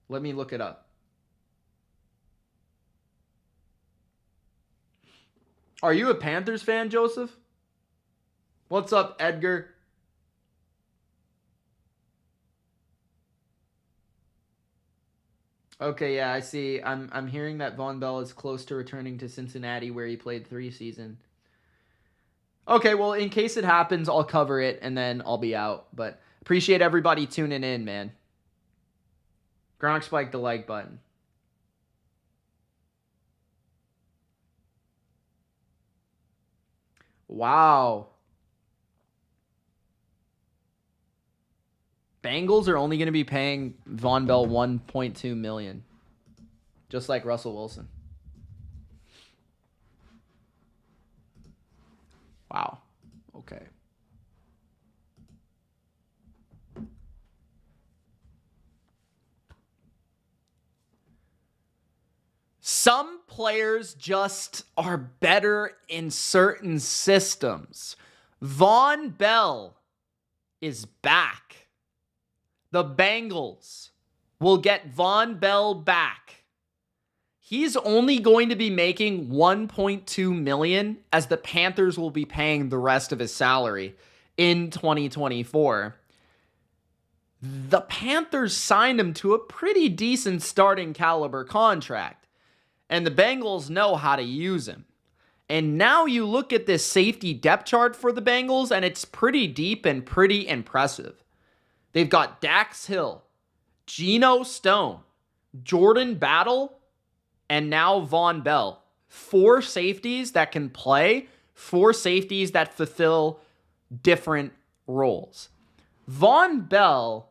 Let me look it up. Are you a Panthers fan, Joseph? What's up, Edgar? Okay, yeah, I see. I'm hearing that Vonn Bell is close to returning to Cincinnati, where he played 3 seasons. Okay, well, in case it happens, I'll cover it, and then I'll be out. But appreciate everybody tuning in, man. Gronk spiked the like button. Wow. Bengals are only going to be paying Vonn Bell $1.2 million. Just like Russell Wilson. Wow. Okay. Some players just are better in certain systems. Vonn Bell is back. The Bengals will get Vonn Bell back. He's only going to be making $1.2 million, as the Panthers will be paying the rest of his salary in 2024. The Panthers signed him to a pretty decent starting caliber contract, and the Bengals know how to use him. And now you look at this safety depth chart for the Bengals, and it's pretty deep and pretty impressive. They've got Dax Hill, Geno Stone, Jordan Battle, and now Vonn Bell. 4 safeties that can play, 4 safeties that fulfill different roles. Vonn Bell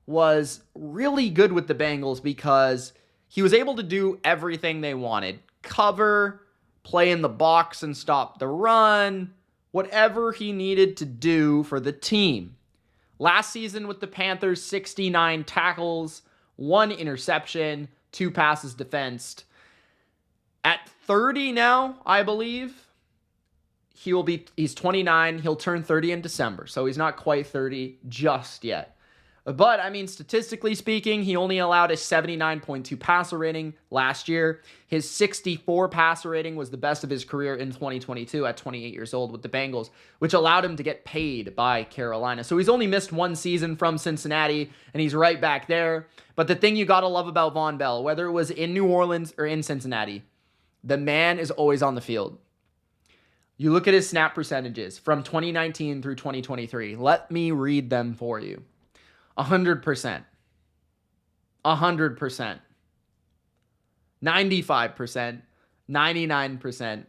was really good with the Bengals because he was able to do everything they wanted. Cover, play in the box and stop the run, whatever he needed to do for the team. Last season with the Panthers, 69 tackles, 1 interception, 2 passes defensed. At 30 now, I believe, he's 29. He'll turn 30 in December, so he's not quite 30 just yet. But, I mean, statistically speaking, he only allowed a 79.2 passer rating last year. His 64 passer rating was the best of his career in 2022 at 28 years old with the Bengals, which allowed him to get paid by Carolina. So he's only missed 1 season from Cincinnati, and he's right back there. But the thing you got to love about Vonn Bell, whether it was in New Orleans or in Cincinnati, the man is always on the field. You look at his snap percentages from 2019 through 2023. Let me read them for you. 100%, 100%, 95%, 99%,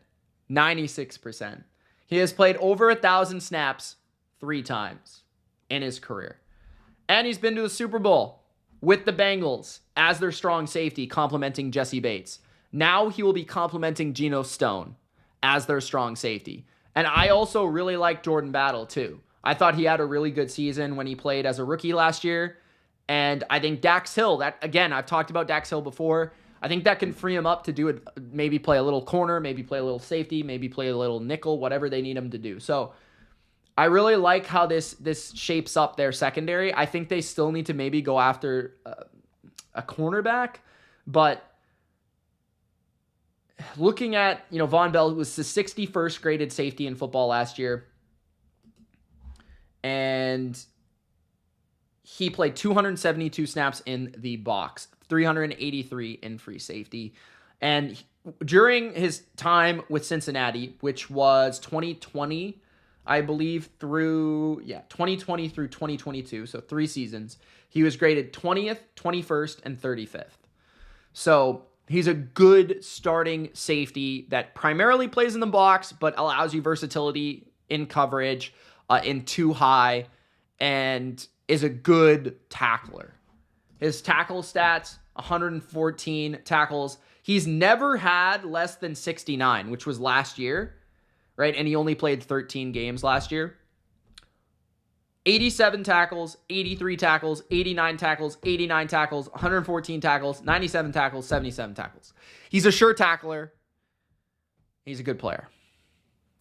96%. He has played over 1,000 snaps 3 times in his career. And he's been to the Super Bowl with the Bengals as their strong safety, complimenting Jesse Bates. Now he will be complimenting Geno Stone as their strong safety. And I also really like Jordan Battle too. I thought he had a really good season when he played as a rookie last year. And I think Dax Hill, that again, I've talked about Dax Hill before. I think that can free him up to do it, maybe play a little corner, maybe play a little safety, maybe play a little nickel, whatever they need him to do. So I really like how this shapes up their secondary. I think they still need to maybe go after a cornerback, but looking at, Vonn Bell was the 61st graded safety in football last year. And he played 272 snaps in the box, 383 in free safety. And during his time with Cincinnati, which was 2020, I believe, 2020 through 2022, so 3 seasons, he was graded 20th, 21st, and 35th. So he's a good starting safety that primarily plays in the box, but allows you versatility in coverage, in too high, and is a good tackler. His tackle stats, 114 tackles. He's never had less than 69, which was last year, right? And he only played 13 games last year. 87 tackles, 83 tackles, 89 tackles, 89 tackles, 114 tackles, 97 tackles, 77 tackles. He's a sure tackler. He's a good player.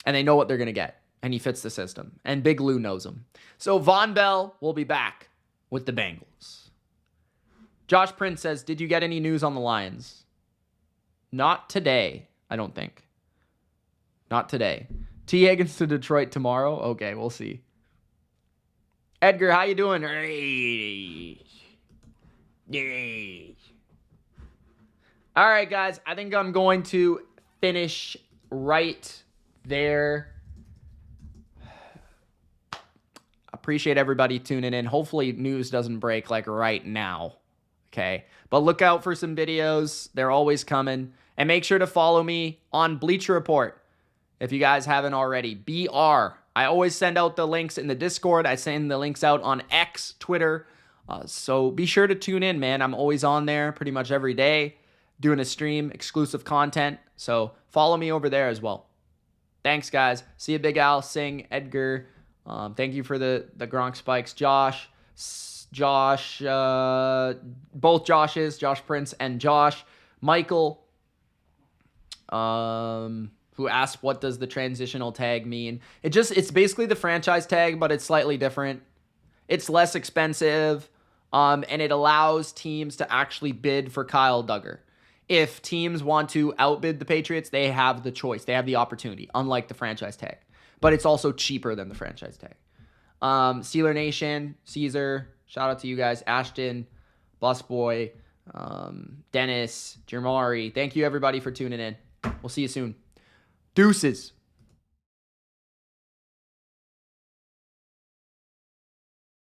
And they know what they're going to get. And he fits the system. And Big Lou knows him. So Vonn Bell will be back with the Bengals. Josh Prince says, did you get any news on the Lions? Not today, I don't think. Not today. T. Higgins to Detroit tomorrow? Okay, we'll see. Edgar, how you doing? All right, guys. I think I'm going to finish right there. Appreciate everybody tuning in. Hopefully news doesn't break like right now. Okay. But look out for some videos. They're always coming. And make sure to follow me on Bleacher Report if you guys haven't already. BR. I always send out the links in the Discord. I send the links out on X, Twitter. So be sure to tune in, man. I'm always on there pretty much every day doing a stream, exclusive content. So follow me over there as well. Thanks, guys. See you, Big Al, Sing, Edgar. Thank you for the Gronk spikes. Josh, both Joshes, Josh Prince and Josh. Michael, who asked, what does the transitional tag mean? It's basically the franchise tag, but it's slightly different. It's less expensive, and it allows teams to actually bid for Kyle Duggar. If teams want to outbid the Patriots, they have the choice. They have the opportunity, unlike the franchise tag. But it's also cheaper than the franchise tag. Sealer Nation, Caesar, shout out to you guys. Ashton, Busboy, Dennis, Jermari. Thank you, everybody, for tuning in. We'll see you soon. Deuces.